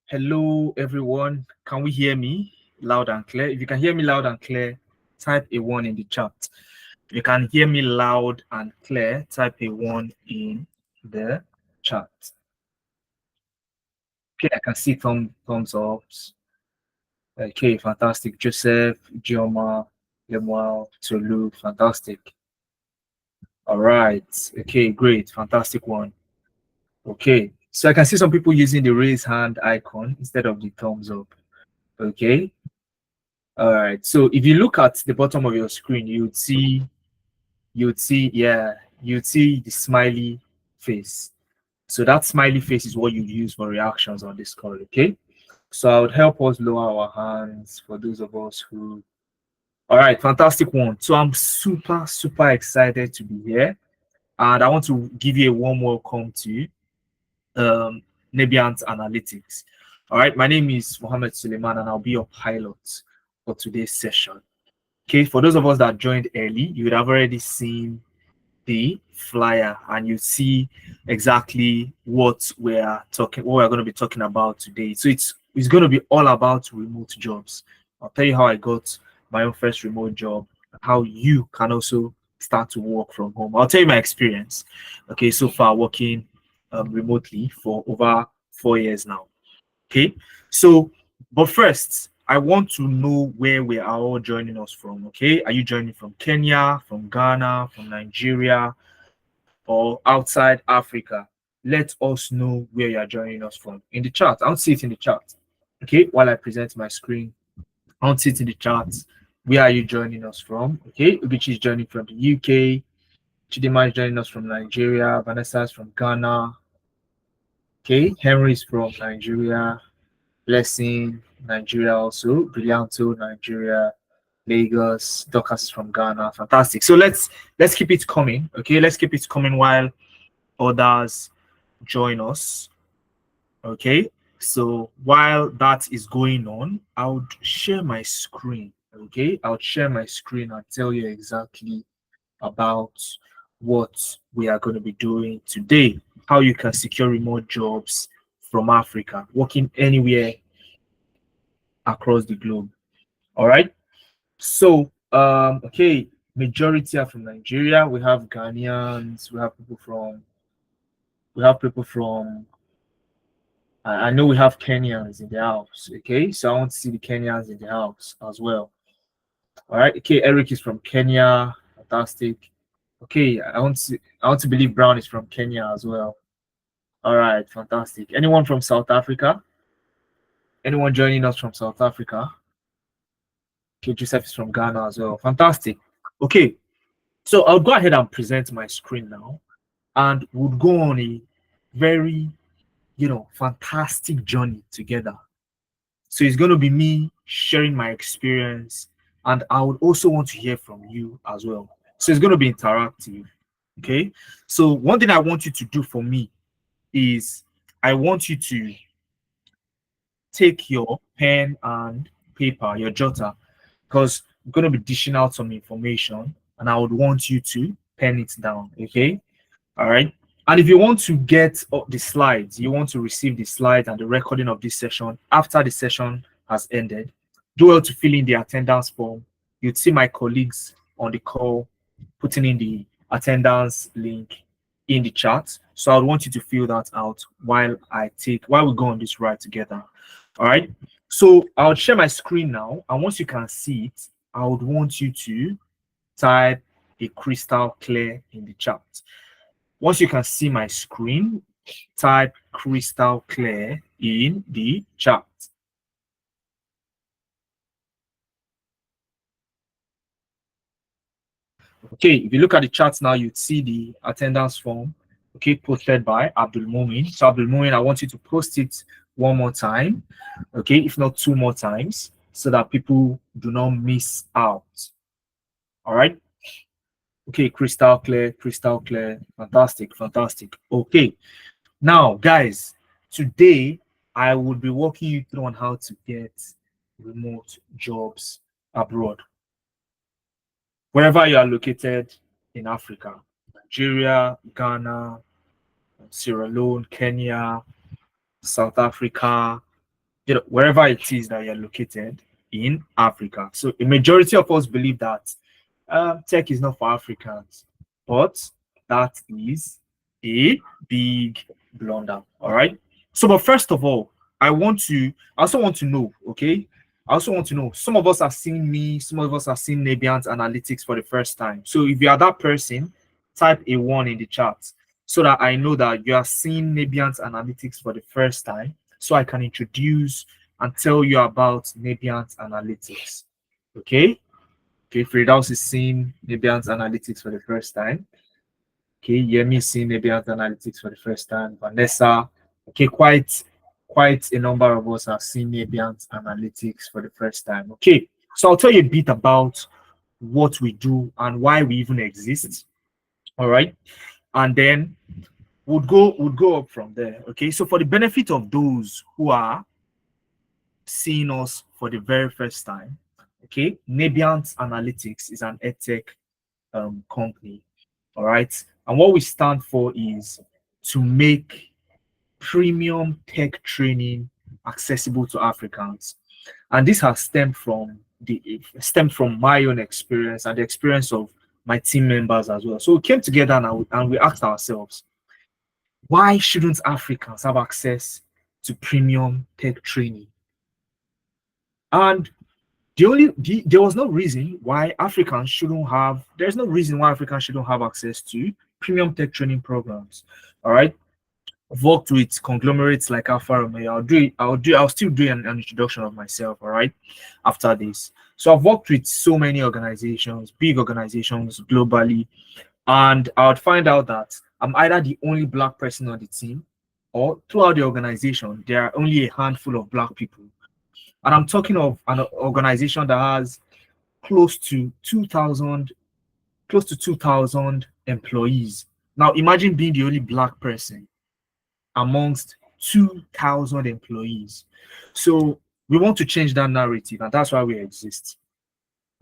Hello, everyone. Can we hear me loud and clear? If you can hear me loud and clear, type a one in the chat. If you can hear me loud and clear, type a one in the chat. Okay, I can see thumbs ups. Okay, fantastic. Joseph, Gioma, Lemuel, Tolu, fantastic. All right. Okay, great. Fantastic one. Okay, so I can see some people using the raise hand icon instead of the thumbs up. Okay. All right. So if you look at the bottom of your screen, you'd see the smiley face. So that smiley face is what you use for reactions on this call. Okay. So I would help us lower our hands for those of us who. All right, fantastic one. So I'm super excited to be here, and I want to give you a warm welcome to um, Nebiant Analytics. All right, my name is Mohammed Suleiman, and I'll be your pilot for today's session. Okay, for those of us that joined early, you would have already seen the flyer and you see exactly what we're going to be talking about today. So it's going to be all about remote jobs. I'll tell you how I got my own first remote job, how you can also start to work from home. I'll tell you my experience. Okay, so far working remotely for over 4 years now. Okay, so but first, I want to know where we are all joining us from. Okay, are you joining from Kenya, from Ghana, from Nigeria, or outside Africa? Let us know where you are joining us from in the chat. I want to see it in the chat. Okay, while I present my screen, I want to see it in the chat. Where are you joining us from? Okay, Ubichi is joining from the UK. Chidima is joining us from Nigeria. Vanessa is from Ghana. Okay, Henry is from Nigeria. Blessing, Nigeria also. Brillianto, Nigeria. Lagos. Dorcas is from Ghana. Fantastic. So let's keep it coming. Okay, let's keep it coming while others join us. Okay. So while that is going on, I would share my screen. Okay, I would share my screen and tell you exactly about what we are going to be doing today. How you can secure remote jobs from Africa, working anywhere across the globe. All right. So, okay, majority are from Nigeria. We have Ghanaians. We have people from. I know we have Kenyans in the house. Okay, so I want to see the Kenyans in the house as well. All right. Okay, Eric is from Kenya. Fantastic. Okay, I want to believe Brown is from Kenya as well. All right, fantastic. Anyone from South Africa? Anyone joining us from South Africa? Okay, Joseph is from Ghana as well. Fantastic. Okay, so I'll go ahead and present my screen now, and we'll go on a very, fantastic journey together. So it's going to be me sharing my experience, and I would also want to hear from you as well. So it's going to be interactive. Okay. So one thing I want you to do for me is I want you to take your pen and paper, your jotter, because I'm going to be dishing out some information, and I would want you to pen it down. Okay. All right. And if you want to get the slides, you want to receive the slides and the recording of this session after the session has ended, do well to fill in the attendance form. You'd see my colleagues on the call putting in the attendance link in the chat. So I would want you to fill that out while we go on this ride together. All right. So I'll share my screen now. And once you can see it, I would want you to type a crystal clear in the chat. Once you can see my screen, type crystal clear in the chat. Okay, if you look at the chat now, you'd see the attendance form, okay, posted by Abdul Mumin. So Abdul Mumin, I want you to post it one more time, okay, if not two more times, so that people do not miss out. All right. Okay, crystal clear, fantastic, fantastic. Okay, now guys, today I will be walking you through on how to get remote jobs abroad. Wherever you are located in Africa, Nigeria, Ghana, Sierra Leone, Kenya, South Africa, wherever it is that you're located in Africa. So a majority of us believe that tech is not for Africans, but that is a big blunder. All right. So, but first of all, I also want to know, okay? I also want to know, some of us have seen me, some of us have seen Nebiant Analytics for the first time. So if you are that person, type a 1 in the chat so that I know that you are seeing Nebiant Analytics for the first time, so I can introduce and tell you about Nebiant Analytics. Okay? Okay, Firdaus is seeing Nebiant Analytics for the first time. Okay, Yemi is seeing Nebiant Analytics for the first time. Vanessa, okay, quite a number of us have seen Nebiant Analytics for the first time. Okay, so I'll tell you a bit about what we do and why we even exist. All right, and then would go up from there. Okay, so for the benefit of those who are seeing us for the very first time, okay, Nebiant Analytics is an edtech company. All right, and what we stand for is to make premium tech training accessible to Africans, and this has stemmed from my own experience and the experience of my team members as well. So we came together and we asked ourselves, why shouldn't Africans have access to premium tech training? And there was no reason why Africans shouldn't have. There's no reason why Africans shouldn't have access to premium tech training programs. All right. I've worked with conglomerates like Alfa Romeo. I'll still do an introduction of myself, all right, after this. So I've worked with so many organizations, big organizations globally, and I would find out that I'm either the only black person on the team, or throughout the organization, there are only a handful of black people. And I'm talking of an organization that has close to 2,000 employees. Now imagine being the only black person amongst 2,000 employees. So we want to change that narrative, and that's why we exist.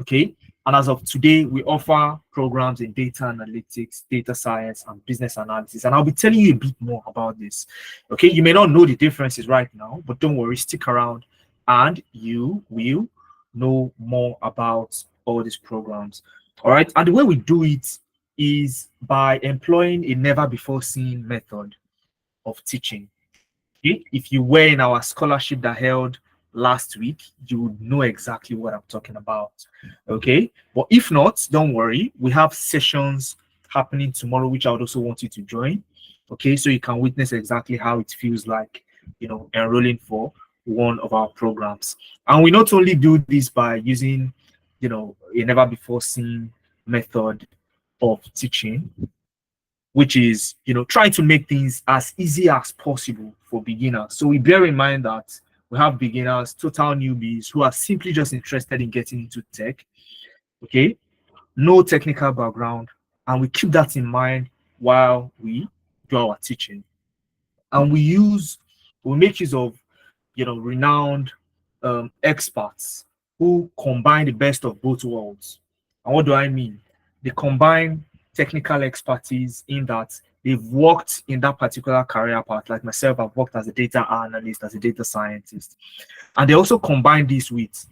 Okay. And as of today, we offer programs in data analytics, data science, and business analysis. And I'll be telling you a bit more about this. Okay. You may not know the differences right now, but don't worry, stick around and you will know more about all these programs. All right. And the way we do it is by employing a never before seen method of teaching. Okay? If you were in our scholarship that held last week, you would know exactly what I'm talking about. Okay, but if not, don't worry, we have sessions happening tomorrow, which I would also want you to join. Okay, so you can witness exactly how it feels like, enrolling for one of our programs. And we not only do this by using, a never before seen method of teaching, which is trying to make things as easy as possible for beginners. So we bear in mind that we have beginners, total newbies who are simply just interested in getting into tech. Okay, no technical background, and we keep that in mind while we do our teaching. And we make use of renowned experts who combine the best of both worlds. And what do I mean? They combine technical expertise in that they've worked in that particular career path. Like myself, I've worked as a data analyst, as a data scientist. And they also combine this with,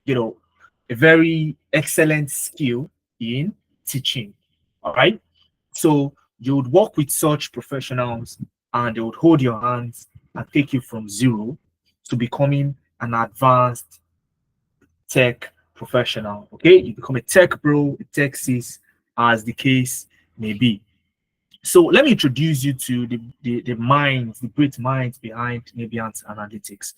a very excellent skill in teaching. All right. So you would work with such professionals and they would hold your hands and take you from zero to becoming an advanced tech professional. Okay. You become a tech bro, a tech sis, as the case may be. So let me introduce you to the minds, the great minds behind Nebiant Analytics.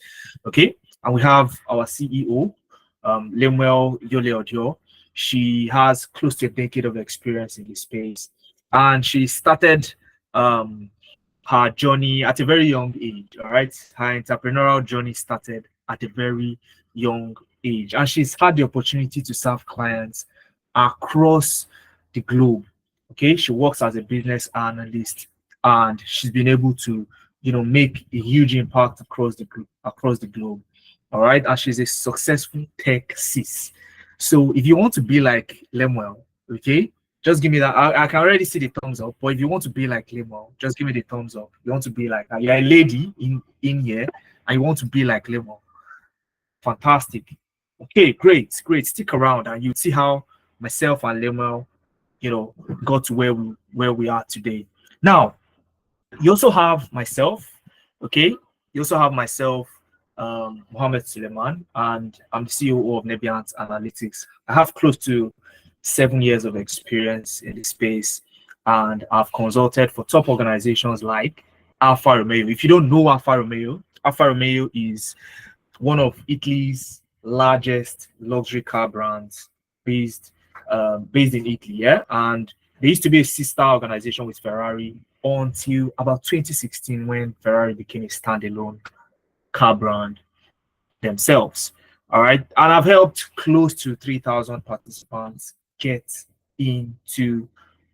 Okay, and we have our CEO, Lemuel Yole-Odio. She has close to a decade of experience in this space, and she started her journey at a very young age. All right, her entrepreneurial journey started at a very young age, and she's had the opportunity to serve clients across the globe. Okay, she works as a business analyst, and she's been able to, make a huge impact across the globe. All right, and she's a successful tech sis. So if you want to be like Lemuel, okay, just give me that. I can already see the thumbs up. But if you want to be like Lemuel, just give me the thumbs up. You want to be like you're a lady in here, and you want to be like Lemuel, Fantastic. Okay, great, great. Stick around and you see how myself and Lemuel, got to where we are today. Now, you also have myself, okay? You also have myself, Mohammed Suleiman, and I'm the CEO of Nebiant Analytics. I have close to 7 years of experience in this space, and I've consulted for top organizations like Alfa Romeo. If you don't know Alfa Romeo is one of Italy's largest luxury car brands based in Italy, yeah. And there used to be a sister organization with Ferrari until about 2016 when Ferrari became a standalone car brand themselves. All right. And I've helped close to 3,000 participants get into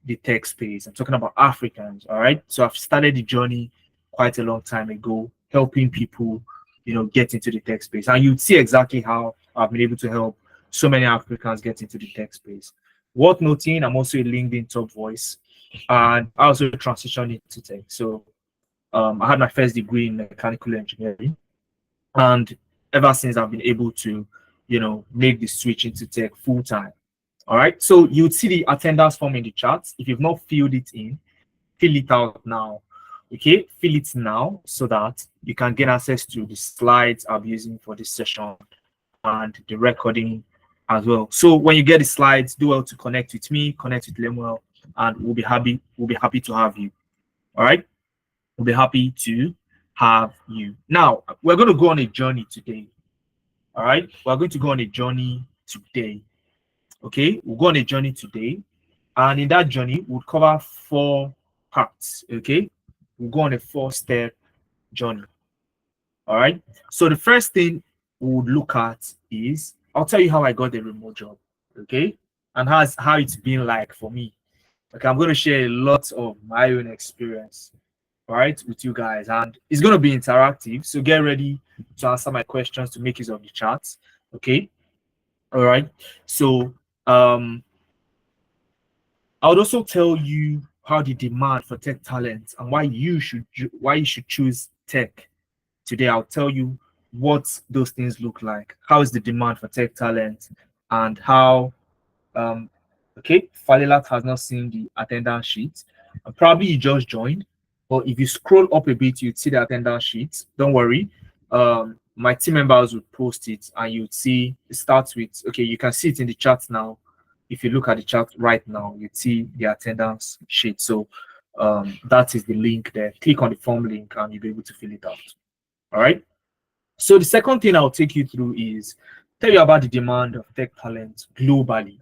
the tech space. I'm talking about Africans. All right. So I've started the journey quite a long time ago, helping people, get into the tech space. And you'd see exactly how I've been able to help so many Africans get into the tech space. Worth noting, I'm also a LinkedIn top voice, and I also transitioned into tech. So I had my first degree in mechanical engineering, and ever since I've been able to, make the switch into tech full time. All right. So you'd see the attendance form in the chat. If you've not filled it in, fill it out now. Okay, fill it now so that you can get access to the slides I'm using for this session and the recording as well. So when you get the slides, do well to connect with me, connect with Lemuel, and we'll be happy to have you. All right. We'll be happy to have you. Now, we're going to go on a journey today. All right. We're going to go on a journey today. Okay. We'll go on a journey today. And in that journey, we'll cover 4 parts. Okay. We'll go on a 4-step journey. All right. So the first thing we'll look at is I'll tell you how I got the remote job. Okay. And how it's been like for me. Okay. I'm going to share a lot of my own experience, all right, with you guys, and it's going to be interactive, so get ready to answer my questions, to make use of the chats. Okay, all right. So I would also tell you how the demand for tech talent and why you should choose tech today. I'll tell you what those things look like, how is the demand for tech talent, and how okay, Falilat has not seen the attendance sheet. Probably you just joined, but if you scroll up a bit, you'd see the attendance sheet. Don't worry. My team members would post it, and you'd see it starts with, okay, you can see it in the chat now. If you look at the chat right now, you'd see the attendance sheet. So that is the link there. Click on the form link and you'll be able to fill it out. All right. So the second thing I'll take you through is tell you about the demand of tech talent globally.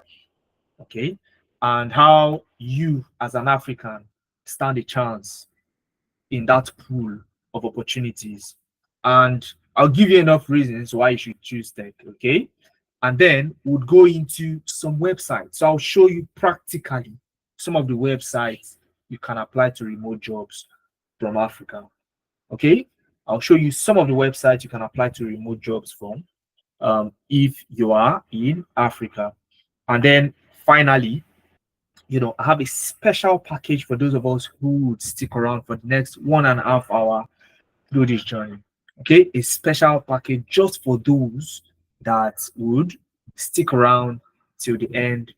Okay, and how you as an African stand a chance in that pool of opportunities. And I'll give you enough reasons why you should choose tech. Okay, and then we'll go into some websites. So I'll show you practically some of the websites you can apply to remote jobs from Africa. Okay, I'll show you some of the websites you can apply to remote jobs from if you are in Africa. And then finally, I have a special package for those of us who would stick around for the next 1.5 hour through this journey. Okay, a special package just for those that would stick around till the end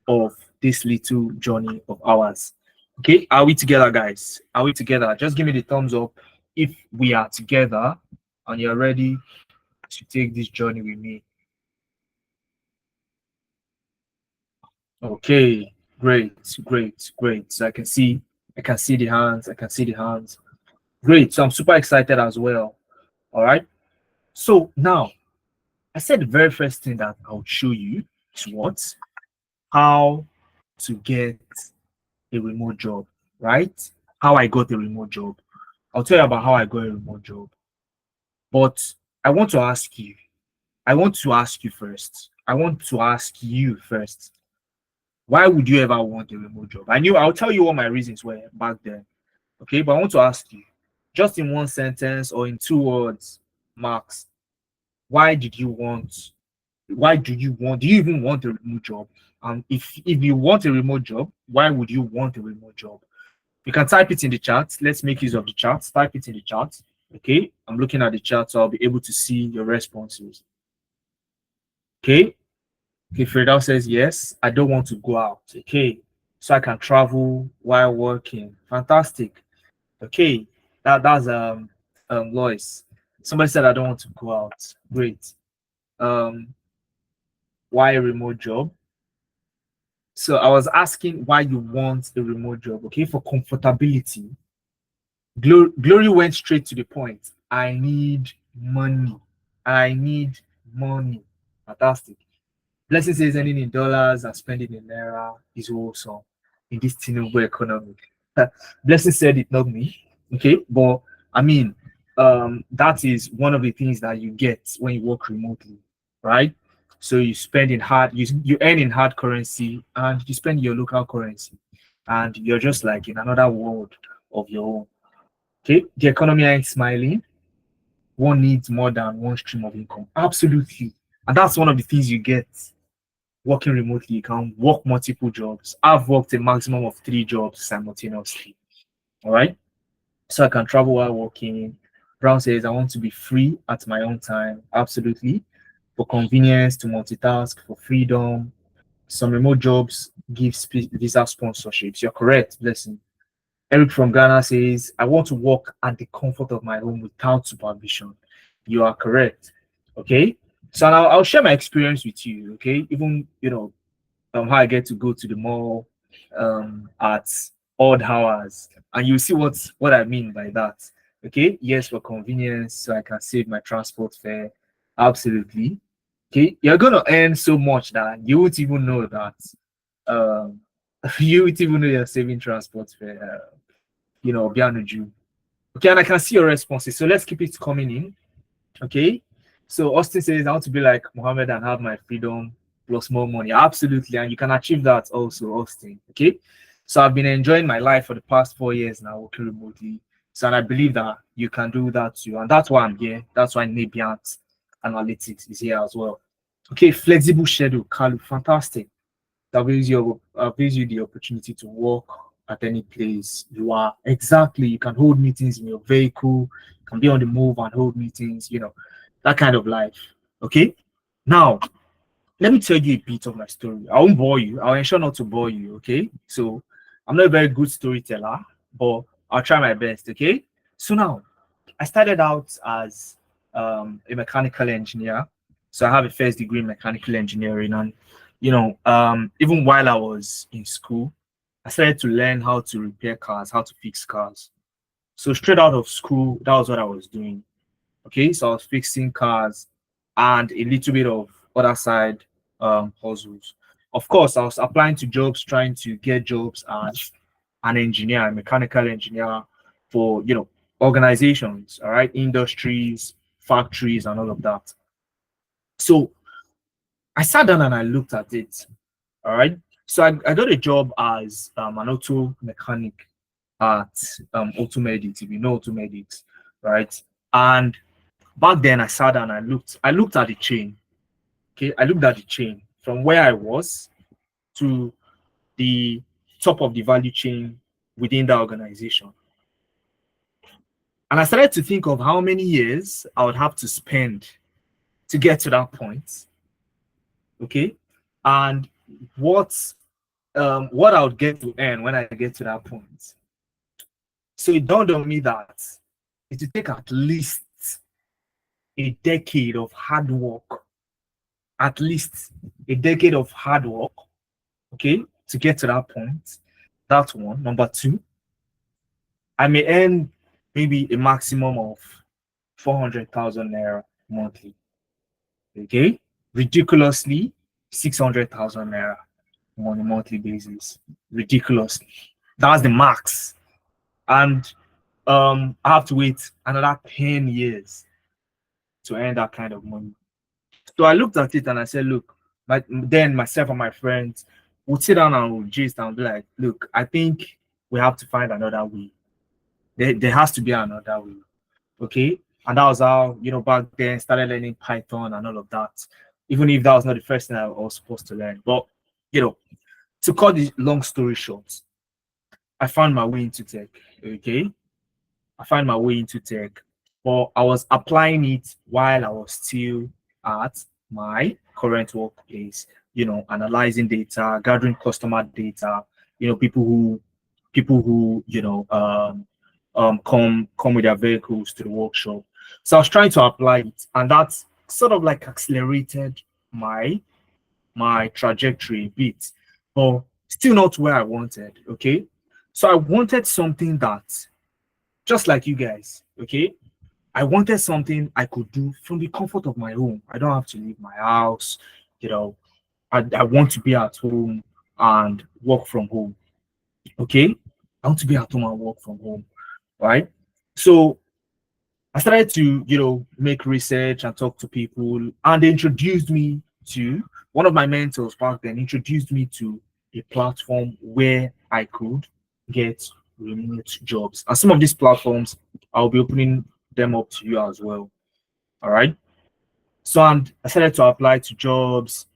of this little journey of ours. Okay, are we together, guys? Are we together? Just give me the thumbs up if we are together and you're ready to take this journey with me. Okay, great. So I can see the hands. Great. So I'm super excited as well. All right. So now I said the very first thing that I'll show you is what? How to get a remote job, right? How I got a remote job. I'll tell you about how I got a remote job. But I want to ask you first. I want to ask you first. Why would you ever want a remote job? I'll tell you what my reasons were back then. Okay, but I want to ask you, just in one sentence or in 2 words, Max, do you even want a remote job? And if you want a remote job, why would you want a remote job? You can type it in the chat. Let's make use of the chat. Type it in the chat. Okay, I'm looking at the chat, so I'll be able to see your responses. Okay. Okay, Fredal says yes. I don't want to go out. Okay. So I can travel while working. Fantastic. Okay. That's Lois. Somebody said I don't want to go out. Great. Um, why a remote job? So I was asking why you want a remote job. Okay, for comfortability. Glory went straight to the point. I need money. I need money. Fantastic. Blessing says earning in dollars and spending in naira is awesome in this Tinubu economy. Blessing said it, not me. Okay, but I mean, that is one of the things that you get when you work remotely, right? So you spend in hard, you earn in hard currency and you spend your local currency, and you're just like in another world of your own. Okay, the economy ain't smiling. One needs more than one stream of income. Absolutely. And that's one of the things you get working remotely. You can work multiple jobs. I've worked a maximum of 3 jobs simultaneously. All right. So I can travel while working. Brown says, I want to be free at my own time. Absolutely. For convenience, to multitask, for freedom. Some remote jobs give visa sponsorships. You're correct. Blessing. Eric from Ghana says, I want to work at the comfort of my home without supervision. You are correct. Okay. So now I'll share my experience with you. Okay. Even, how I get to go to the mall at odd hours. And you see what I mean by that. Okay. Yes, for convenience, so I can save my transport fare. Absolutely. Okay. You're gonna earn so much that you won't even know that um you won't even know you're saving transport fare. Bianuju. Okay, and I can see your responses. So let's keep it coming in. Okay. So Austin says, I want to be like Mohammed and have my freedom plus more money. Absolutely. And you can achieve that also, Austin. Okay. So I've been enjoying my life for the past 4 years now, working remotely. So and I believe that you can do that too. And that's why I'm here. That's why Nabiant Analytics is here as well. Okay, flexible schedule, Kalu, fantastic. That gives you the opportunity to work at any place you are. Exactly. You can hold meetings in your vehicle, you can be on the move and hold meetings, that kind of life. Okay. Now, let me tell you a bit of my story. I won't bore you. I'll ensure not to bore you. Okay. So I'm not a very good storyteller, but I'll try my best. Okay. So now I started out as a mechanical engineer. So I have a first degree in mechanical engineering, and even while I was in school, I started to learn how to repair cars, how to fix cars. So straight out of school, that was what I was doing. Okay, so I was fixing cars and a little bit of other side hustles. Of course, I was applying to jobs, trying to get jobs as an engineer, a mechanical engineer for organizations, all right, industries, factories, and all of that. So I sat down and I looked at it. All right. So I got a job as an auto mechanic at Automedics, if you know Automedics, right? And back then I sat down and I looked at the chain. Okay, I looked at the chain from where I was to the top of the value chain within the organization. And I started to think of how many years I would have to spend to get to that point. Okay. And what what I would get to earn when I get to that point. So it dawned on me that it would take at least a decade of hard work, at least a decade of hard work, okay, to get to that point. That's one. Number two, I may earn maybe a maximum of 400,000 naira monthly, okay, ridiculously 600,000 naira on a monthly basis, ridiculously. That's the max, and I have to wait another 10 years to earn that kind of money. So I looked at it and I said, look, then myself and my friends would sit down and would gist and be like, look, I think we have to find another way. There has to be another way. Okay. And that was how, back then started learning Python and all of that. Even if that was not the first thing I was supposed to learn. But, to cut the long story short, I found my way into tech. Okay. I found my way into tech, but I was applying it while I was still at my current workplace, analyzing data, gathering customer data, people who come with their vehicles to the workshop. So I was trying to apply it, and that's sort of like accelerated my trajectory a bit, but still not where I wanted. Okay. So I wanted something that, just like you guys, okay, I wanted something I could do from the comfort of my home. I don't have to leave my house. You know, I want to be at home and work from home. Okay. I want to be at home and work from home. Right. So I started to, make research and talk to people, and they introduced me to one of my mentors back then, introduced me to a platform where I could get remote jobs. And some of these platforms, I'll be opening them up to you as well. All right. So, and I started to apply to jobs,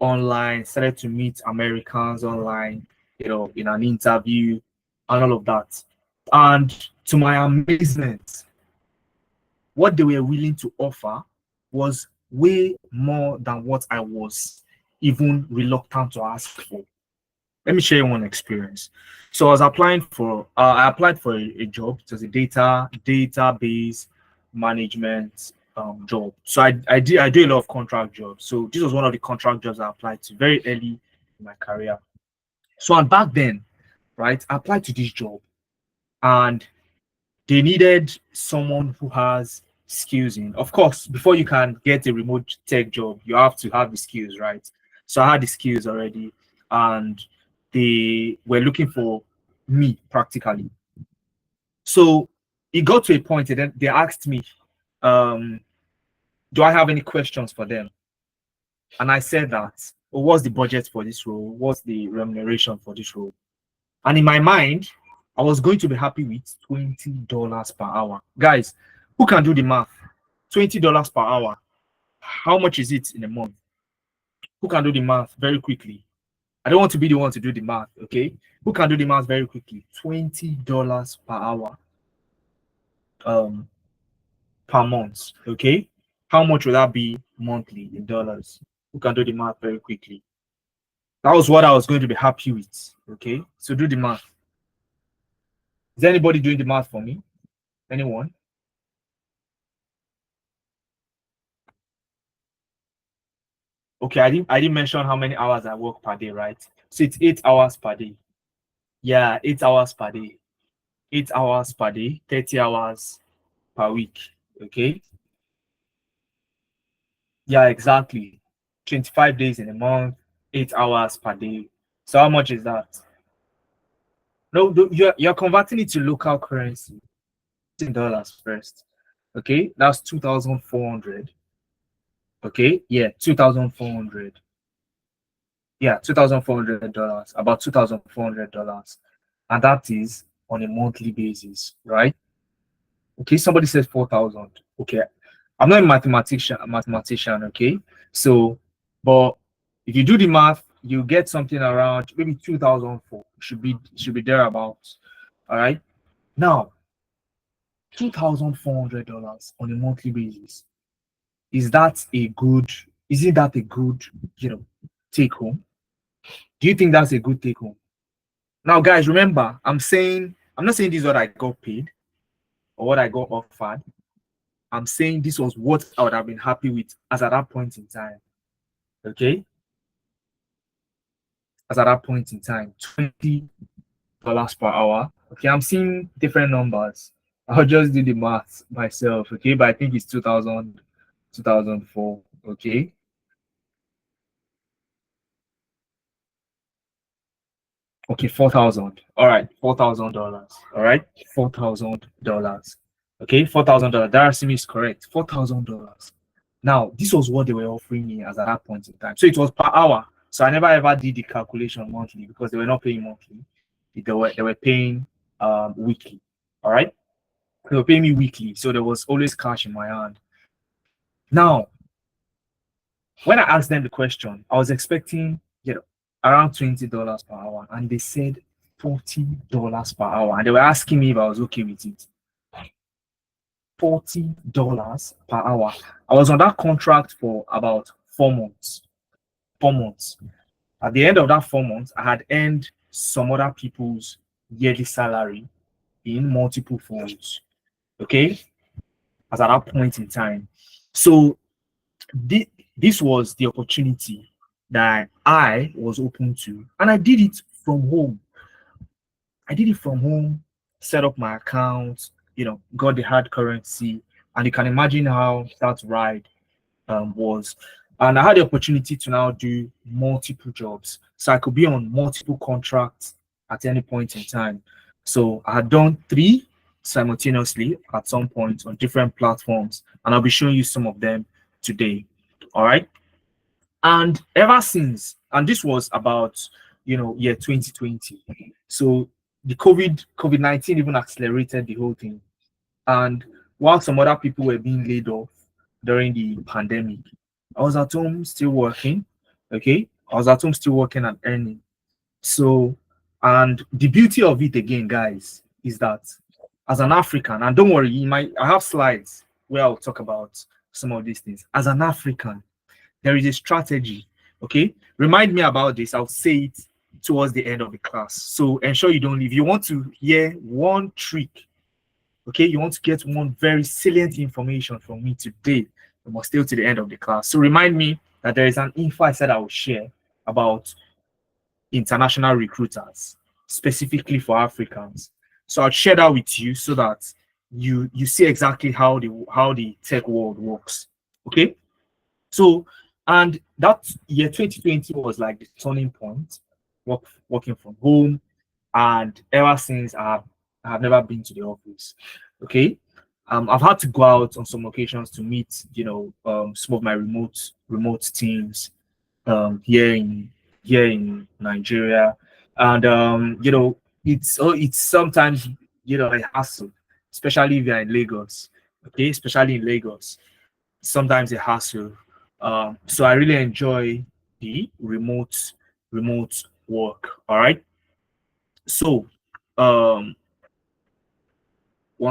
online, started to meet Americans online, in an interview and all of that. And to my amazement, what they were willing to offer was way more than what I was even reluctant to ask for. Let me share you one experience. So I was applying for I applied for a job. It was a database management job. So I do a lot of contract jobs. So this was one of the contract jobs I applied to very early in my career. So and back then, right, I applied to this job, and they needed someone who has skills in. Of course, before you can get a remote tech job, you have to have the skills, right? So I had the skills already, and they were looking for me practically. So it got to a point, and then they asked me, um, do I have any questions for them? And I said that, oh, what's the budget for this role? What's the remuneration for this role? And in my mind, I was going to be happy with $20 per hour. Guys, who can do the math? $20 per hour. How much is it in a month? Who can do the math very quickly? I don't want to be the one to do the math, okay? Who can do the math very quickly? $20 per hour um per month, okay? How much would that be monthly in dollars? Who can do the math very quickly? That was what I was going to be happy with, okay? So do the math. Is anybody doing the math for me? Anyone? Okay, I didn't mention how many hours I work per day, right? So it's 8 hours per day. Yeah, 8 hours per day. 8 hours per day, 30 hours per week. Okay. Yeah, exactly. 25 days in a month, 8 hours per day. So how much is that? No, you're converting it to local currency in dollars first. Okay, that's 2,400. Okay, yeah, 2,400. Yeah, $2,400, about $2,400, and that is on a monthly basis, right? Okay, somebody says 4,000. Okay, I'm not a mathematician. Okay, so, but if you do the math, you get something around maybe 2,004. Should be thereabouts. All right. Now, $2,400 on a monthly basis. Is that a good? Isn't that a good, take home? Do you think that's a good take home? Now, guys, remember, I'm not saying this is what I got paid or what I got offered. I'm saying this was what I would have been happy with as at that point in time. Okay. As at that point in time, $20 per hour. Okay, I'm seeing different numbers. I'll just do the math myself. Okay, but I think it's 2000, 2004. Okay. Okay, 4,000. All right, $4,000. All right, $4,000. Okay, $4,000. That estimate is correct. $4,000. Now, this was what they were offering me as at that point in time. So it was per hour. So I never ever did the calculation monthly because they were not paying monthly. They were paying weekly. All right. They were paying me weekly. So there was always cash in my hand. Now, when I asked them the question, I was expecting, around $20 per hour, and they said $40 per hour. And they were asking me if I was okay with it. $40 per hour. I was on that contract for about 4 months. 4 months. At the end of that 4 months, I had earned some other people's yearly salary in multiple folds. Okay, as at that point in time. So this was the opportunity that I was open to, and I did it from home. I did it from home, set up my account, got the hard currency, and you can imagine how that ride was. And I had the opportunity to now do multiple jobs. So I could be on multiple contracts at any point in time. So I had done 3 simultaneously at some point on different platforms, and I'll be showing you some of them today. All right. And ever since, and this was about year 2020. So the COVID-19 even accelerated the whole thing. And while some other people were being laid off during the pandemic, I was at home still working. Okay. I was at home still working and earning. So, and the beauty of it again, guys, is that as an African, and don't worry, I have slides where I'll talk about some of these things. As an African, there is a strategy. Okay. Remind me about this. I'll say it towards the end of the class. So ensure you don't leave. You want to hear one trick. Okay, you want to get one very salient information from me today. You must stay to the end of the class. So remind me that there is an info I said I will share about international recruiters, specifically for Africans. So I'll share that with you so that you see exactly how the tech world works. Okay. So, and that year 2020 was like the turning point, working from home. And ever since I have never been to the office. Okay. I've had to go out on some occasions to meet, some of my remote teams here in Nigeria. And it's sometimes a hassle, especially if you're in Lagos. Okay, especially in Lagos. Sometimes a hassle. So I really enjoy the remote work. All right. So, 1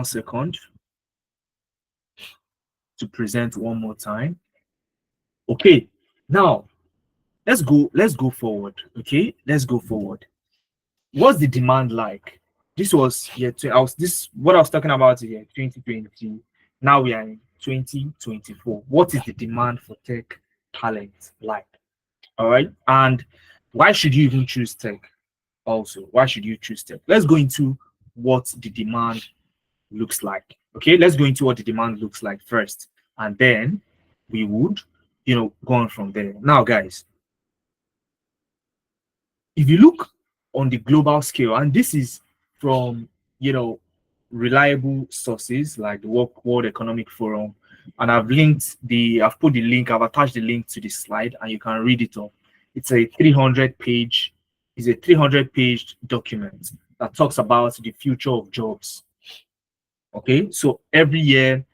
second to present one more time. Okay, now let's go forward. Okay, let's go forward. What's the demand like? This was what I was talking about here, 2020. Now we are in 2024. What is the demand for tech talent like? All right, and why should you even choose tech? Also, why should you choose tech? Let's go into what the demand looks like. Okay, let's go into what the demand looks like first, and then we would, go on from there. Now, guys, if you look on the global scale, and this is from, reliable sources like the World Economic Forum, and I've put the link, I've attached the link to this slide, and you can read it up. It's a 300-page document that talks about the future of jobs. Okay, so every year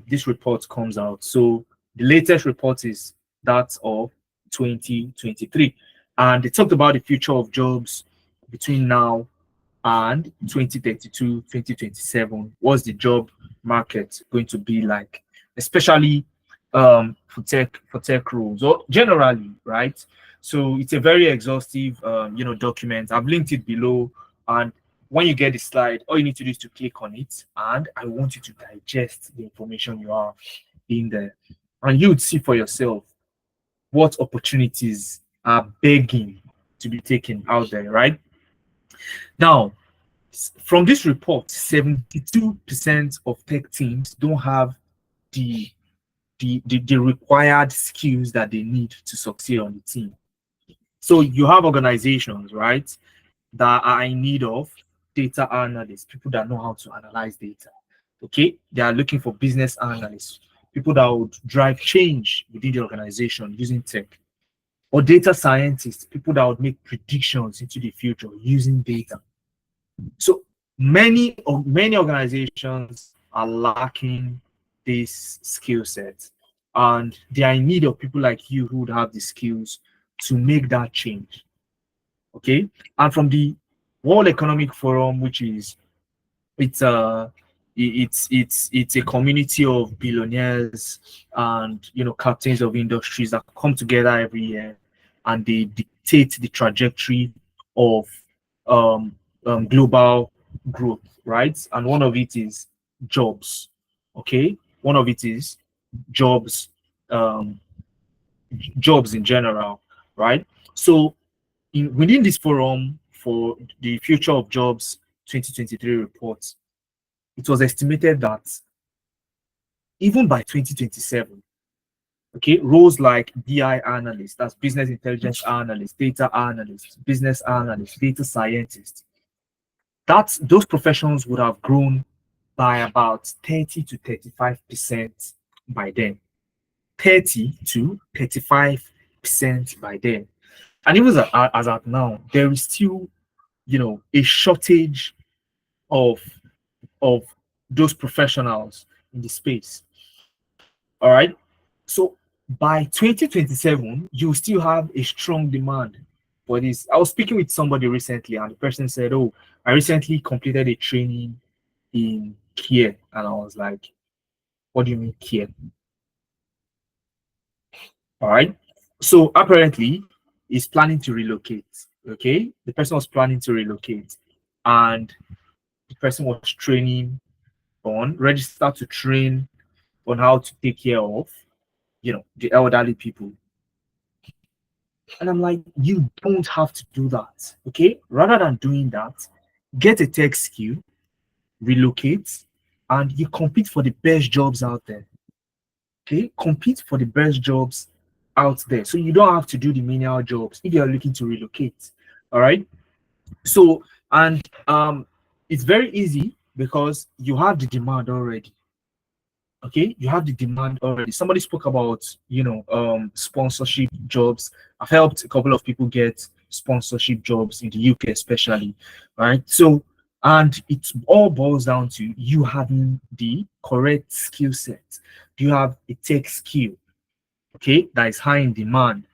this report comes out. So the latest report is that of 2023, and they talked about the future of jobs between now and 2032, 2027. What's the job market going to be like, especially for tech roles or generally, right? So it's a very exhaustive document. I've linked it below, and when you get the slide, all you need to do is to click on it, and I want you to digest the information you have in there, and you would see for yourself what opportunities are begging to be taken out there, right? Now, from this report, 72% of tech teams don't have the required skills that they need to succeed on the team. So you have organizations, right, that are in need of data analysts, people that know how to analyze data. Okay, they are looking for business analysts, people that would drive change within the organization using tech, or data scientists, people that would make predictions into the future using data. So many organizations are lacking this skill set, and they are in need of people like you who would have the skills to make that change. Okay, and from the World Economic Forum, which is It's a community of billionaires and captains of industries that come together every year, and they dictate the trajectory of um, global growth, right? And one of it is jobs. Okay, one of it is jobs, um, jobs in general, right? So within this forum for the Future of Jobs 2023 report, it was estimated that even by 2027, okay, roles like BI analyst, that's business intelligence analyst, data analyst, business analyst, data scientist, those professions would have grown by about 30 to 35% by then. 30 to 35% by then. And even as at now, there is still, a shortage of of those professionals in the space. All right. So by 2027, you still have a strong demand for this. I was speaking with somebody recently, and the person said, "Oh, I recently completed a training in care," and I was like, "What do you mean care?" All right. So apparently, he's planning to relocate. Okay, the person was planning to relocate, and the person was training registered to train on how to take care of, the elderly people. And I'm like, you don't have to do that. Okay. Rather than doing that, get a tech skill, relocate, and you compete for the best jobs out there. Okay. Compete for the best jobs out there. So you don't have to do the menial jobs if you're looking to relocate. All right. So, and it's very easy because you have the demand already. Okay, you have the demand already. Somebody spoke about sponsorship jobs. I've helped a couple of people get sponsorship jobs in the UK especially, right? So, and it all boils down to you having the correct skill set. Do you have a tech skill, okay, that is high in demand,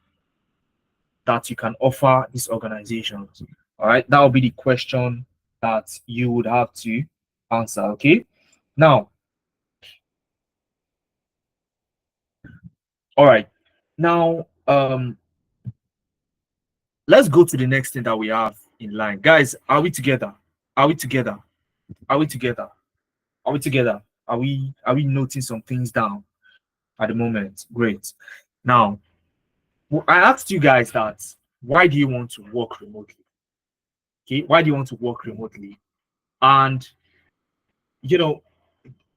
that you can offer these organizations? All right, that will be the question that you would have to answer. Okay, now, all right, now let's go to the next thing that we have in line. Guys, are we together? Are we together? Are we together? Are we together? Are we noting some things down at the moment? Great. Now, I asked you guys that, why do you want to work remotely? Okay, why do you want to work remotely? And you know,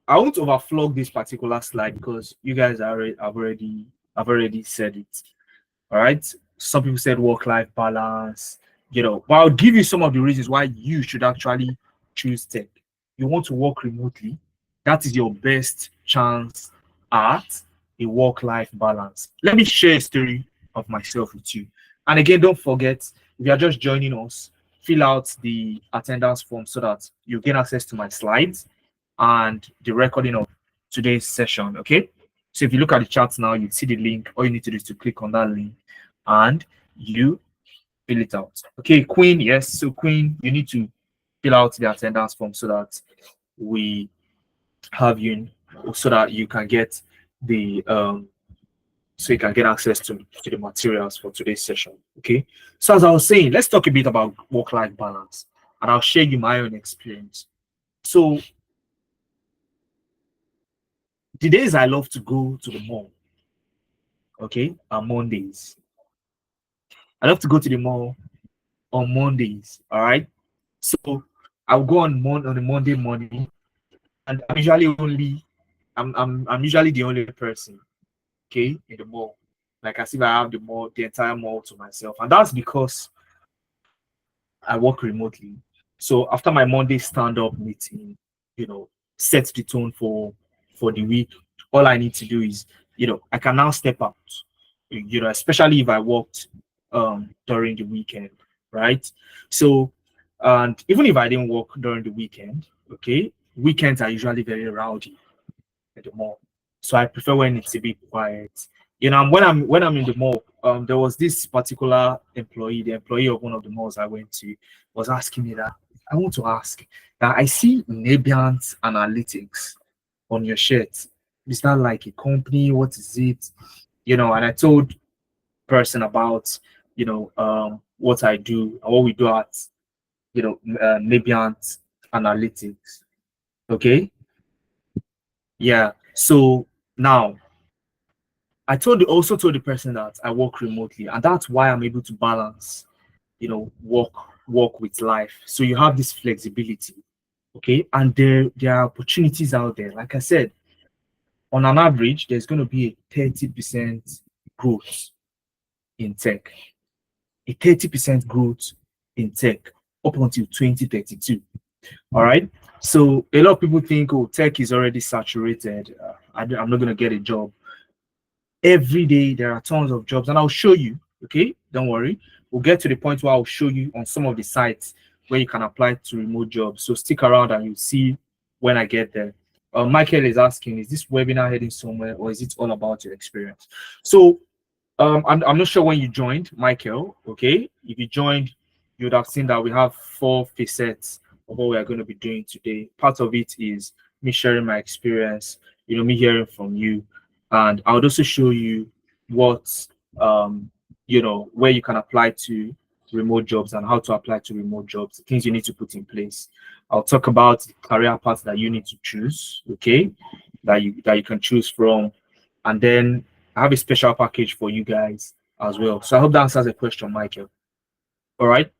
I won't overflog this particular slide because you guys have already said it. All right. Some people said work-life balance, but I'll give you some of the reasons why you should actually choose tech. You want to work remotely. That is your best chance at a work-life balance. Let me share a story of myself with you. And again, don't forget, if you're just joining us, fill out the attendance form so that you gain access to my slides and the recording of today's session. Okay. So if you look at the chat now, you see the link. All you need to do is to click on that link and you fill it out. Okay, Queen, yes. So Queen, you need to fill out the attendance form so that we have you, so that you can get the so you can get access to the materials for today's session. Okay. So as I was saying, let's talk a bit about work-life balance, and I'll share you my own experience. So the days I love to go to the mall, okay, are Mondays. I love to go to the mall on Mondays. All right. So I'll go on a Monday morning, and I'm usually the only person, okay, in the mall. Like, as if I have the entire mall to myself. And that's because I work remotely. So after my Monday stand-up meeting, set the tone for the week. All I need to do is, I can now step out. Especially if I worked during the weekend, right? So, and even if I didn't work during the weekend, okay, weekends are usually very rowdy at the mall. So I prefer when it's a bit quiet. When I'm in the mall, there was this particular employee, the employee of one of the malls I went to, was asking me that, I want to ask that I see Nabiant Analytics on your shirt. Is that like a company? What is it? And I told person about what I do and what we do at Nabiant Analytics. Okay, yeah. So now also told the person that I work remotely, and that's why I'm able to balance, work with life. So you have this flexibility, okay? And there are opportunities out there. Like I said, on an average, there's going to be a 30% growth in tech, a 30% growth in tech up until 2032. All right. So a lot of people think, oh, tech is already saturated. I'm not going to get a job. Every day there are tons of jobs, and I'll show you. Okay, don't worry. We'll get to the point where I'll show you on some of the sites where you can apply to remote jobs. So stick around and you'll see when I get there. Michael is asking, is this webinar heading somewhere, or is it all about your experience? So I'm not sure when you joined, Michael. Okay, if you joined, you would have seen that we have 4 facets of what we are going to be doing today. Part of it is me sharing my experience, me hearing from you, and I would also show you what where you can apply to remote jobs and how to apply to remote jobs, the things you need to put in place. I'll talk about the career paths that you need to choose, okay, that you can choose from, and then I have a special package for you guys as well. So I hope that answers the question, Michael. All right.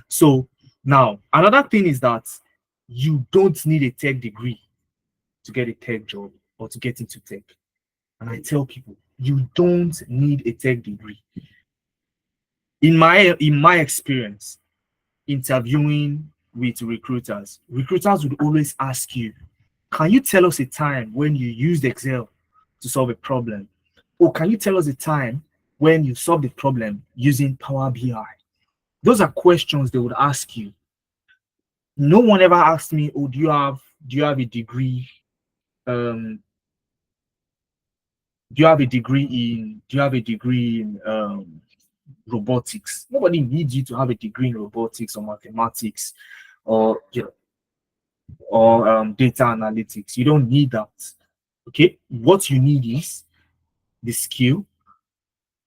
So now another thing is that you don't need a tech degree to get a tech job or to get into tech. And I tell people, you don't need a tech degree. In my experience, interviewing with recruiters would always ask you, can you tell us a time when you used Excel to solve a problem? Or can you tell us a time when you solved the problem using Power BI? Those are questions they would ask you. No one ever asked me, oh, do you have a degree? Do you have a degree in robotics? Nobody needs you to have a degree in robotics or mathematics or data analytics. You don't need that. Okay, what you need is the skill.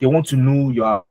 They want to know you are.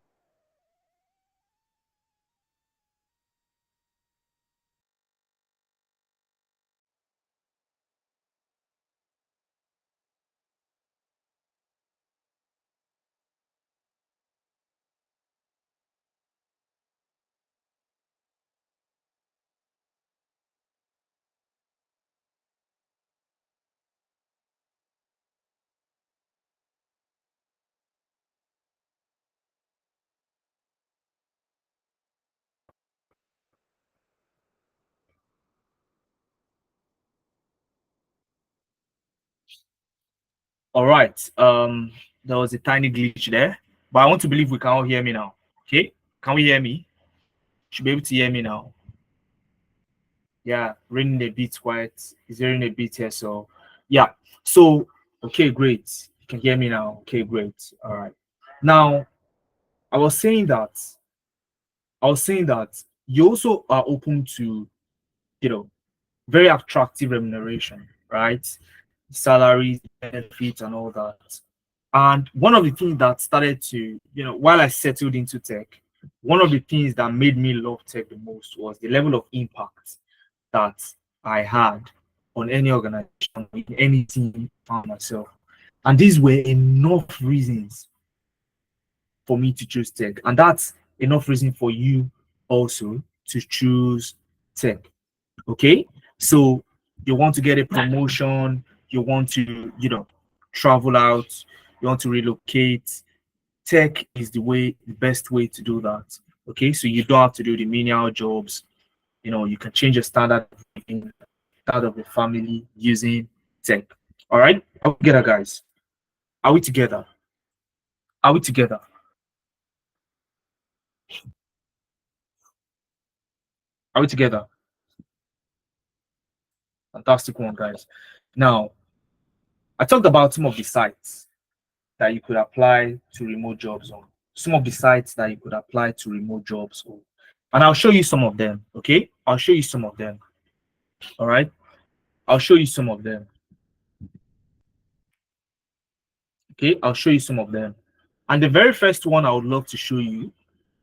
All right. There was a tiny glitch there, but I want to believe we can all hear me now. Okay, can we hear me? Should be able to hear me now. Yeah, raining a bit quiet. It's raining a bit here, so yeah. So okay, great. You can hear me now. Okay, great. All right. Now I was saying that you also are open to you know very attractive remuneration, right? Salaries, benefits, and all that. And one of the things that started to, while I settled into tech, one of the things that made me love tech the most was the level of impact that I had on any organization, in any team I found myself. And these were enough reasons for me to choose tech. And that's enough reason for you also to choose tech. Okay. So you want to get a promotion, you want to, travel out, you want to relocate. Tech is the best way to do that. Okay. So you don't have to do the menial jobs. You can change your standard of living, that of the family using tech. All right. Are we together, guys? Are we together? Are we together? Are we together? Fantastic one, guys. Now, I talked about some of the sites that you could apply to remote jobs on. Some of the sites that you could apply to remote jobs on. And I'll show you some of them, okay? I'll show you some of them. All right, I'll show you some of them. Okay, I'll show you some of them. And the very first one I would love to show you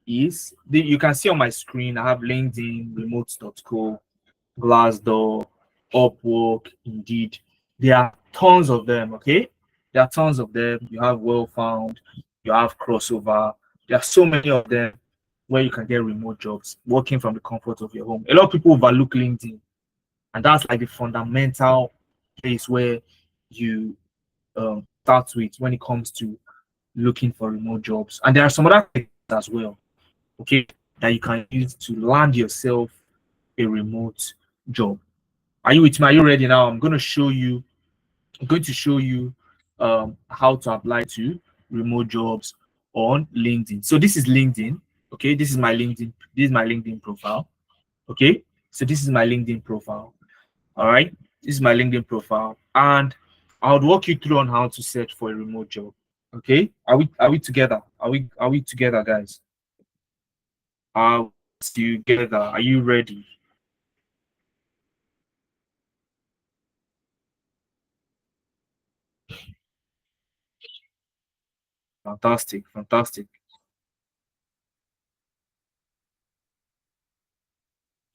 is you can see on my screen. I have LinkedIn, remote.co, Glassdoor, Upwork, Indeed. There are tons of them. Okay, there are tons of them. You have Wellfound, you have Crossover. There are so many of them where you can get remote jobs working from the comfort of your home. A lot of people overlook LinkedIn, and that's like the fundamental place where you start with when it comes to looking for remote jobs. And there are some other things as well, okay, that you can use to land yourself a remote job. Are you with me? Are you ready now? I'm going to show you how to apply to remote jobs on LinkedIn. So this is LinkedIn. Okay, this is my LinkedIn. This is my LinkedIn profile. Okay, so this is my LinkedIn profile. All right, this is my LinkedIn profile, and I would walk you through on how to search for a remote job. Okay, are we together? Are we together, guys? Are we together? Are you ready? Fantastic, fantastic.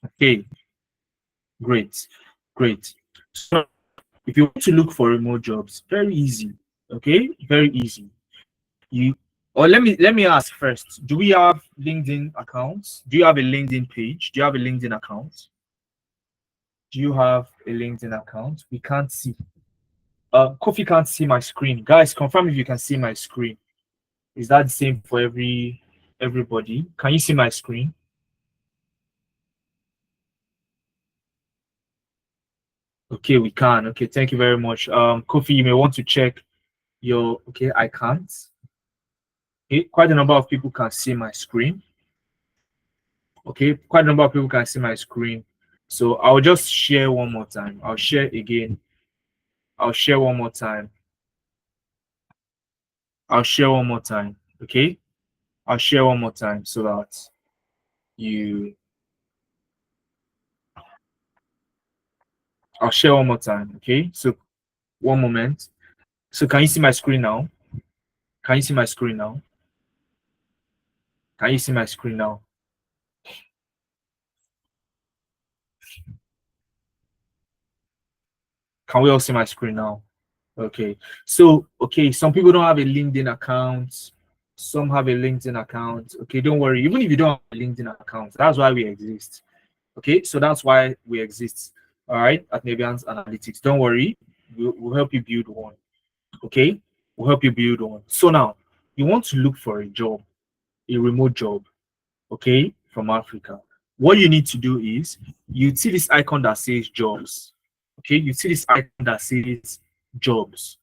Okay, great, great. So if you want to look for remote jobs, very easy. Okay, very easy. You or let me ask first. Do we have LinkedIn accounts? Do you have a LinkedIn page? Do you have a LinkedIn account? Do you have a LinkedIn account? We can't see. Kofi can't see my screen. Guys, confirm if you can see my screen. Is that the same for everybody? Can you see my screen? Okay, we can. Okay, thank you very much. Kofi, you may want to check your. Okay, I can't. Okay, quite a number of people can see my screen. Okay, quite a number of people can see my screen. So I'll just share one more time. I'll share again. I'll share one more time. I'll share one more time. Okay, I'll share one more time so that you. I'll share one more time. Okay, so one moment. So can you see my screen now? Can you see my screen now? Can you see my screen now? Can we all see my screen now? Okay. So, okay, some people don't have a LinkedIn account. Some have a LinkedIn account. Okay, don't worry. Even if you don't have a LinkedIn account, that's why we exist. Okay, so that's why we exist. All right, at Nebians Analytics. Don't worry. We'll help you build one. Okay, we'll help you build one. So now, you want to look for a job, a remote job, okay, from Africa. What you need to do is you see this icon that says jobs. Okay, you see this icon that says jobs.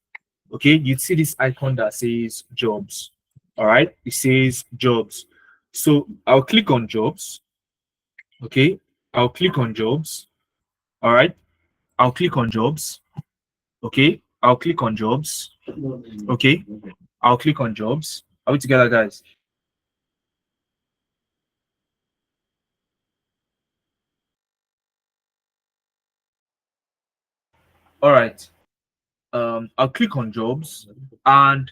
Okay, you see this icon that says jobs. All right, it says jobs. So I'll click on jobs. Okay, I'll click on jobs. All right, I'll click on jobs. Okay, I'll click on jobs. Okay, I'll click on jobs. Are we together, guys? All right. I'll click on jobs, and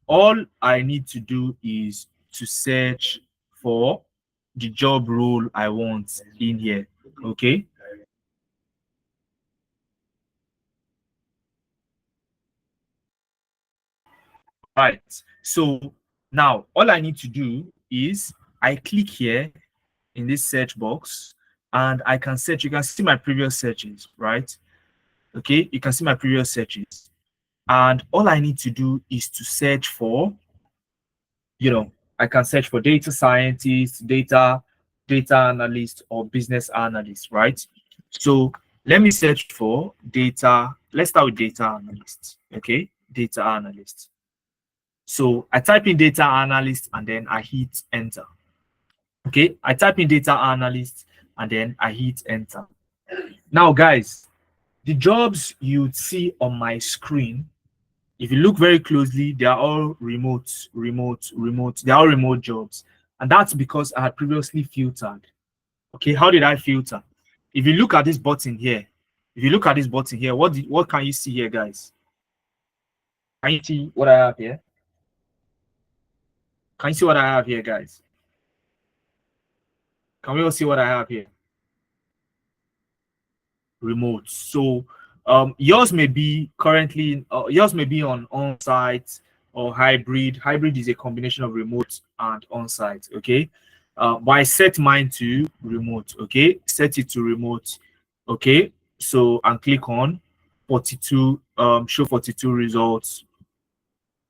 all I need to do is to search for the job role I want in here. Okay. Right. So now all I need to do is I click here in this search box and I can search. You can see my previous searches, right? Okay. You can see my previous searches. And all I need to do is to search for, I can search for data scientist, data analyst, or business analyst, right? So let me search for data. Let's start with data analyst. Okay, data analyst. So I type in data analyst and then I hit enter. Okay, I type in data analyst and then I hit enter. Now, guys, the jobs you see on my screen, if you look very closely, they are all remote. They are all remote jobs. And that's because I had previously filtered. Okay, how did I filter? if you look at this button here, what can you see here, guys? Can you see what I have here? Can you see what I have here, guys? Can we all see what I have here? Remote. So yours may be currently yours may be on site or hybrid. Hybrid is a combination of remote and on site. Okay, but I set mine to remote. Okay, set it to remote. Okay, so and click on 42 show 42 results,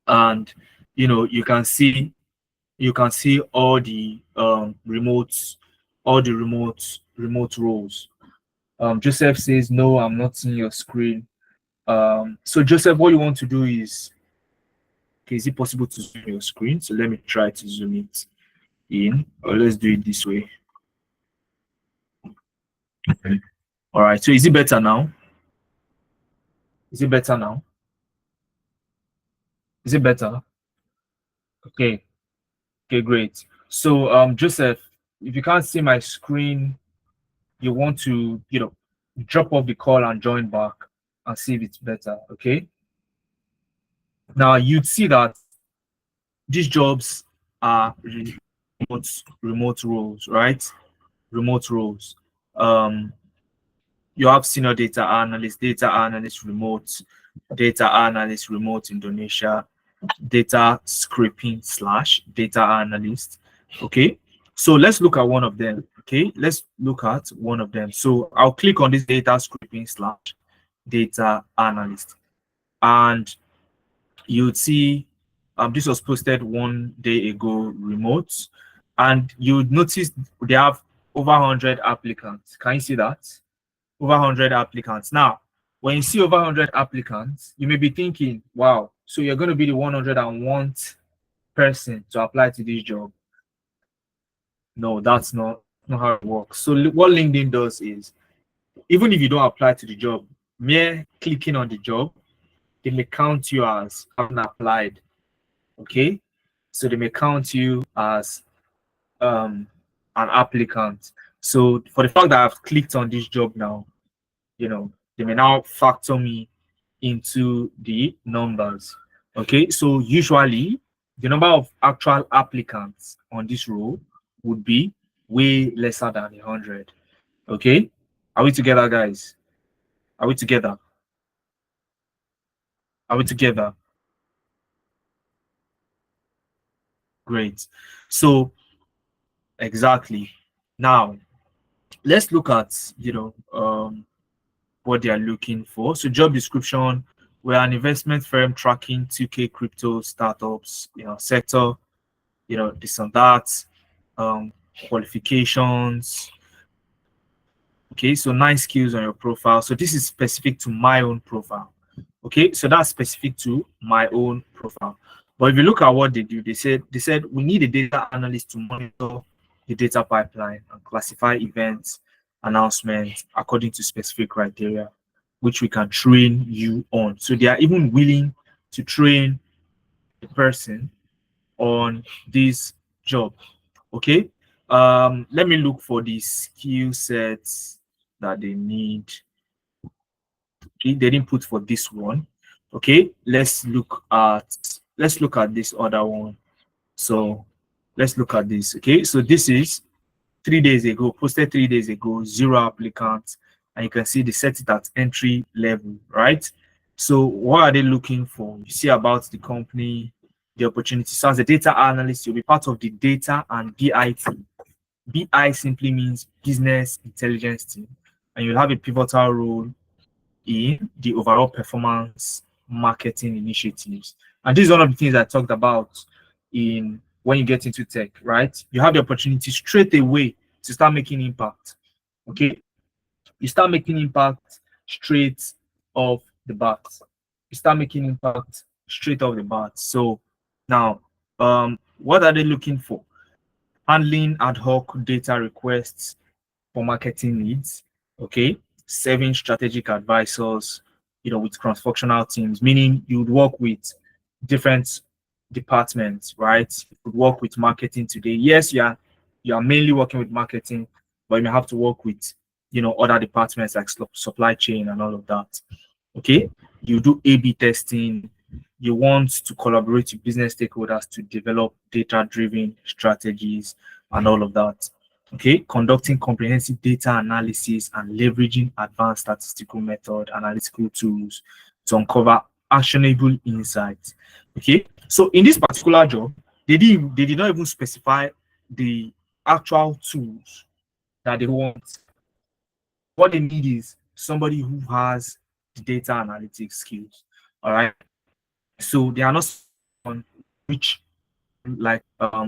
and you can see all the remote roles. Joseph says, no, I'm not seeing your screen. So Joseph, what you want to do is, okay, is it possible to zoom your screen? So let me try to zoom it in, or let's do it this way. Okay. All right, so is it better now? Is it better now? Is it better? Okay, okay, great. So Joseph, if you can't see my screen, you want to, drop off the call and join back and see if it's better. Okay. Now you'd see that these jobs are remote roles, right? Remote roles. You have senior data analyst remote, data analyst remote Indonesia, data scraping / data analyst. Okay, so let's look at one of them. Okay, let's look at one of them. So I'll click on this data scraping / data analyst, and you'd see this was posted 1 day ago, remote, and you'd notice they have over 100 applicants. Can you see that? Over 100 applicants. Now, when you see over 100 applicants, you may be thinking, wow, so you're going to be the 101st person to apply to this job. No, that's not how it works. So what LinkedIn does is, even if you don't apply to the job, mere clicking on the job, they may count you as having applied. Okay, so they may count you as an applicant. So for the fact that I've clicked on this job now, they may now factor me into the numbers. Okay, so usually the number of actual applicants on this role would be way lesser than 100. Okay, are we together, guys? Are we together? Are we together? Great. So exactly. Now let's look at what they are looking for. So job description: we're an investment firm tracking 2K crypto startups, sector, this and that, qualifications. Okay, so 9 skills on your profile. So this is specific to my own profile. Okay, so that's specific to my own profile. But if you look at what they do, they said we need a data analyst to monitor the data pipeline and classify events, announcements according to specific criteria, which we can train you on. So they are even willing to train the person on this job. Okay, let me look for the skill sets that they need. Okay, they didn't put for this one. Okay, let's look at this other one. So let's look at this. Okay, so this is 3 days ago, posted 3 days ago, 0 applicants, and you can see they set it at entry level, right? So what are they looking for? You see about the company, the opportunity. So as a data analyst, you'll be part of the data and BI team. BI simply means business intelligence team, and you'll have a pivotal role in the overall performance marketing initiatives. And this is one of the things I talked about in when you get into tech, right? You have the opportunity straight away to start making impact. Okay, you start making impact straight off the bat. You start making impact straight off the bat. So now, what are they looking for? Handling ad hoc data requests for marketing needs. Okay, serving strategic advisors, with cross-functional teams, meaning you would work with different departments, right? You could work with marketing today. Yes, you are mainly working with marketing, but you may have to work with, other departments like supply chain and all of that. Okay, you do A/B testing. You want to collaborate with business stakeholders to develop data-driven strategies and all of that. Okay, conducting comprehensive data analysis and leveraging advanced statistical method analytical tools to uncover actionable insights. Okay, so in this particular job, they did not even specify the actual tools that they want. What they need is somebody who has the data analytics skills. All right. So they are not on which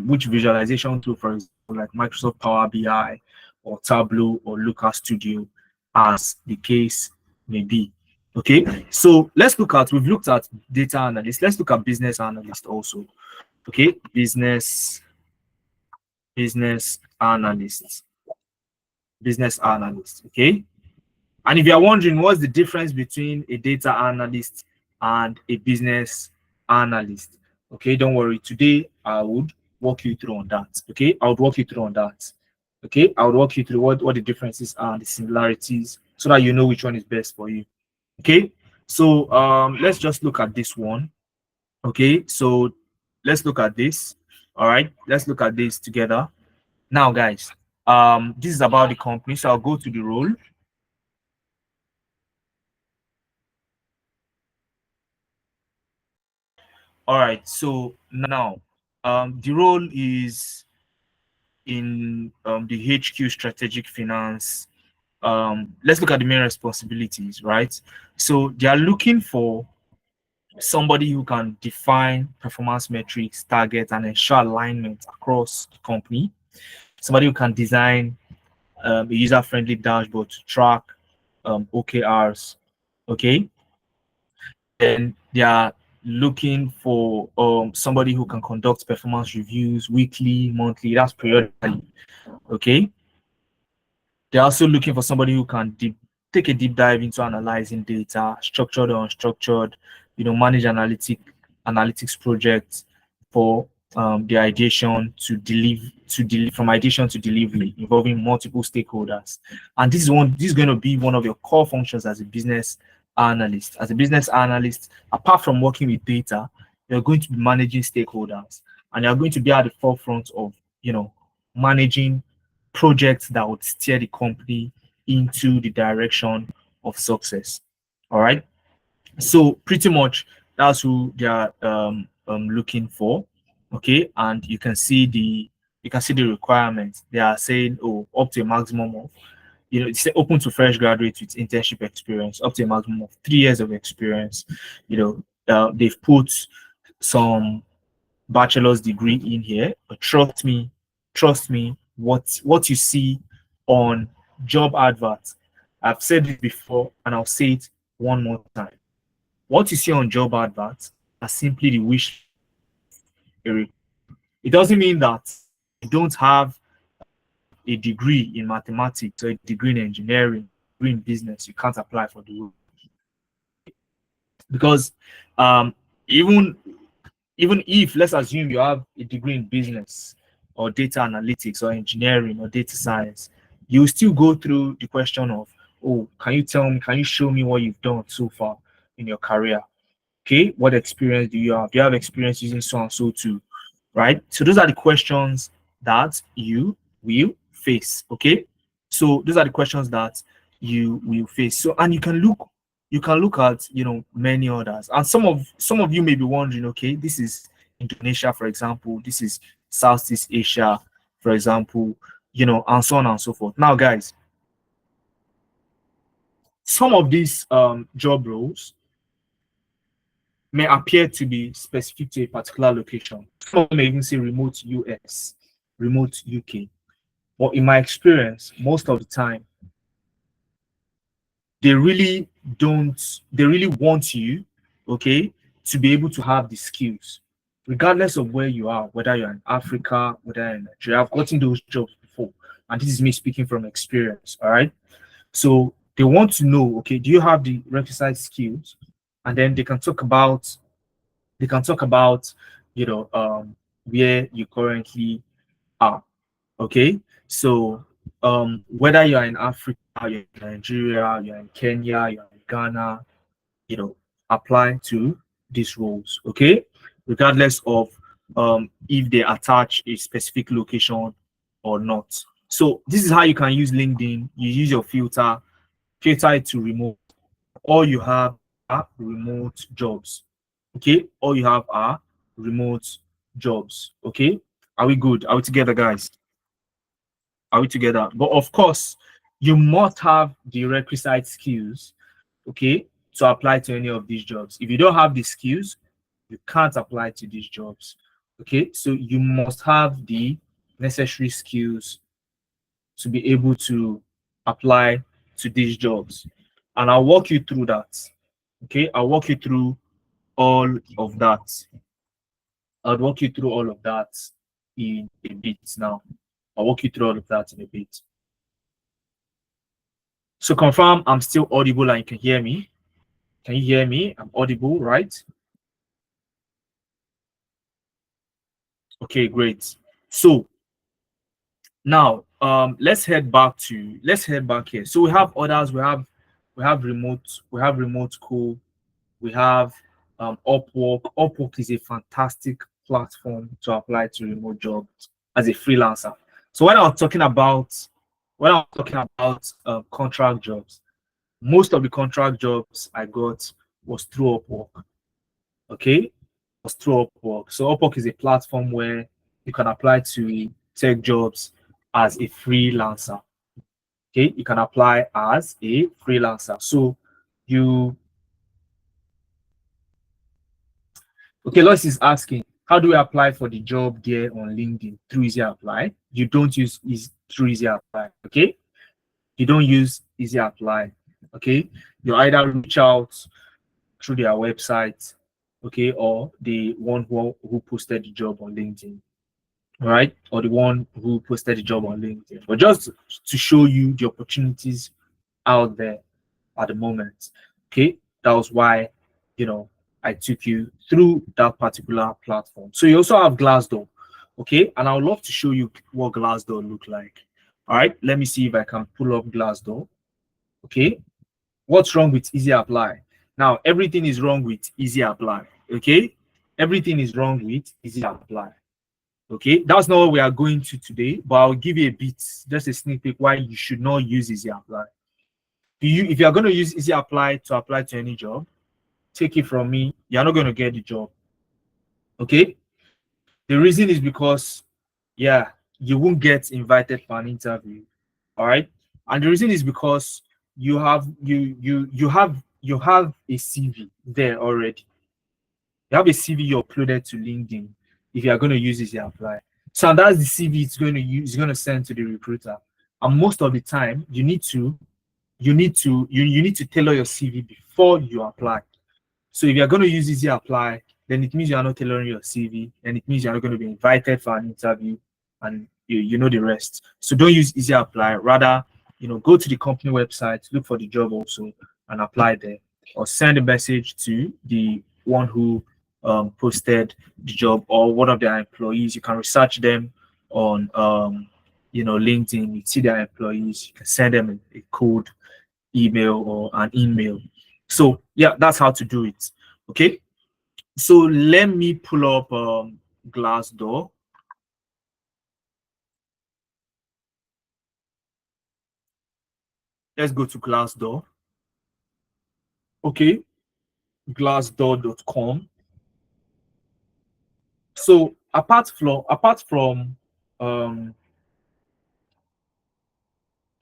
which visualization tool, for example, like Microsoft Power BI or Tableau or Looker Studio, as the case may be. Okay, so we've looked at data analyst. Let's look at business analyst also. Okay, business analyst, okay. And if you're wondering what's the difference between a data analyst and a business analyst, okay, don't worry. Today I would walk you through on that. Okay, I would walk you through on that. Okay, I would walk you through what the differences are and the similarities so that you know which one is best for you. Okay, so let's just look at this one. Okay, so let's look at this. All right, let's look at this together. Now, guys, this is about the company. So I'll go to the role. All right, so now the role is in the HQ strategic finance. Let's look at the main responsibilities, right? So they are looking for somebody who can define performance metrics, targets, and ensure alignment across the company. Somebody who can design a user-friendly dashboard to track OKRs. Okay, and they are looking for somebody who can conduct performance reviews weekly, monthly, that's periodically. Okay, they're also looking for somebody who can take a deep dive into analyzing data, structured or unstructured, manage analytics projects for the ideation to deliver from ideation to delivery, involving multiple stakeholders. And this is going to be one of your core functions as a business analyst. As a business analyst, apart from working with data, you're going to be managing stakeholders, and you're going to be at the forefront of managing projects that would steer the company into the direction of success. All right. So pretty much that's who they are looking for. Okay, and you can see the requirements. They are saying, oh, up to a maximum of, it's open to fresh graduates with internship experience, up to a maximum of 3 years of experience. They've put some bachelor's degree in here, but trust me, what you see on job adverts, I've said it before and I'll say it one more time. What you see on job adverts are simply the wish. It doesn't mean that you don't have a degree in mathematics or a degree in engineering, degree in business, you can't apply for the role. Because even if, let's assume you have a degree in business or data analytics or engineering or data science, you still go through the question of, oh, can you show me what you've done so far in your career? Okay, what experience do you have? Do you have experience using so and so too? Right? So those are the questions that you will face. Okay, so those are the questions that you will face. So, and you can look at many others, and some of you may be wondering, okay, this is Indonesia, for example, this is Southeast Asia, for example, and so on and so forth. Now, guys, some of these job roles may appear to be specific to a particular location. Some may even say remote US, remote UK. But in my experience, most of the time, they really want you, okay, to be able to have the skills, regardless of where you are, whether you're in Africa, whether you're in Nigeria. I've gotten those jobs before, and this is me speaking from experience. All right. So they want to know, okay, do you have the requisite skills? And then they can talk about where you currently are. Okay, so whether you're in Africa, you're in Nigeria, you're in Kenya, you're in Ghana, apply to these roles, okay? Regardless of if they attach a specific location or not. So this is how you can use LinkedIn. You use your filter it to remote. All you have are remote jobs, okay? All you have are remote jobs, okay? Are we good? Are we together, guys? Are we together? But of course, you must have the requisite skills, okay, to apply to any of these jobs. If you don't have the skills, you can't apply to these jobs, okay? So you must have the necessary skills to be able to apply to these jobs. And I'll walk you through that, okay? I'll walk you through all of that. I'll walk you through all of that in a bit now. I'll walk you through all of that in a bit. So confirm I'm still audible and you can hear me. Can you hear me? I'm audible, right? Okay, great. So now let's head back here. So we have others, we have remote cool, we have Upwork. Upwork is a fantastic platform to apply to remote jobs as a freelancer. So when I'm talking about contract jobs, most of the contract jobs I got was through Upwork. Okay, was through Upwork. So Upwork is a platform where you can apply to tech jobs as a freelancer. Okay, you can apply as a freelancer. So you okay, Lois is asking, how do we apply for the job there on LinkedIn? Through Easy Apply. You don't use through Easy Apply, okay? You don't use Easy Apply, okay? You either reach out through their website, okay, or the one who posted the job on LinkedIn, right? Or the one who posted the job on LinkedIn. But just to show you the opportunities out there at the moment, okay? That was why, I took you through that particular platform. So you also have Glassdoor, okay? And I would love to show you what Glassdoor look like. All right, let me see if I can pull up Glassdoor, okay? What's wrong with Easy Apply? Now, everything is wrong with Easy Apply, okay? Everything is wrong with Easy Apply, okay? That's not what we are going to today, but I'll give you a bit, just a sneak peek why you should not use Easy Apply. If you are going to use Easy Apply to apply to any job, take it from me, you're not going to get the job, okay? The reason is because, yeah, you won't get invited for an interview, all right? And the reason is because you have a CV there already. You have a CV you uploaded to LinkedIn. If you are going to use Easy Apply, so that's the CV it's going to send to the recruiter. And most of the time, you need to tailor your CV before you apply. So if you're going to use Easy Apply, then it means you are not tailoring your CV, and it means you're not going to be invited for an interview, and you know the rest. So don't use Easy Apply. Rather, go to the company website, look for the job also, and apply there, or send a message to the one who posted the job or one of their employees. You can research them on LinkedIn. You see their employees. You can send them a code email or an email. So yeah, that's how to do it. Okay, so let me pull up Glassdoor. Let's go to Glassdoor. Okay, glassdoor.com. So apart from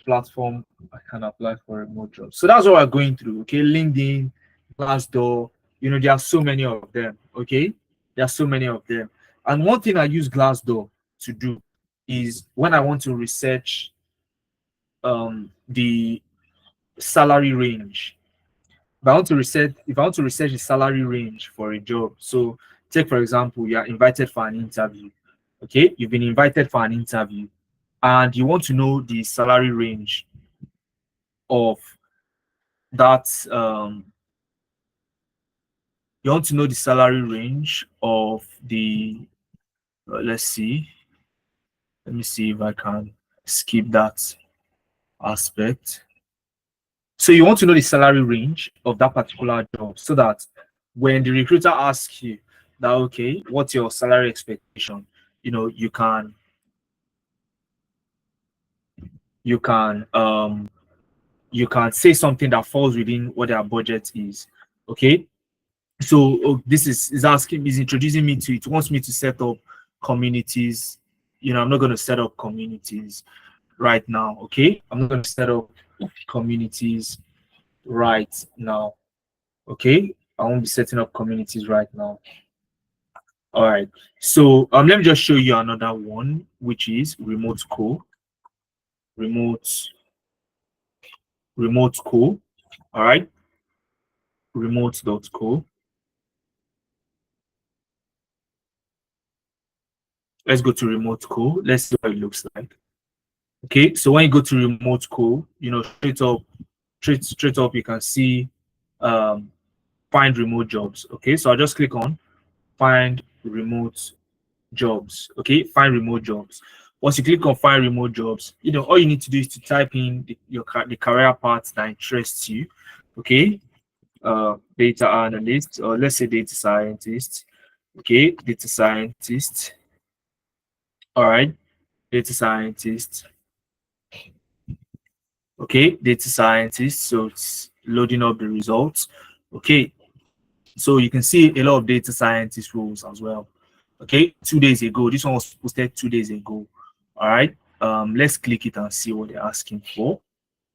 platform, I can apply for remote jobs. So that's what we're going through. Okay, LinkedIn, Glassdoor. There are so many of them. Okay, there are so many of them. And one thing I use Glassdoor to do is when I want to research the salary range. If I want to research the salary range for a job, so take for example, you are invited for an interview. Okay, you've been invited for an interview, and you want to know the salary range of that. You want to know the salary range of the. Let's see. Let me see if I can skip that. aspect. So you want to know the salary range of that particular job so that when the recruiter asks you that, okay, what's your salary expectation? You know, you can say something that falls within what their budget is. Okay. So this is asking, is introducing me to it, wants me to set up communities. You know, I'm not going to set up communities right now. Okay. I'm not going to set up communities right now. Okay. I won't be setting up communities right now. All right. So let me just show you another one, which is remote co. Remote co. All right. Remote.co. Let's go to remote co. Let's see what it looks like. Okay. So when you go to remote co, you know, straight up, you can see find remote jobs. Okay. So I'll just click on find remote jobs. Okay. Find remote jobs. Once you click on find remote jobs, you know, all you need to do is to type in the career path that interests you. Okay. Data analyst, or let's say data scientist. Okay. Data scientist. All right. Data scientist. Okay. Data scientist. So it's loading up the results. Okay. So you can see a lot of data scientist roles as well. Okay. 2 days ago. This one was posted 2 days ago. All right. Let's click it and see what they're asking for.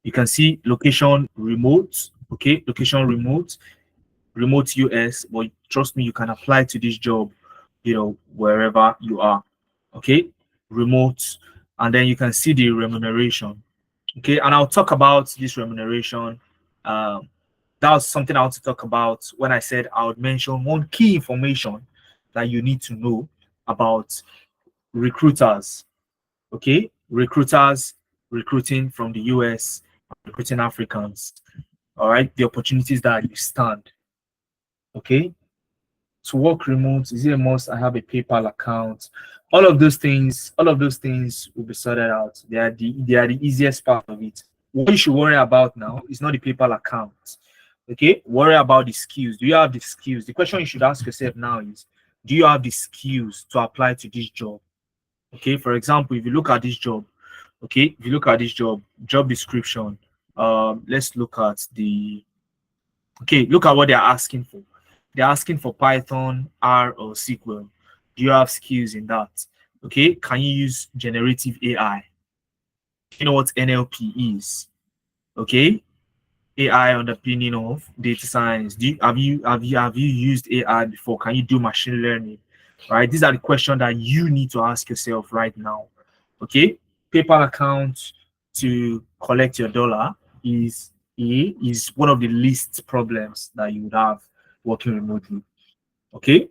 You can see location remote. Okay. Location remote US, but trust me, you can apply to this job, you know, wherever you are. Okay. Remote. And then you can see the remuneration. Okay. And I'll talk about this remuneration. That was something I want to talk about when I said I would mention one key information that you need to know about recruiters. Okay. Recruiters recruiting from the US, recruiting Africans. All right. The opportunities that you stand. Okay. To work remote, is it a must? I have a PayPal account. All of those things will be sorted out. They are the easiest part of it. What you should worry about now is not the PayPal account. Okay, worry about the skills. Do you have the skills? The question you should ask yourself now is, do you have the skills to apply to this job? Okay, for example, if you look at this job, okay, if you look at this job description, let's look at the, okay, look at what they're asking for. They're asking for Python, R, or SQL. Do you have skills in that? Okay, can you use generative AI? You know what NLP is? Okay, AI underpinning of data science. Have you used AI before? Can you do machine learning? Right, these are the questions that you need to ask yourself right now. Okay, PayPal account to collect your dollar is one of the least problems that you would have working remotely. Okay,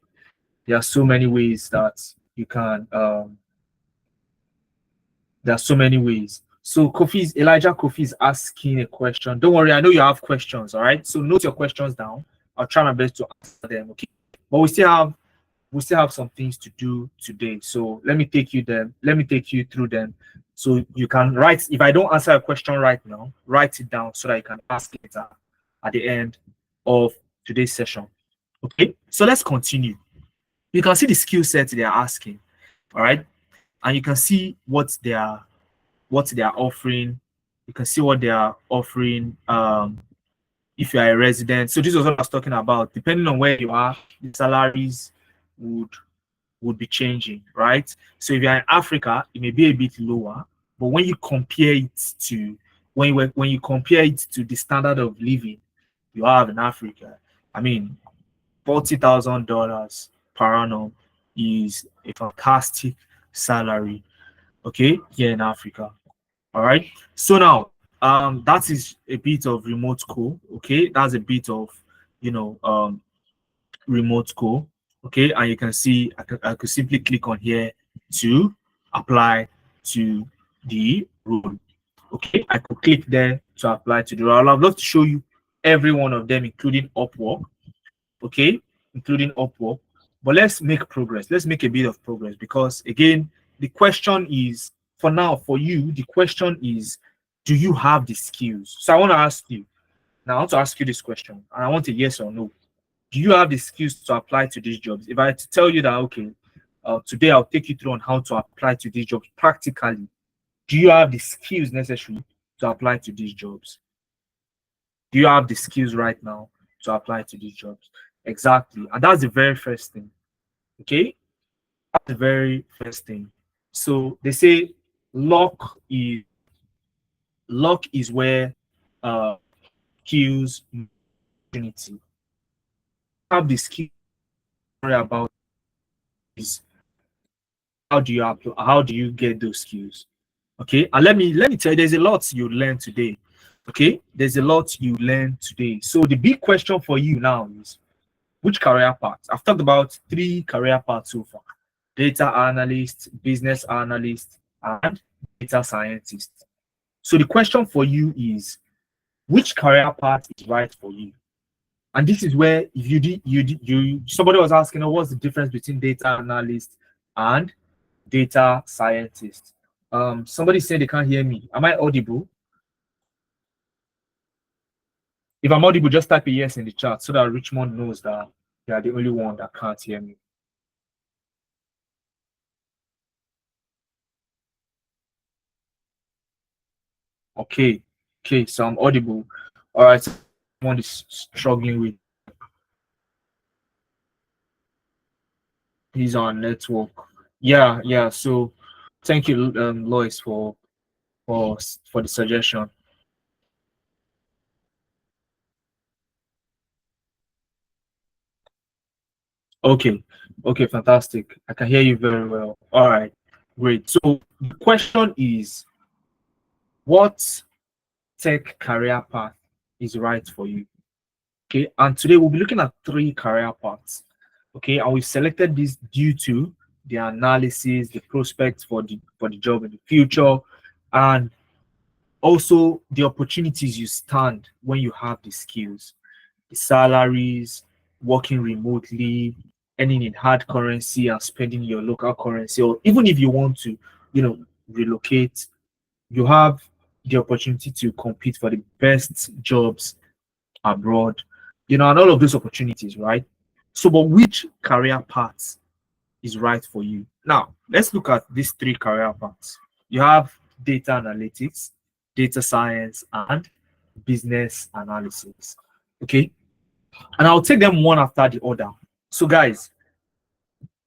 there are so many ways that you can there are so many ways. So Elijah Kofi is asking a question. Don't worry, I know you have questions. All right, so note your questions down. I'll try my best to answer them. Okay, but we still have some things to do today. So let me take you through them. So you can write, if I don't answer a question right now, write it down so that you can ask it at the end of today's session. Okay, so let's continue. You can see the skill set they are asking. All right, and you can see what they are offering. You can see what they are offering if you are a resident. So this was what I was talking about. Depending on where you are, the salaries would be changing, right? So if you're in Africa, it may be a bit lower, but when you compare it to when you compare it to the standard of living you have in Africa, I mean, $40,000 per annum is a fantastic salary, okay, here in Africa. All right. So now, that is a bit of remote co. Okay, that's a bit of, you know, remote co. Okay, and you can see I could simply click on here to apply to the role. Okay, I could click there to apply to the role. I'd love to show you every one of them, including Upwork. Okay, including Upwork. But let's make progress. Let's make a bit of progress because again, the question is for now for you. The question is Do you have the skills? So I want to ask you now. I want to ask you this question, and I want a yes or no. Do you have the skills to apply to these jobs? If I had to tell you that, okay, today I'll take you through on how to apply to these jobs practically. Do you have the skills necessary to apply to these jobs? Do you have the skills right now to apply to these jobs? Exactly. And that's the very first thing. Okay. That's the very first thing. So they say luck is luck is where skills opportunity. Have the skill about is how do you get those skills? Okay. And let me tell you, there's a lot you learn today. Okay, there's a lot you learn today. So the big question for you now is which career path? I've talked about 3 career paths so far: data analyst, business analyst, and data scientist. So the question for you is which career path is right for you? And this is where if you somebody was asking, oh, what's the difference between data analyst and data scientist? Somebody said they can't hear me. Am I audible? If I'm audible, just type a yes in the chat so that Richmond knows that they are the only one that can't hear me. Okay. Okay, so I'm audible. All right. Someone is struggling with his on network. Yeah, yeah. So thank you, Lois, for the suggestion. Okay. Okay, fantastic. I can hear you very well. All right. Great. So the question is, what tech career path is right for you? Okay, and today we'll be looking at 3 career paths. Okay, and we selected this due to the analysis, the prospects for the job in the future, and also the opportunities you stand when you have the skills, the salaries, working remotely, earning in hard currency and spending your local currency, or even if you want to, relocate, you have the opportunity to compete for the best jobs abroad, and all of those opportunities, right? So, but which career path is right for you? Now, let's look at these 3 career paths. You have data analytics, data science, and business analysis. Okay, and I'll take them one after the other. So, guys,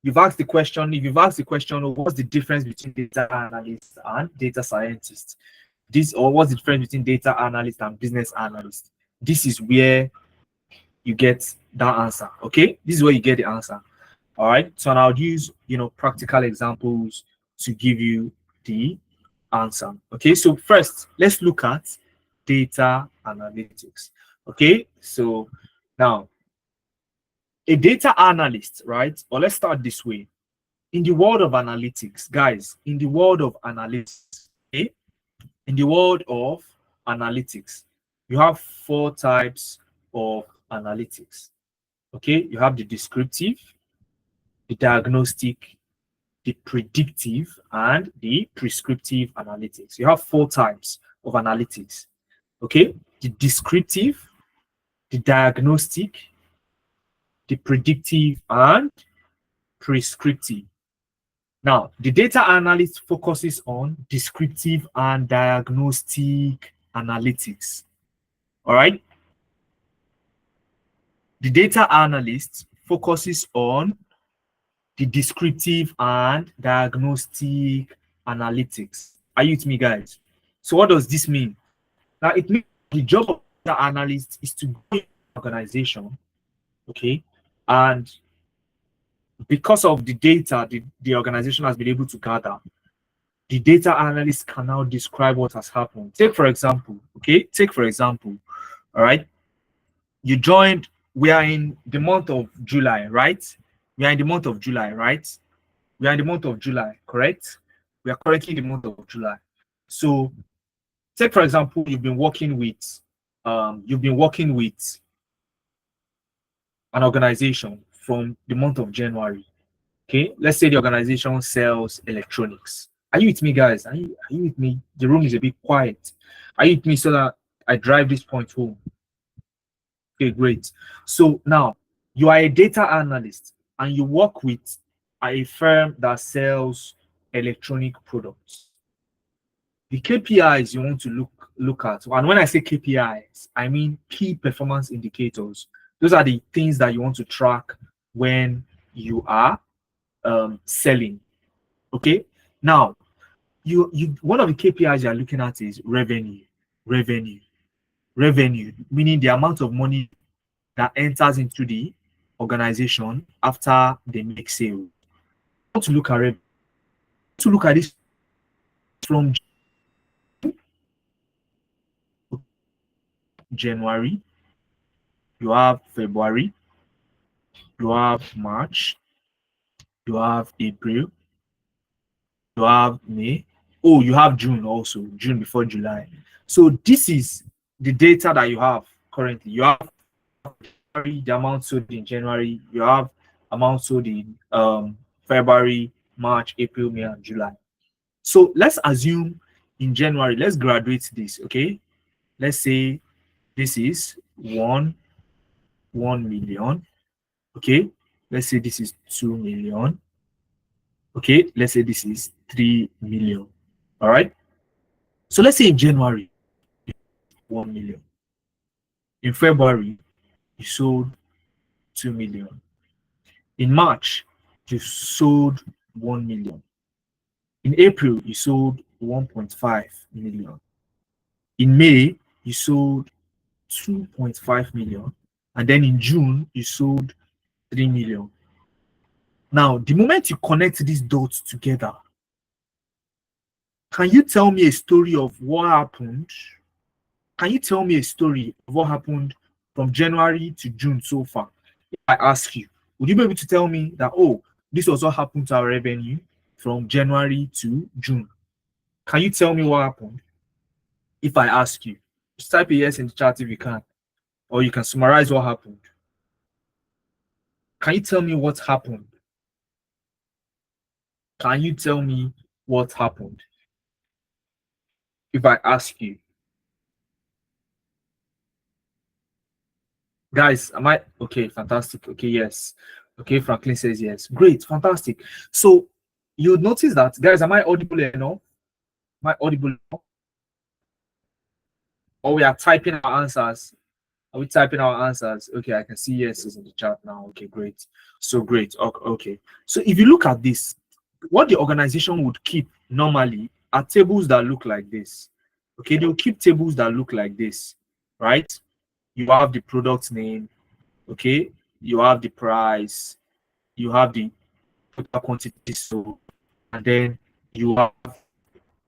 you've asked the question. If you've asked the question, what's the difference between data analyst and data scientist? Or what's the difference between data analyst and business analyst? This is where you get that answer. Okay, this is where you get the answer. All right, so I'll use practical examples to give you the answer. Okay, so first let's look at data analytics. Okay, so now a data analyst, right? Or let's start this way. In the world of analytics, guys, in the world of analytics, okay, in the world of analytics, you have 4 types of analytics. Okay, you have the descriptive, the diagnostic, the predictive, and the prescriptive analytics. You have 4 types of analytics. Okay, the descriptive, the diagnostic, the predictive, and prescriptive. Now, the data analyst focuses on descriptive and diagnostic analytics. All right. The data analyst focuses on the descriptive and diagnostic analytics. Are you with me, guys? So what does this mean? Now it means the job of the analyst is to go in the organization, okay, and because of the data the organization has been able to gather, the data analyst can now describe what has happened. Take for example, okay, all right, you joined, we are in the month of July, right? We are in the month of July, right? We are in the month of July, correct? We are currently in the month of July. So take for example, you've been working with an organization from the month of January. Okay, let's say the organization sells electronics. Are you with me, guys? Are you with me? The room is a bit quiet. Are you with me so that I drive this point home? Okay, great. So now you are a data analyst and you work with a firm that sells electronic products. The KPIs you want to look at, and when I say KPIs, I mean key performance indicators. Those are the things that you want to track when you are selling. Okay. Now, you one of the KPIs you're looking at is revenue, revenue, revenue, meaning the amount of money that enters into the organization after they make sale. To look at to look at this from January, you have February, you have March, you have April, you have May. Oh, you have June also, June before July. So this is the data that you have currently. You have the amount sold in January, you have amount sold in February, March, April, May, and July. So let's assume in January, let's graduate this, okay? Let's say this is 1 million, okay? Let's say this is 2 million, okay? Let's say this is 3 million, all right? So let's say in January, 1 million. In February, you sold 2 million. In March, you sold 1 million. In April, you sold 1.5 million. In May, you sold 2.5 million. And then in June, you sold 3 million. Now, the moment you connect these dots together, can you tell me a story of what happened? Can you tell me a story of what happened from January to June so far? If I ask you, would you be able to tell me that, oh, this was what happened to our revenue from January to June? Can you tell me what happened? If I ask you, just type a yes in the chat if you can, or you can summarize what happened. Can you tell me what happened? Can you tell me what happened? If I ask you, guys, am I okay? Fantastic. Okay, yes. Okay, Franklin says yes. Great, fantastic. So you notice that, guys, am I audible enough? Am I audible enough? Or we are typing our answers? Are we typing our answers? Okay, I can see yeses in the chat now. Okay, great. So great. Okay. So if you look at this, what the organization would keep normally are tables that look like this. Okay, they'll keep tables that look like this, right? You have the product name, okay, you have the price, you have the total quantity sold, and then you have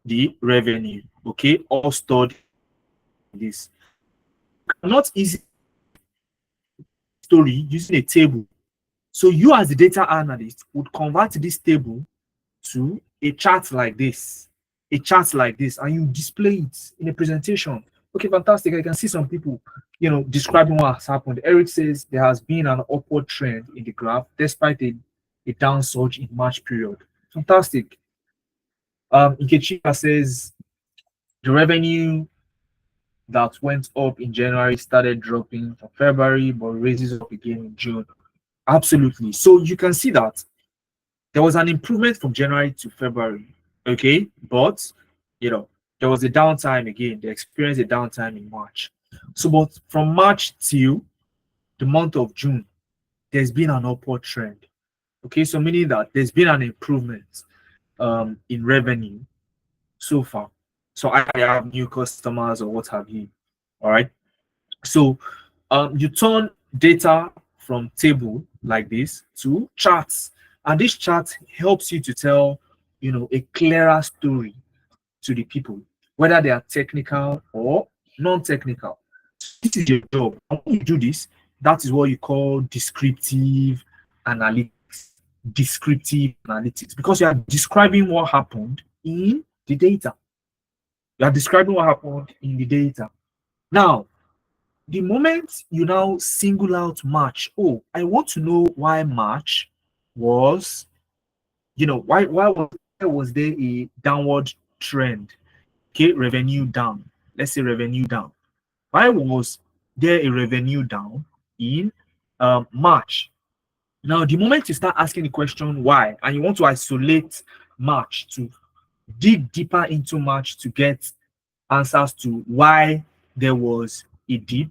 the revenue, okay, all stored in this. Not easy story using a table. So you as the data analyst would convert this table to a chart like this, and you display it in a presentation. Okay, fantastic. I can see some people, describing what has happened. Eric says there has been an upward trend in the graph despite a down surge in March period. Fantastic. Ikechika says the revenue that went up in January started dropping from February, but raises up again in June. Absolutely. So you can see that there was an improvement from January to February, okay, but there was a downtime again. They experienced a downtime in March. So, but from March till the month of June, there's been an upward trend. Okay, so meaning that there's been an improvement in revenue so far. So I have new customers or what have you. All right. So you turn data from table like this to charts, and this chart helps you to tell a clearer story to the people, whether they are technical or non-technical. This is your job. And when you do this, that is what you call descriptive analytics. Descriptive analytics, because you are describing what happened in the data. You are describing what happened in the data. Now, the moment you now single out March, I want to know why March was, why was was there a downward trend? Okay, revenue down. Let's say revenue down. Why was there a revenue down in March? Now, the moment you start asking the question why, and you want to isolate March to dig deeper into March to get answers to why there was a dip,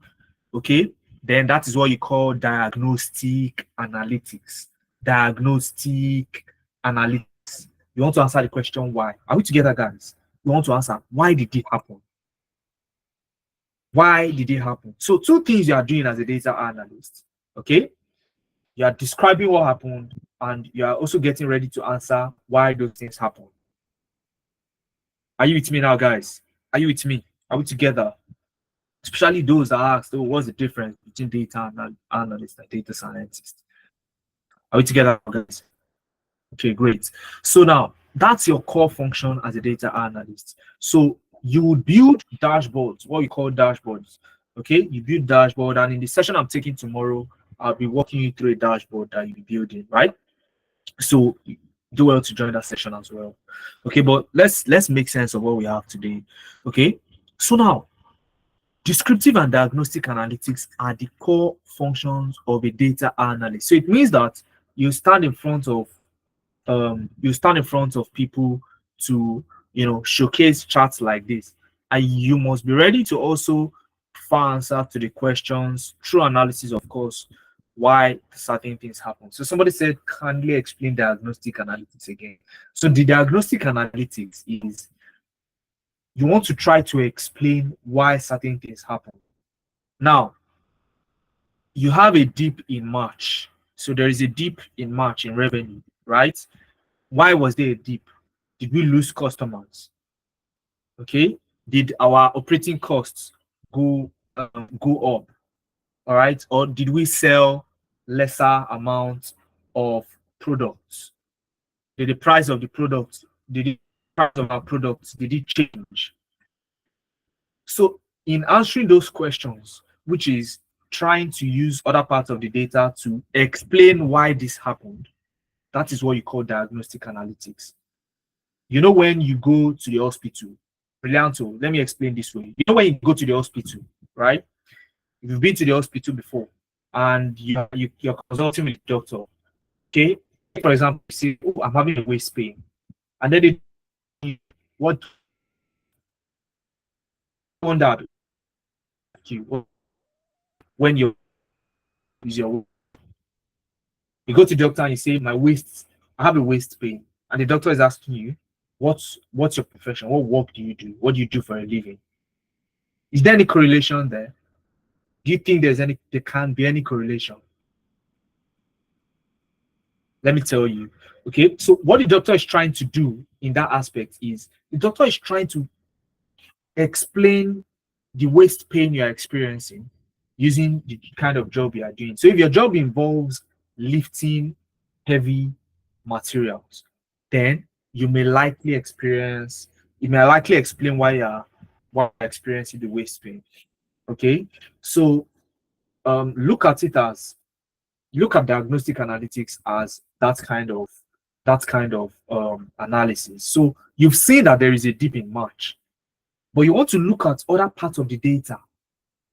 okay, then that is what you call diagnostic analytics. Diagnostic analytics. You want to answer the question why. Are we together, guys? You want to answer why did it happen? Why did it happen? So, two things you are doing as a data analyst, okay? You are describing what happened, and you are also getting ready to answer why those things happen. Are you with me now, guys? Are you with me? Are we together? Especially those that ask, oh, what's the difference between data analyst and data scientist? Are we together, guys? Okay, great. So now that's your core function as a data analyst. So you would build dashboards, what you call dashboards. Okay, you build dashboard, and in the session I'm taking tomorrow, I'll be walking you through a dashboard that you'll be building, right? So do well to join that session as well. Okay, but let's make sense of what we have today. Okay, so now descriptive and diagnostic analytics are the core functions of a data analyst. So it means that you stand in front of people to showcase charts like this, and you must be ready to also find answer to the questions through analysis, of course, why certain things happen. So somebody said, kindly explain diagnostic analytics again. So the diagnostic analytics is you want to try to explain why certain things happen. Now, you have a dip in March. So there is a dip in March in revenue, right? Why was there a dip? Did we lose customers? Okay. Did our operating costs go up? All right. Or did we sell lesser amount of products? Did the price of the product, did the price of our products, did it change? So in answering those questions, which is trying to use other parts of the data to explain why this happened, that is what you call diagnostic analytics. You know, when you go to the hospital, Brillianto, let me explain this way. You know, when you go to the hospital, right? If you've been to the hospital before and you're consulting with the doctor, okay? For example, you say, oh, I'm having a waist pain. And then they what wonder you when you go to the doctor and you say, I have a waist pain, and the doctor is asking you, what's your profession? What work do you do? What do you do for a living? Is there any correlation there? Do you think there can be any correlation? Let me tell you. Okay, so what the doctor is trying to do in that aspect is the doctor is trying to explain the waist pain you are experiencing using the kind of job you are doing. So if your job involves lifting heavy materials, then it may likely explain why you're experiencing the waist pain. Okay, so look at diagnostic analytics as that kind of analysis. So you've seen that there is a dip in March, but you want to look at other parts of the data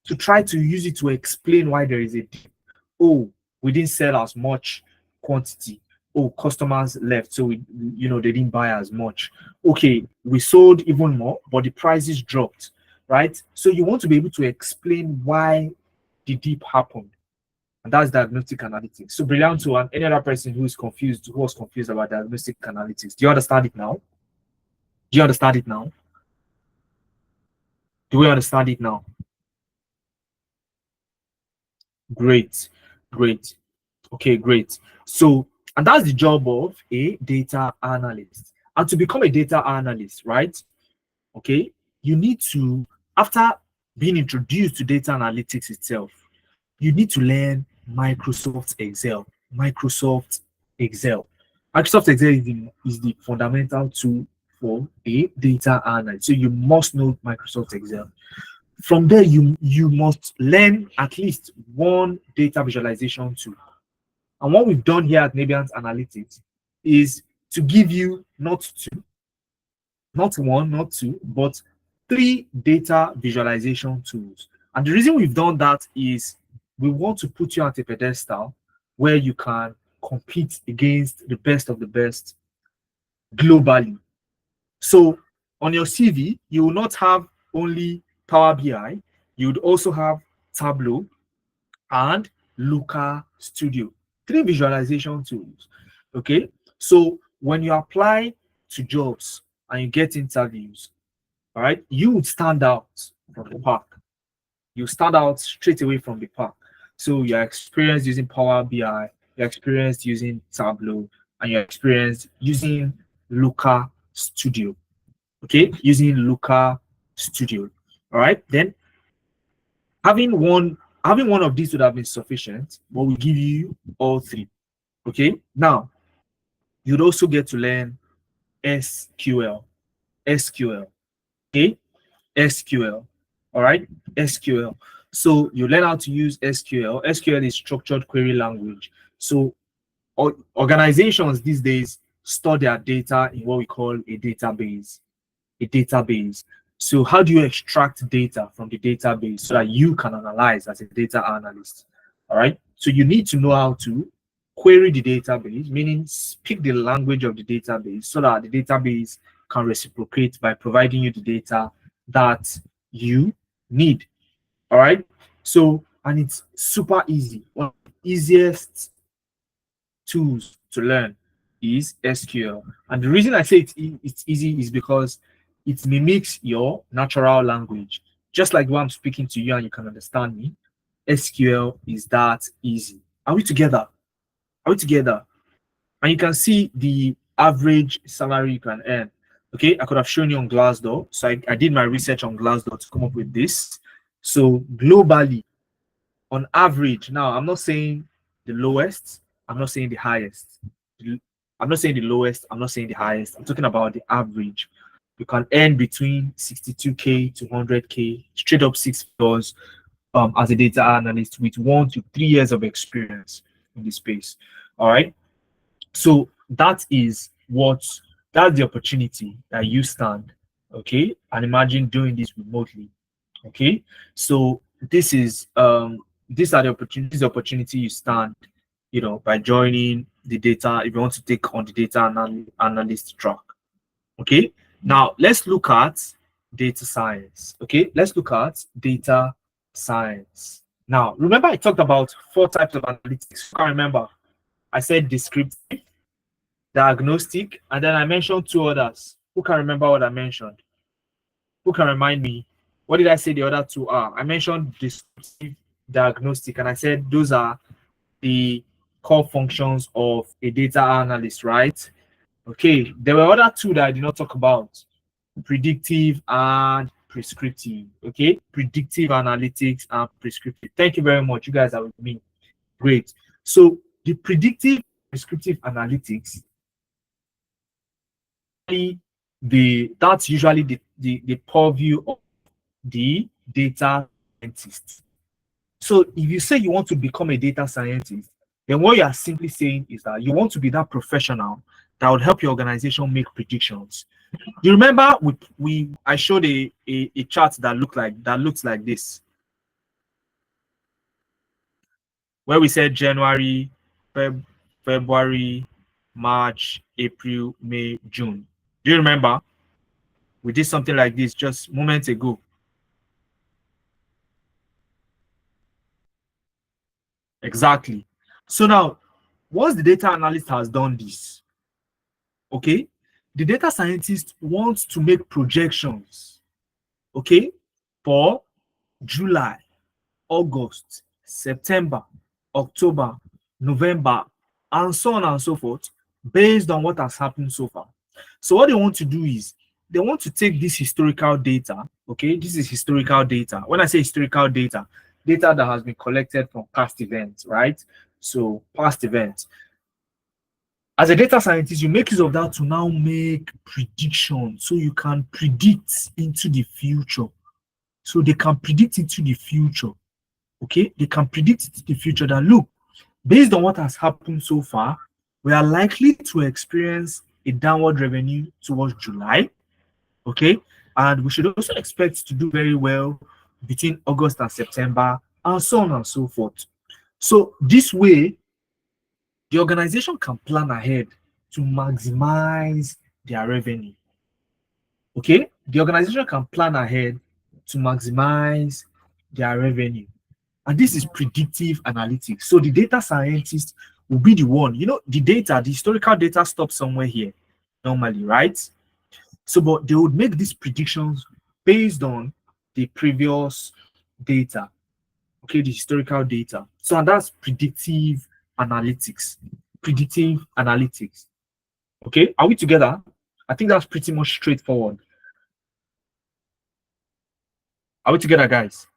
to try to use it to explain why there is a dip. Oh, we didn't sell as much quantity. Oh, customers left, so they didn't buy as much. Okay, we sold even more, but the prices dropped, right? So you want to be able to explain why the dip happened, and that's diagnostic analytics. So Brillianto and any other person who was confused about diagnostic analytics, do you understand it now? Do you understand it now? Do we understand it now? Great. Okay, great. So, and that's the job of a data analyst. And to become a data analyst, right? Okay, you need to, after being introduced to data analytics itself, you need to learn Microsoft Excel. Microsoft Excel is the fundamental tool for a data analyst. So you must know Microsoft Excel. From there, you must learn at least one data visualization tool. And what we've done here at Nabians Analytics is to give you not two, not one, not two, but 3 data visualization tools. And the reason we've done that is we want to put you at a pedestal where you can compete against the best of the best globally. So on your CV, you will not have only Power BI, you would also have Tableau and Looker Studio, 3 visualization tools. Okay, so when you apply to jobs and you get interviews, all right, you would stand out from the pack. You stand out straight away from the pack. So you're experienced using Power BI, you're experienced using Tableau, and you're experienced using Looker Studio. Okay, using Looker Studio. All right, then having one of these would have been sufficient, but we give you all 3. Okay, now you'd also get to learn SQL. Okay, SQL. All right, SQL. So you learn how to use SQL. SQL is structured query language. So organizations these days store their data in what we call a database. So how do you extract data from the database so that you can analyze as a data analyst? All right. So you need to know how to query the database, meaning speak the language of the database so that the database can reciprocate by providing you the data that you need. All right. So, and it's super easy. One of the easiest tools to learn is SQL. And the reason I say it's easy is because it mimics your natural language. Just like when I'm speaking to you and you can understand me, SQL is that easy. Are we together? Are we together? And you can see the average salary you can earn. Okay, I could have shown you on Glassdoor. So I did my research on Glassdoor to come up with this. So globally, on average, now I'm not saying the lowest, I'm not saying the highest. I'm not saying the lowest, I'm not saying the highest. I'm talking about the average. You can earn between 62K to 100K, straight up 6 figures as a data analyst with 1 to 3 years of experience in this space. All right. So that's the opportunity that you stand. Okay. And imagine doing this remotely. Okay. So these are the opportunity you stand, by joining the data, if you want to take on the data analyst track. Okay, now let's look at data science. Okay, let's look at data science. Now, remember I talked about 4 types of analytics. I remember I said descriptive, diagnostic, and then I mentioned 2 others. Who can remember what I mentioned? Who can remind me? What did I say the other 2 are? I mentioned descriptive, diagnostic, and I said those are the core functions of a data analyst, right? Okay, there were other 2 that I did not talk about: predictive and prescriptive. Okay, predictive analytics and prescriptive. Thank you very much. You guys are with me. Great. So the predictive prescriptive analytics, that's usually the purview of the data scientist. So if you say you want to become a data scientist, then what you are simply saying is that you want to be that professional that would help your organization make predictions. You remember I showed a chart that looks like this, where we said January, February, March, April, May, June. Do you remember? We did something like this just moments ago. Exactly. So now, once the data analyst has done this, okay, the data scientist wants to make projections, okay, for July, August, September, October, November, and so on and so forth, based on what has happened so far. So what they want to do is they want to take this historical data. Okay, this is historical data. When I say historical data that has been collected from past events, right? So past events. As a data scientist, you make use of that to now make predictions, so you can predict into the future. So they can predict into the future. Okay, they can predict into the future that, look, based on what has happened so far, we are likely to experience a downward revenue towards July. Okay, and we should also expect to do very well between August and September, and so on and so forth. So this way, the organization can plan ahead to maximize their revenue. Okay, the organization can plan ahead to maximize their revenue, and this is predictive analytics. So the data scientist will be the one, the data, the historical data stops somewhere here normally, right? So, but they would make these predictions based on the previous data, okay, the historical data. So, and that's predictive analytics. Predictive analytics. Okay, are we together? I think that's pretty much straightforward. Are we together, guys?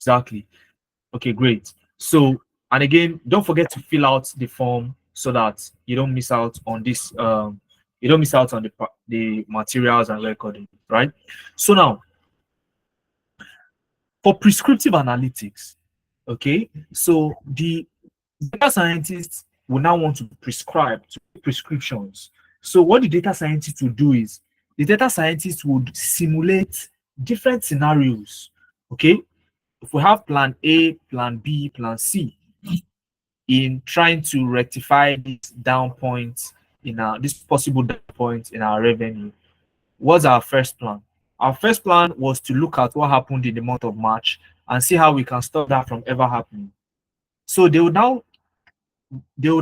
Exactly. Okay, great. So, and again, don't forget to fill out the form so that you don't miss out on this. You don't miss out on the materials and recording, right? So now, for prescriptive analytics, okay, so the data scientists will now want to prescribe to prescriptions. So what the data scientist will do is the data scientist would simulate different scenarios. Okay, if we have plan A, plan B, plan C, in trying to rectify this down point in our this possible down point in our revenue, what's our first plan? Our first plan was to look at what happened in the month of March and see how we can stop that from ever happening. So they will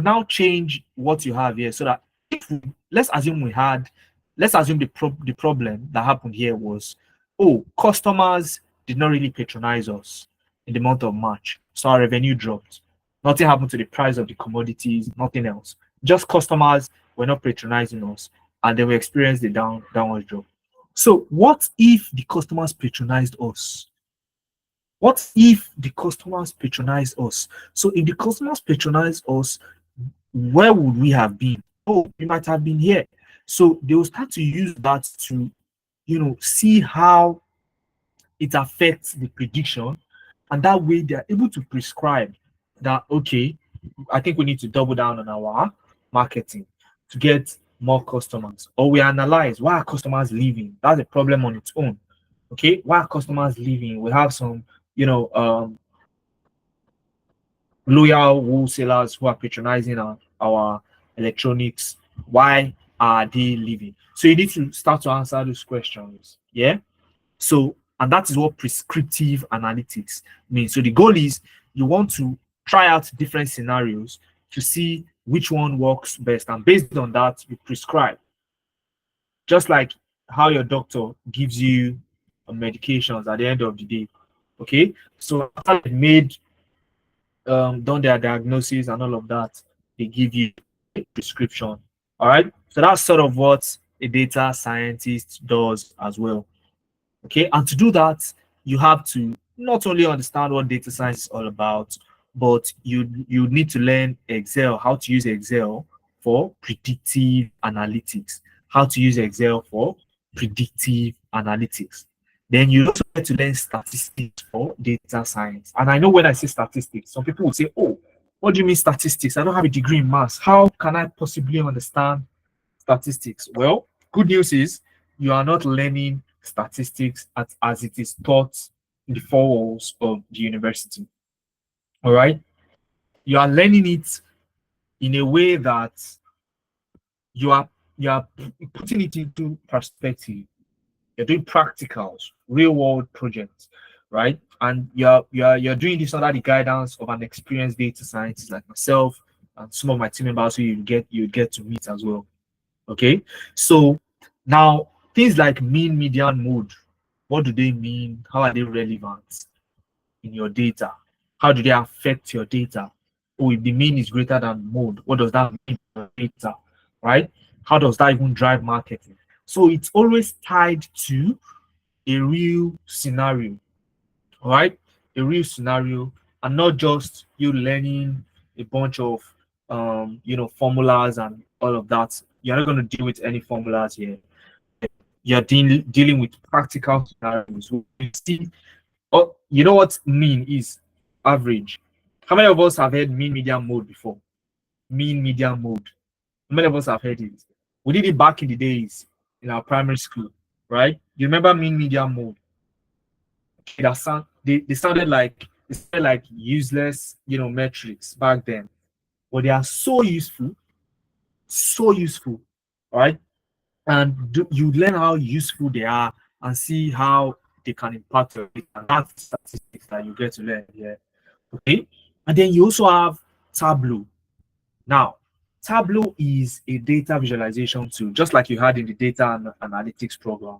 now change what you have here so that if we, let's assume the problem that happened here was, oh, customers did not really patronize us in the month of March, so our revenue dropped. Nothing happened to the price of the commodities, nothing else. Just customers were not patronizing us, and then we experienced the downward drop. So what if the customers patronized us? What if the customers patronize us? So if the customers patronize us, where would we have been? Oh, we might have been here. So they will start to use that to, see how it affects the prediction. And that way they are able to prescribe that, okay, I think we need to double down on our marketing to get more customers. Or we analyze why are customers leaving? That's a problem on its own. Okay, why are customers leaving? We have some, loyal wholesalers who are patronizing our electronics. Why are they leaving? So you need to start to answer those questions. Yeah. So, and that is what prescriptive analytics means. So the goal is you want to try out different scenarios to see which one works best. And based on that, you prescribe. Just like how your doctor gives you medications at the end of the day. Okay. So after they've done their diagnosis and all of that, they give you a prescription. All right. So that's sort of what a data scientist does as well. Okay. And to do that, you have to not only understand what data science is all about, but you need to learn Excel, how to use Excel for predictive analytics, how to use Excel for predictive analytics. Then you also get to learn statistics for data science. And I know when I say statistics, some people will say, oh, what do you mean statistics? I don't have a degree in maths. How can I possibly understand statistics? Well, good news is you are not learning statistics as it is taught in the four walls of the university. All right. You are learning it in a way that you are putting it into perspective. You're doing practicals, real world projects, right? And you're doing this under the guidance of an experienced data scientist like myself and some of my team members who you get to meet as well. Okay, so now things like mean, median, mode, what do they mean? How are they relevant in your data? How do they affect your data? Oh, if the mean is greater than mode, what does that mean for data? Right? How does that even drive marketing? So it's always tied to a real scenario, right? A real scenario, and not just you learning a bunch of formulas and all of that. You're not going to deal with any formulas here. You're dealing with practical scenarios. You see, you know what mean is? Average. How many of us have heard mean, median, mode before? mean, median, mode. Many of us have heard it. We did it back in the days in our primary school, right? You remember mean, median, mode? Okay, they sounded like useless, metrics back then, but they are so useful, right? And you learn how useful they are and see how they can impact your data. And that's statistics that you get to learn here. Okay. And then you also have Tableau. Now, Tableau is a data visualization tool, just like you had in the data analytics program.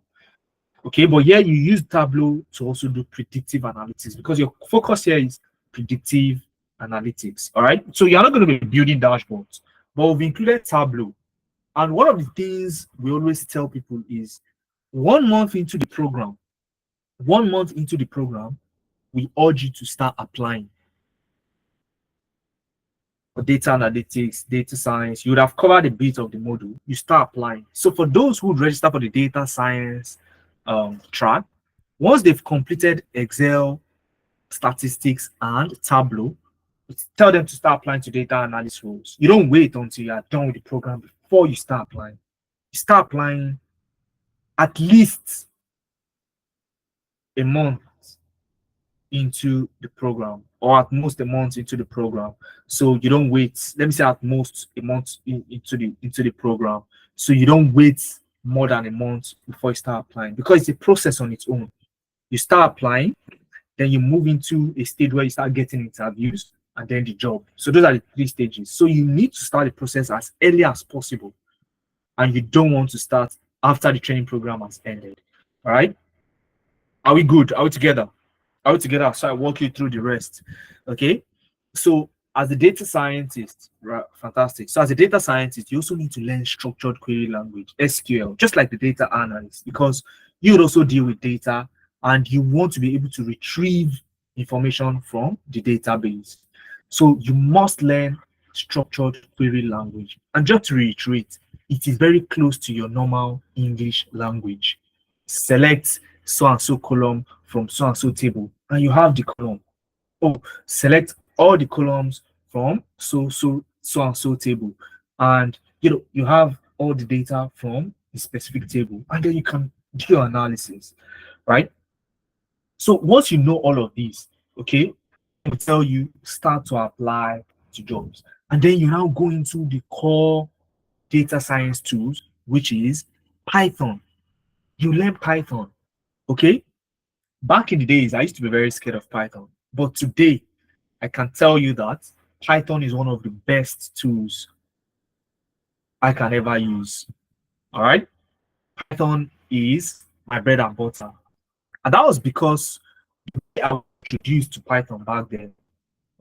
Okay, but here you use Tableau to also do predictive analytics because your focus here is predictive analytics. All right. So you're not going to be building dashboards, but we've included Tableau. And one of the things we always tell people is 1 month into the program, 1 month into the program, we urge you to start applying for data analytics, data science. You would have covered a bit of the module. You start applying. So for those who register for the data science track, once they've completed Excel, statistics, and Tableau, tell them to start applying to data analyst roles. You don't wait until you are done with the program before you start applying. You start applying at least a month into the program, or at most a month into the program. So you don't wait. Let me say at most a month into the program. So you don't wait more than a month before you start applying, because it's a process on its own. You start applying, then you move into a stage where you start getting interviews, and then the job. So those are the 3 stages. So you need to start the process as early as possible, and you don't want to start after the training program has ended. All right. Are we good? Are we together? Are we together? So I walk you through the rest. Okay. So as a data scientist, right, fantastic. So as a data scientist, you also need to learn structured query language, SQL, just like the data analyst, because you would also deal with data and you want to be able to retrieve information from the database. So you must learn structured query language. And just to reiterate, it is very close to your normal English language. Select so and so column from so and so table, and you have the column. Oh, select all the columns from so and so table, and you have all the data from the specific table, and then you can do your analysis, right? So once you know all of these, okay, I will tell you start to apply to jobs, and then you now go into the core data science tools, which is Python. You learn Python, okay? Back in the days, I used to be very scared of Python, but today I can tell you that Python is one of the best tools I can ever use. All right. Python is my bread and butter. And that was because I was introduced to Python back then,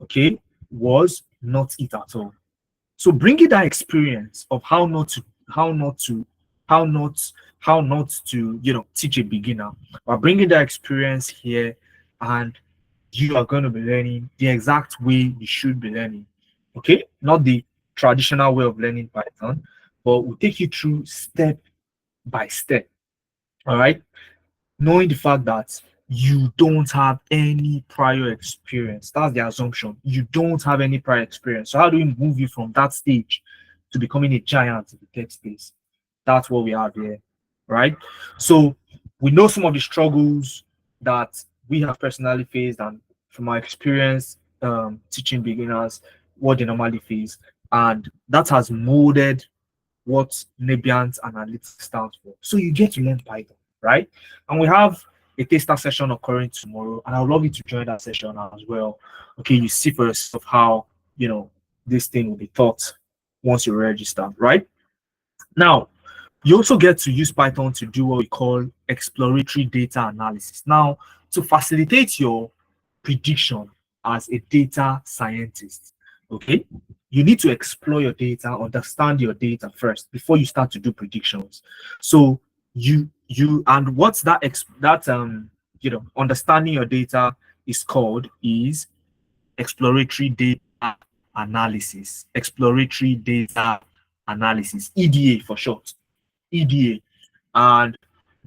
okay, was not it at all. So bringing that experience of how not to, how not to, how not, how not to, teach a beginner, by bringing that experience here, and you are going to be learning the exact way you should be learning. Okay, not the traditional way of learning Python, but we'll take you through step by step. All right, knowing the fact that you don't have any prior experience. That's the assumption. You don't have any prior experience. So how do we move you from that stage to becoming a giant in the tech space? That's what we have here, right? So we know some of the struggles that we have personally faced, and from our experience teaching beginners, what they normally face, and that has molded what Nebiant Analytics stands for. So you get to learn Python, right? And we have a taster session occurring tomorrow, and I would love you to join that session as well. Okay, you see for yourself how this thing will be taught once you register, right? Now, you also get to use Python to do what we call exploratory data analysis. Now, to facilitate your prediction as a data scientist, okay, you need to explore your data, understand your data first before you start to do predictions. So and what's understanding your data is called is exploratory data analysis. Exploratory data analysis, EDA for short. EDA. And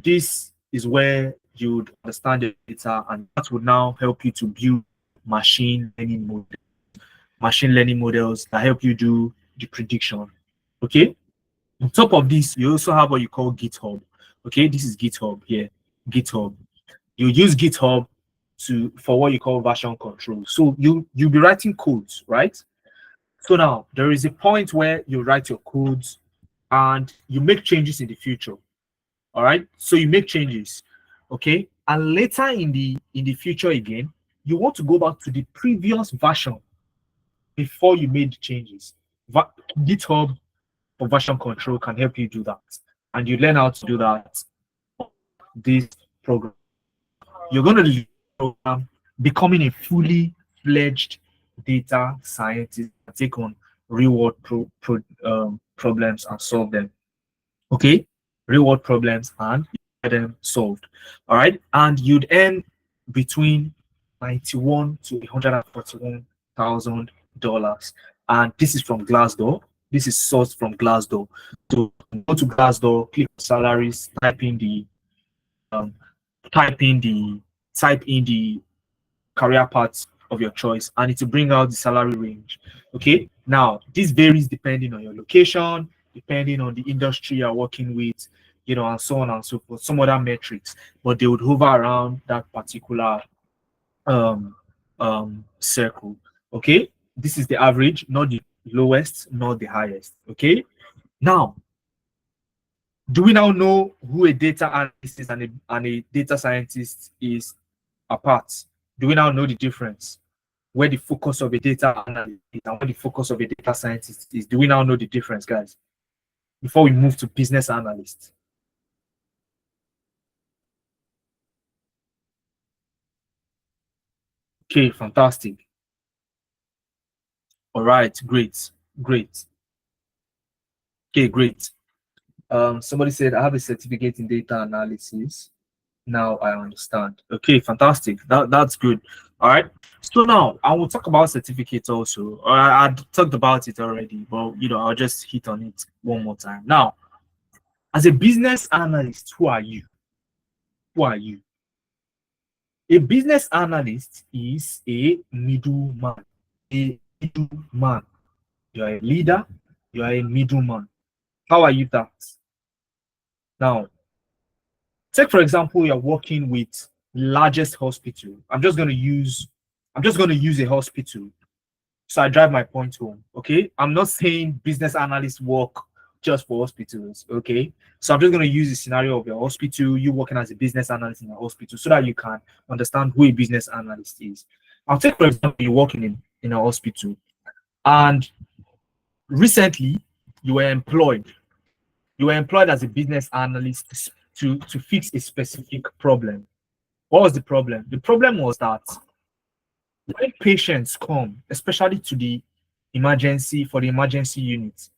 this is where you'd understand the data, and that would now help you to build machine learning models that help you do the prediction. Okay. On top of this, you also have what you call GitHub. Okay, this is GitHub here. GitHub. You use GitHub for what you call version control. So you'll be writing codes, right? So now there is a point where you write your codes and you make changes in the future. All right. So you make changes. Okay. And later in the future again, you want to go back to the previous version before you made the changes. GitHub for version control can help you do that. And you learn how to do that this program. You're going to learn program becoming a fully fledged data scientist, take on real world problems and solve them. Okay, real world problems and get them solved. All right, and you'd earn between $91,000 to $141,000, and this is from Glassdoor. This is sourced from Glassdoor. So go to Glassdoor, click salaries, type in the career paths of your choice, and it will bring out the salary range. Okay, now this varies depending on your location, depending on the industry you're working with, you know, and so on and so forth, some other metrics, but they would hover around that particular circle. Okay, this is the average, not the lowest, not the highest. Okay, now do we now know who a data analyst is and a data scientist is apart? Do we now know the difference? Where the focus of a data analyst is and where the focus of a data scientist is? Do we now know the difference, guys? Before we move to business analysts. Okay, fantastic. All right, great. Okay, great. Somebody said I have a certificate in data analysis. Now I understand. Okay, fantastic. That's good. All right. So now I will talk about certificates also. I talked about it already, but you know, I'll just hit on it one more time. Now, as a business analyst, who are you? Who are you? A business analyst is a middleman. A middleman. You are a leader, you are a middleman. How are you that? Now, take for example, you're working with largest hospital. I'm just going to use a hospital. So I drive my point home. Okay. I'm not saying business analysts work just for hospitals. Okay. So I'm just going to use the scenario of your hospital, you working as a business analyst in a hospital, so that you can understand who a business analyst is. I'll take, for example, you're working in a hospital and recently you were employed. You were employed as a business analyst to fix a specific problem. What was the problem? The problem was that when patients come, especially to the emergency unit,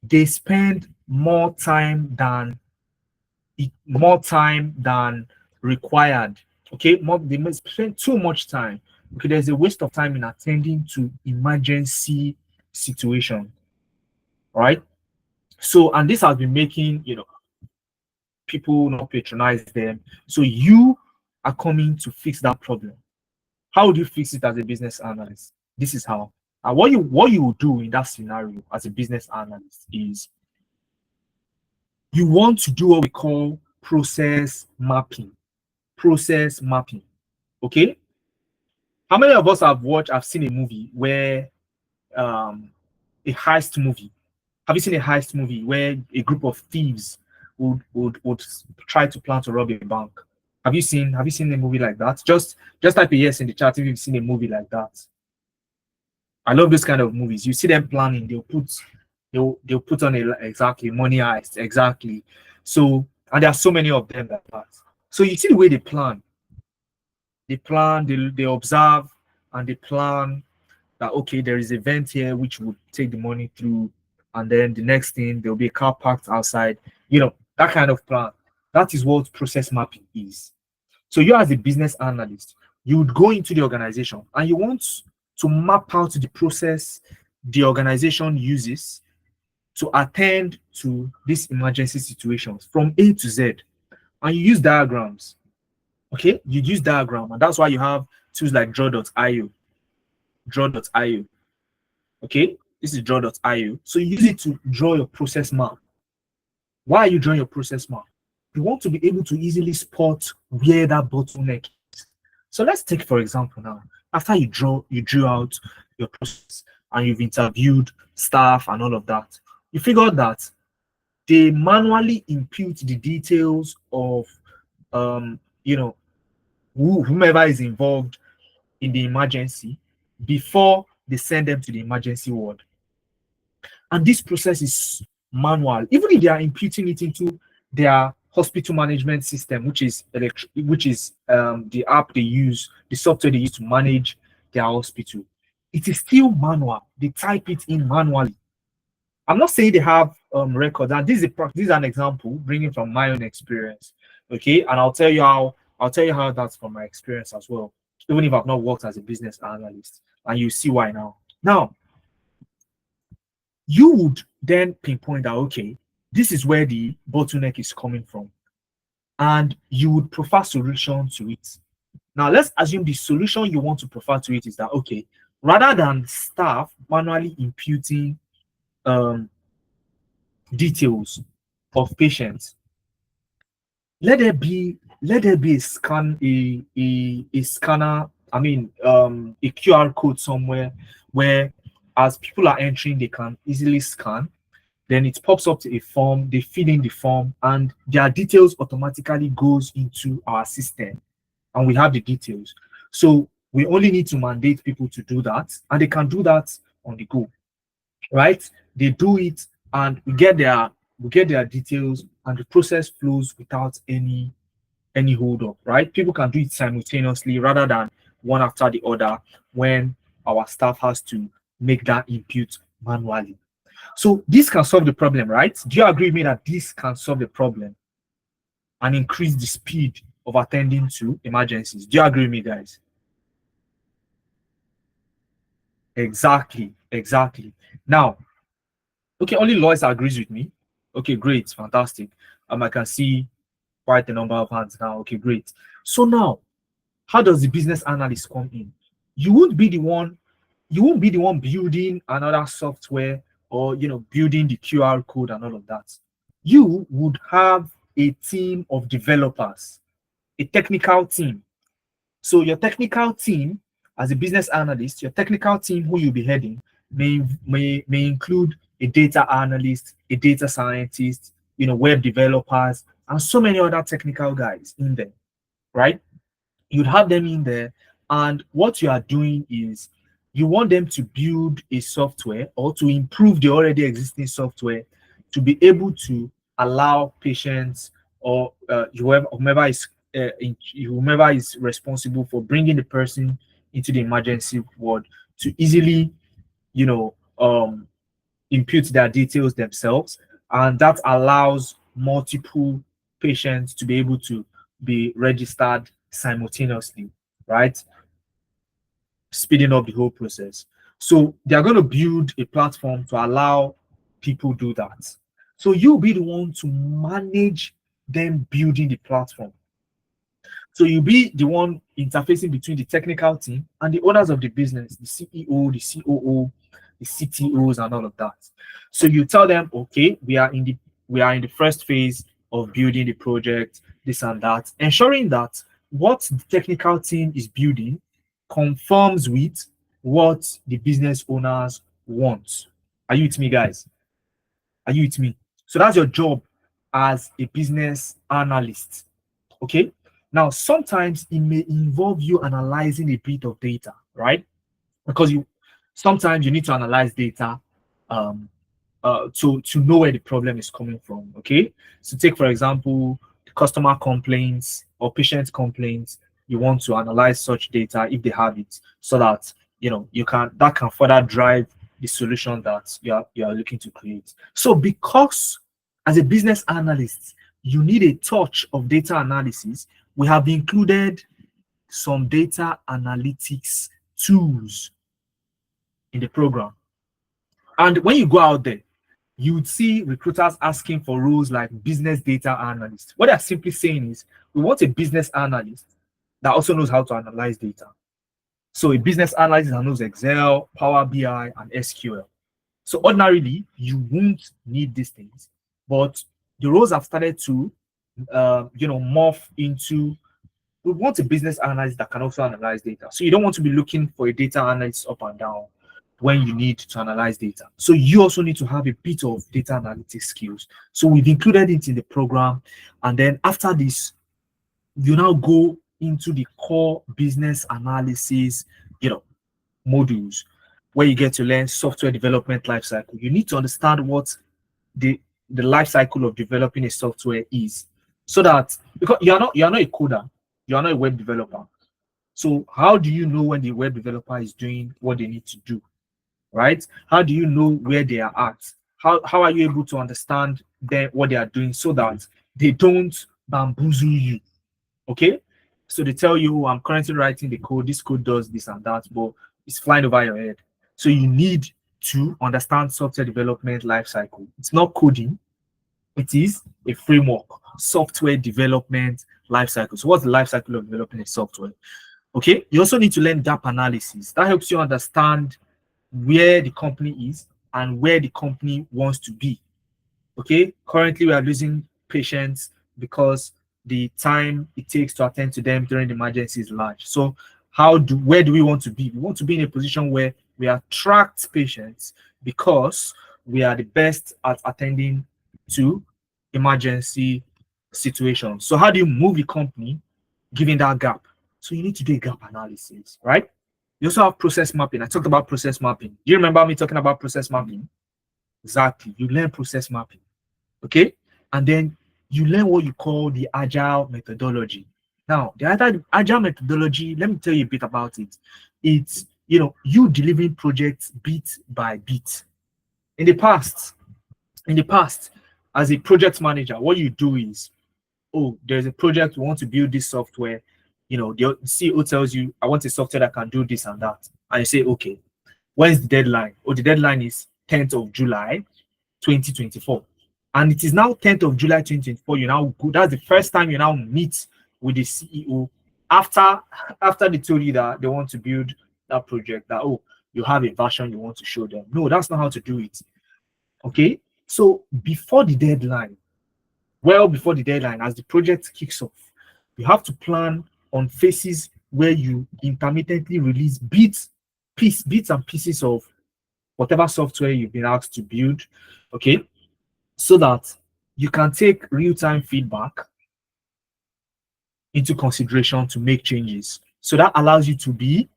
they spend more time than required. Okay, they must spend too much time. Okay, there's a waste of time in attending to emergency situation. Right? So, and this has been making, you know, people not patronize them. So you are coming to fix that problem. How do you fix it as a business analyst? This is how. And what you will do in that scenario as a business analyst is you want to do what we call process mapping. Process mapping. Okay. How many of us have seen a movie where a heist movie? Have you seen a heist movie where a group of thieves would try to plan to rob a bank? Have you seen a movie like that? Just type a yes in the chat if you've seen a movie like that. I love this kind of movies. You see them planning, they'll put on exactly money heist, exactly. So, and there are so many of them like that. So you see the way they plan. They observe, and they plan that okay, there is an event here which would take the money through, and then the next thing there'll be a car parked outside. You know, that kind of plan. That is what process mapping is. So you as a business analyst, you would go into the organization and you want to map out the process the organization uses to attend to these emergency situations from A to Z. And you use diagrams. Okay, you use diagram, and that's why you have tools like draw.io. Draw.io. Okay, This is draw.io. So you use it to draw your process map. Why are you drawing your process map? You want to be able to easily spot where that bottleneck is. So let's take, for example, now, after you drew out your process and you've interviewed staff and all of that, you figure out that they manually impute the details of, whomever is involved in the emergency before they send them to the emergency ward. And this process is manual, even if they are imputing it into their hospital management system, which is the app they use, the software they use to manage their hospital. It is still manual. They type it in manually. I'm not saying they have records, and this is an example bringing from my own experience. Okay, and I'll tell you how that's from my experience as well, even if I've not worked as a business analyst, and you see why now. Now, you would then pinpoint that, okay, this is where the bottleneck is coming from, and you would prefer solution to it. Now, let's assume the solution you want to prefer to it is that, okay, rather than staff manually imputing details of patients, let there be a scanner, a QR code somewhere where, as people are entering, they can easily scan. Then it pops up to a form, they fill in the form, and their details automatically goes into our system, and we have the details. So we only need to mandate people to do that, and they can do that on the go, right? They do it, and we get their details, and the process flows without any hold up, right? People can do it simultaneously rather than one after the other when our staff has to make that input manually. So this can solve the problem, right? Do you agree with me that this can solve the problem and increase the speed of attending to emergencies? Do you agree with me, guys? Exactly. Now, okay, only Lois agrees with me. Okay, great, fantastic. I can see quite a number of hands now. Okay, great. So now, how does the business analyst come in? You won't be the one building another software or building the QR code and all of that. You would have a team of developers, a technical team. So your technical team, as a business analyst, your technical team who you'll be heading may include a data analyst, a data scientist, web developers, and so many other technical guys in there, right? You'd have them in there, and what you are doing is you want them to build a software or to improve the already existing software to be able to allow patients or whomever is responsible for bringing the person into the emergency ward to easily, impute their details themselves, and that allows multiple patients to be able to be registered simultaneously, right? Speeding up the whole process. So they're going to build a platform to allow people do that. So you'll be the one to manage them building the platform. So you'll be the one interfacing between the technical team and the owners of the business, the CEO, the COO, the CTOs, and all of that. So you tell them, okay, we are in the first phase of building the project, this and that, ensuring that what the technical team is building conforms with what the business owners want. Are you with me, guys? Are you with me? So that's your job as a business analyst. Okay. Now, sometimes it may involve you analyzing a bit of data, right? Because sometimes you need to analyze data to know where the problem is coming from. Okay. So take, for example, customer complaints or patient complaints. You want to analyze such data if they have it, so that that can further drive the solution that you are looking to create. So because as a business analyst, you need a touch of data analysis, we have included some data analytics tools in the program. And when you go out there, you would see recruiters asking for roles like business data analyst. What they're simply saying is, we want a business analyst that also knows how to analyze data. So a business analyst that knows Excel, Power BI, and SQL. So ordinarily, you won't need these things, but the roles have started to, morph into. We want a business analyst that can also analyze data. So you don't want to be looking for a data analyst up and down when you need to analyze data. So you also need to have a bit of data analytics skills. So we've included it in the program. And then after this, you now go into the core business analysis, modules where you get to learn software development lifecycle. You need to understand what the life cycle of developing a software is, so that, because you're not a coder, you're not a web developer. So how do you know when the web developer is doing what they need to do, right? How do you know where they are at? How are you able to understand them, what they are doing, so that they don't bamboozle you? Okay, so they tell you, oh, I'm currently writing the code, this code does this and that, but it's flying over your head. So you need to understand software development lifecycle. It's not coding, it is a framework, software development lifecycle. So what's the lifecycle of developing a software? Okay, you also need to learn gap analysis. That helps you understand where the company is and where the company wants to be. Okay, currently we are losing patients because the time it takes to attend to them during the emergency is large. So where do we want to be? We want to be in a position where we attract patients because we are the best at attending to emergency situations. So how do you move the company given that gap? So you need to do a gap analysis, right? You also have process mapping. I talked about process mapping. Do you remember me talking about process mapping? Exactly. You learn process mapping. Okay. And then you learn what you call the agile methodology. Now, the agile methodology, let me tell you a bit about it. It's, you delivering projects bit by bit. In the past, as a project manager, what you do is, oh, there's a project, we want to build this software. The CEO tells you, I want a software that can do this and that. And you say, okay, when's the deadline? Oh, the deadline is 10th of July, 2024. And it is now 10th of July 2024. You now go, that's the first time you now meet with the CEO after they told you that they want to build that project, that, oh, you have a version you want to show them. No, that's not how to do it. Okay. So before the deadline, as the project kicks off, you have to plan on phases where you intermittently release bits and pieces of whatever software you've been asked to build, okay, so that you can take real-time feedback into consideration to make changes. So that allows you to be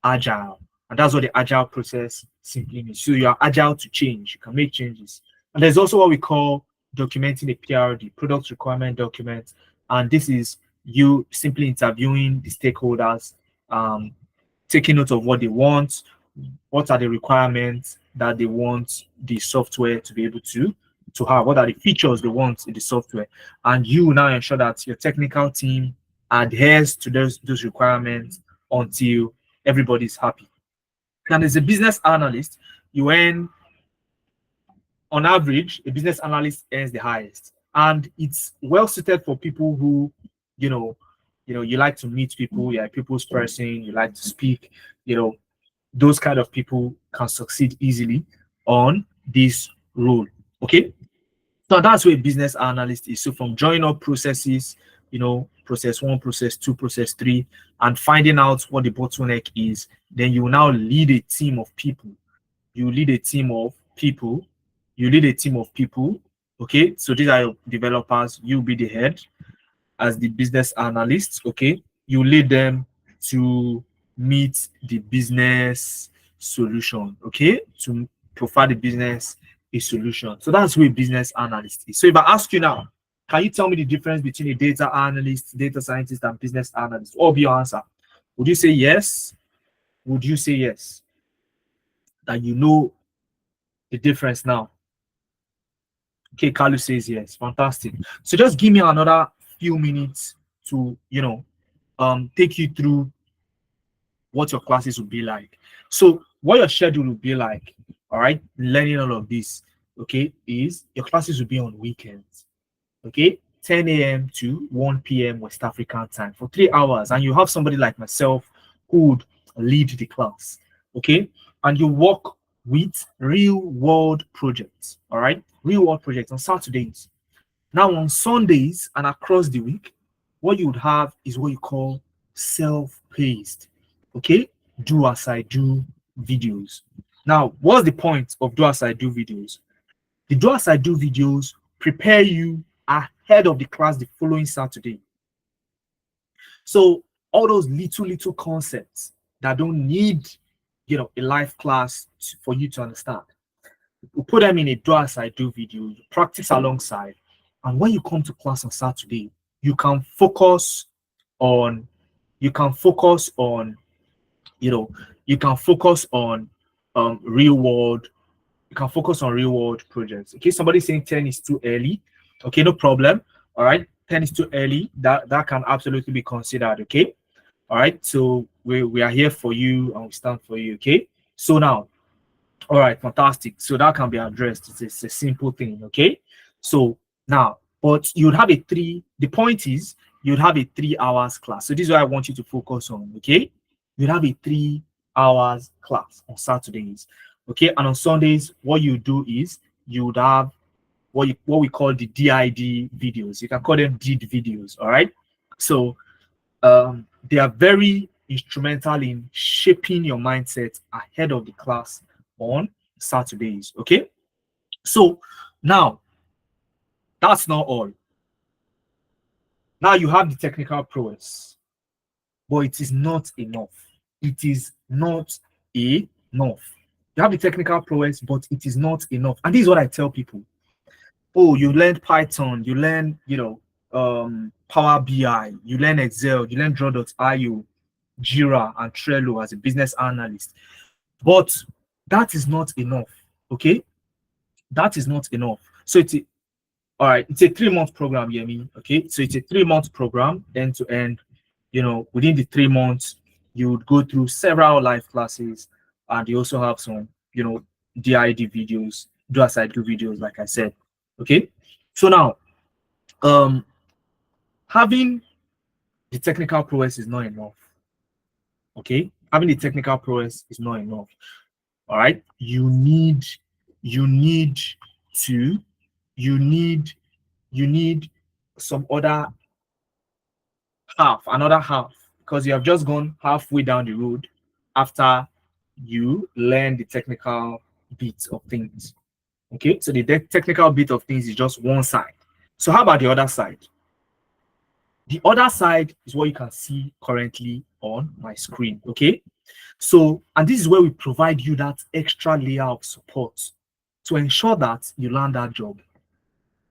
agile. And that's what the agile process simply means. So you are agile to change. You can make changes. And there's also what we call documenting a PRD, product requirement document. And this is you simply interviewing the stakeholders, taking note of what they want, what are the requirements that they want the software to be able to have, what are the features they want in the software. And you now ensure that your technical team adheres to those requirements until everybody's happy. And as a business analyst, you earn, on average, a business analyst earns the highest. And it's well suited for people who, you like to meet people, you're a people's person, you like to speak, those kind of people can succeed easily on this role. Okay. So that's where a business analyst is. So from drawing up processes, process 1, process 2, process 3, and finding out what the bottleneck is, then you will now lead a team of people. Okay. So these are your developers. You'll be the head as the business analyst. Okay. You lead them to meet the business solution. Okay. To provide the business a solution. So that's where a business analyst is. So if I ask you now, can you tell me the difference between a data analyst, data scientist, and business analyst? What would be your answer? Would you say yes? Would you say yes? That you know the difference now? Okay, Carlos says yes. Fantastic. So just give me another few minutes to, take you through what your classes will be like. So what your schedule will be like, all right, learning all of this, okay, is your classes will be on weekends, okay, 10 a.m. to 1 p.m. West African time for 3 hours. And you have somebody like myself who would lead the class, okay, and you work with real world projects. All right, real world projects on Saturdays. Now on Sundays and across the week, what you would have is what you call self-paced. Okay, do as I do videos. Now, what's the point of do as I do videos? The do as I do videos prepare you ahead of the class the following Saturday. So all those little concepts that don't need, a live class for you to understand, we put them in a do as I do video. You practice alongside, and when you come to class on Saturday, you can focus on, you can focus on, you can focus on real world. You can focus on real world projects. Okay, somebody saying 10 is too early. Okay, no problem. All right, 10 is too early. That can absolutely be considered. Okay. All right, so we are here for you and we stand for you. Okay, so now, all right, fantastic. So that can be addressed. It's a simple thing. Okay, so now, but you'd have the point is you'd have a 3 hours class. So this is what I want you to focus on. Okay, you'd have a 3 hours class on Saturdays. Okay, and on Sundays, what you do is you would have what we call the DID videos. You can call them DID videos. All right, so they are very instrumental in shaping your mindset ahead of the class on Saturdays. Okay, so now that's not all. Now you have the technical prowess, but it is not enough. It is not enough. You have the technical prowess, but it is not enough. And this is what I tell people. Oh, you learned Python, you learn, Power BI, you learn Excel, you learn Draw.io, Jira, and Trello as a business analyst. But that is not enough. Okay, that is not enough. So it's all right. It's a 3-month program, Yemi. Okay, so it's a 3-month program, end to end. Within the 3 months, you would go through several live classes, and you also have some, DID videos, do as I do videos, like I said. Okay, so now, having the technical prowess is not enough. Okay, having the technical prowess is not enough. All right, you need some other another half, because you have just gone halfway down the road after you learn the technical bits of things. Okay, so the technical bit of things is just one side. So how about the other side? The other side is what you can see currently on my screen. Okay, so, and this is where we provide you that extra layer of support to ensure that you land that job.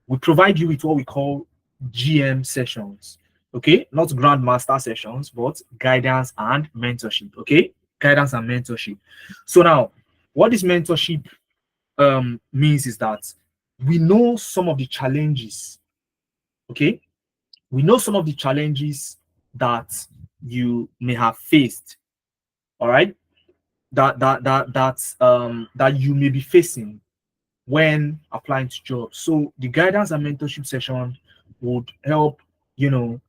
We provide you with what we call GM sessions. Okay, not grandmaster sessions, but guidance and mentorship. Okay, guidance and mentorship. So now, what this mentorship means is that we know some of the challenges. Okay, we know some of the challenges that you may have faced. All right, that you may be facing when applying to jobs. So the guidance and mentorship session would help,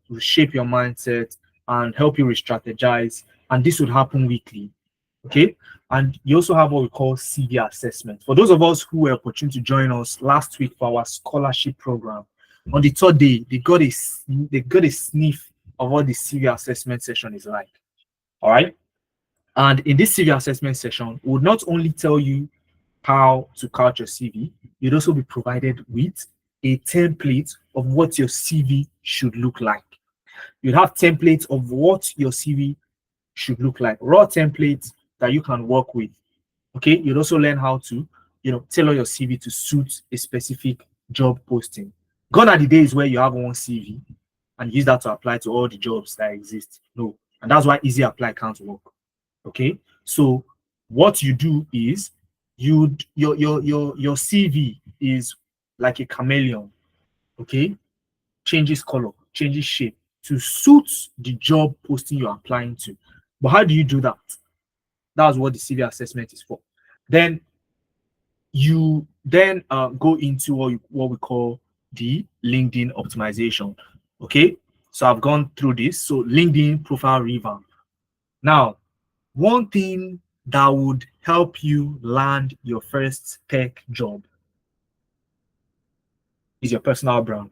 reshape your mindset and help you re-strategize. And this would happen weekly. Okay. And you also have what we call CV assessment. For those of us who were opportune to join us last week for our scholarship program, on the 3rd day, they got a sniff of what the CV assessment session is like. All right. And in this CV assessment session, we would not only tell you how to couch your CV, you'd also be provided with a template of what your CV should look like. You'd have templates of what your CV should look like, raw templates that you can work with. Okay, you'd also learn how to, tailor your CV to suit a specific job posting. Gone are the days where you have one CV and use that to apply to all the jobs that exist. No, and that's why easy apply can't work. Okay, so what you do is your CV is like a chameleon. Okay, changes color, changes shape to suit the job posting you're applying to. But how do you do that? That's what the CV assessment is for. Then you go into what we call the LinkedIn optimization. Okay, so I've gone through this. So LinkedIn profile revamp. Now, one thing that would help you land your first tech job is your personal brand.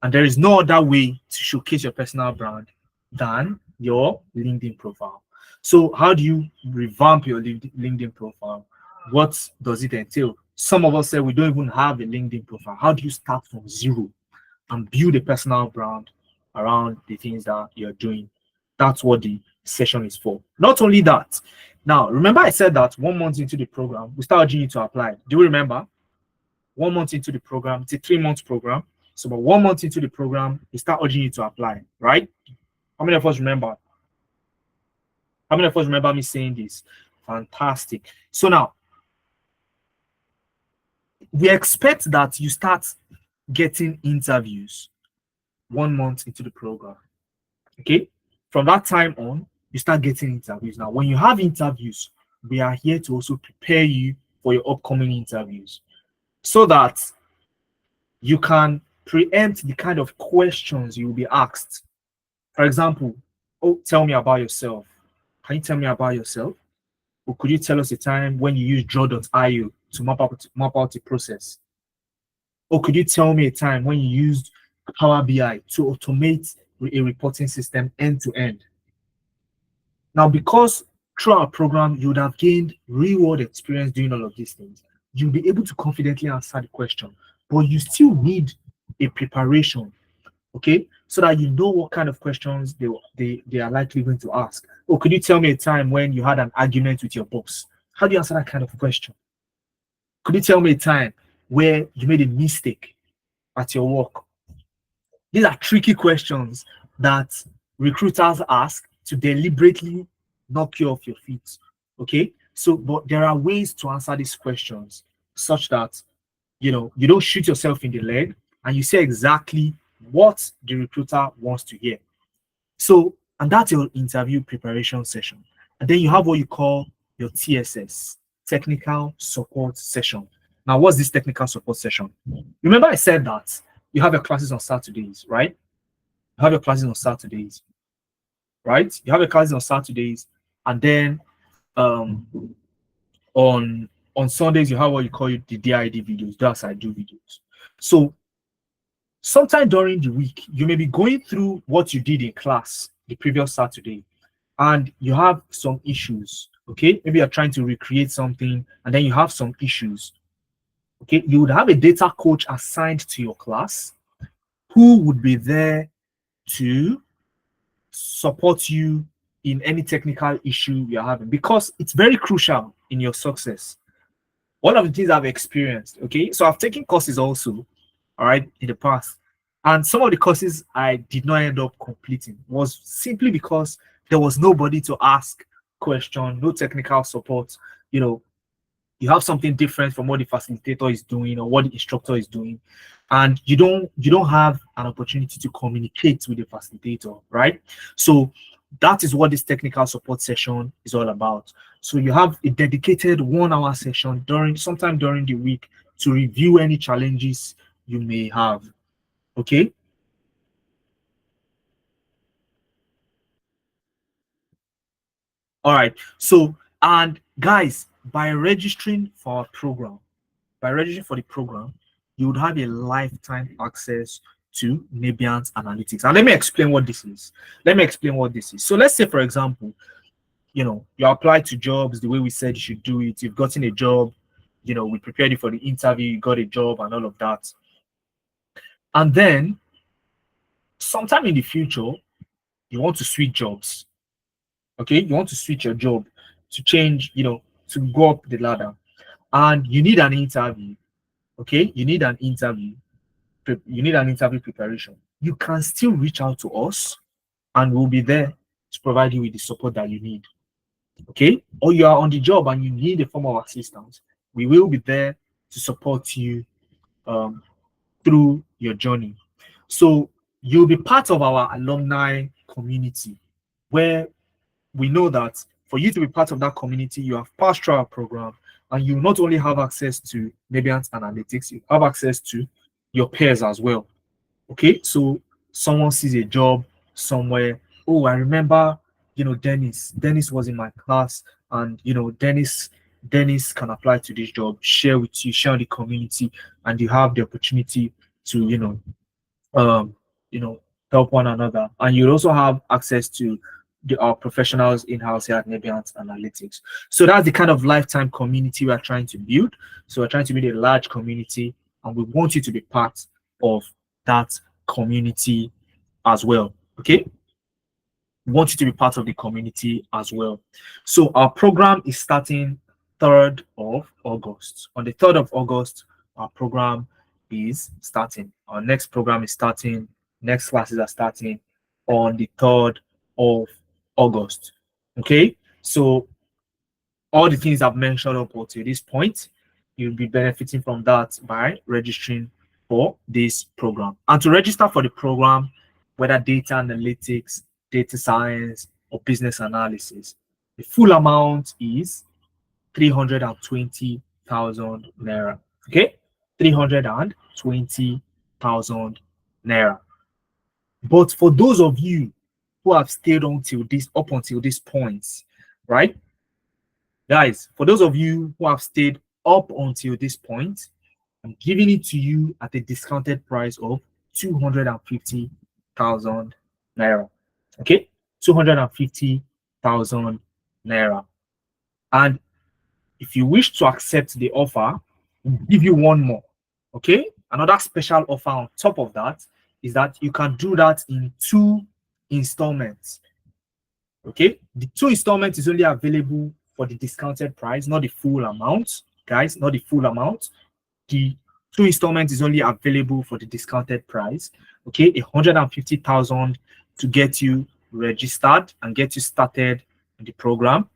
And there is no other way to showcase your personal brand than your LinkedIn profile. So how do you revamp your LinkedIn profile? What does it entail? Some of us say we don't even have a LinkedIn profile. How do you start from zero and build a personal brand around the things that you're doing? That's what the session is for. Not only that, now remember I said that 1 month into the program, we start urging you to apply. Do you remember? 1 month into the program, it's a 3-month program. So about 1 month into the program, we start urging you to apply, right? How many of us remember? How many of us remember me saying this? Fantastic. So now, we expect that you start getting interviews 1 month into the program. Okay? From that time on, you start getting interviews. Now, when you have interviews, we are here to also prepare you for your upcoming interviews so that you can preempt the kind of questions you will be asked. For example, oh, tell me about yourself. Can you tell me about yourself? Or could you tell us a time when you used draw.io to map out a process? Or could you tell me a time when you used Power BI to automate a reporting system end to end? Now, because through our program, you would have gained real world experience doing all of these things, you'll be able to confidently answer the question, but you still need a preparation, okay, so that you know what kind of questions they are likely going to ask. Oh, could you tell me a time when you had an argument with your boss? How do you answer that kind of question? Could you tell me a time where you made a mistake at your work? These are tricky questions that recruiters ask to deliberately knock you off your feet. Okay, so but there are ways to answer these questions such that you don't shoot yourself in the leg and you say exactly what the recruiter wants to hear. So, and that's your interview preparation session. And then you have what you call your TSS, technical support session. Now, what's this technical support session? Remember, I said that you have your classes on Saturdays, right? You have your classes on Saturdays, right? You have your classes on Saturdays, and then um, on Sundays you have what you call the DID videos. That's I do videos. So sometime during the week, you may be going through what you did in class the previous Saturday, and you have some issues. Okay, maybe you're trying to recreate something, and then you have some issues. Okay, you would have a data coach assigned to your class who would be there to support you in any technical issue you're having, because it's very crucial in your success. One of the things I've experienced, okay, so I've taken courses also, all right, in the past, and some of the courses I did not end up completing was simply because there was nobody to ask question, no technical support. You have something different from what the facilitator is doing or what the instructor is doing, and you don't have an opportunity to communicate with the facilitator, right? So that is what this technical support session is all about. So you have a dedicated 1 hour session sometime during the week to review any challenges you may have. Okay. All right. So, and guys, by registering for the program, you would have a lifetime access to Nebiant Analytics. And let me explain what this is. So let's say, for example, you apply to jobs the way we said you should do it. You've gotten a job, we prepared you for the interview, you got a job and all of that. And then sometime in the future, you want to switch jobs. Okay, you want to switch your job to change, to go up the ladder. And you need an interview. Okay, you need an interview preparation. You can still reach out to us and we'll be there to provide you with the support that you need. Okay, or you are on the job and you need a form of assistance, we will be there to support you through your journey. So you'll be part of our alumni community, where we know that for you to be part of that community, you have passed through our program, and you not only have access to Nebiant Analytics, you have access to your peers as well. Okay, so someone sees a job somewhere. Oh, I remember Dennis was in my class, and Dennis can apply to this job, share with you, share in the community, and you have the opportunity to um, you know, help one another. And you also have access to our professionals in-house here at Nebiant Analytics. So that's the kind of lifetime community we're trying to build. So we're trying to build a large community, and we want you to be part of that community as well. Okay? We want you to be part of the community as well. So our program is starting 3rd of August. On the 3rd of August, our program is starting. Our next program is starting. Next classes are starting on the 3rd of August. Okay, so all the things I've mentioned up to this point, you'll be benefiting from that by registering for this program. And to register for the program, whether data analytics, data science, or business analysis, the full amount is 320,000 naira. Okay, 320,000 naira. But for those of you who have stayed up until this point, right, guys, for those of you who have stayed up until this point, I'm giving it to you at a discounted price of 250,000 naira. Okay, 250,000 naira. And if you wish to accept the offer, we'll give you one more. Okay, another special offer on top of that is that you can do that in 2 installments. Okay, the 2 installments is only available for the discounted price, not the full amount, guys, not the full amount. The 2 installments is only available for the discounted price. Okay, 150,000 to get you registered and get you started in the program,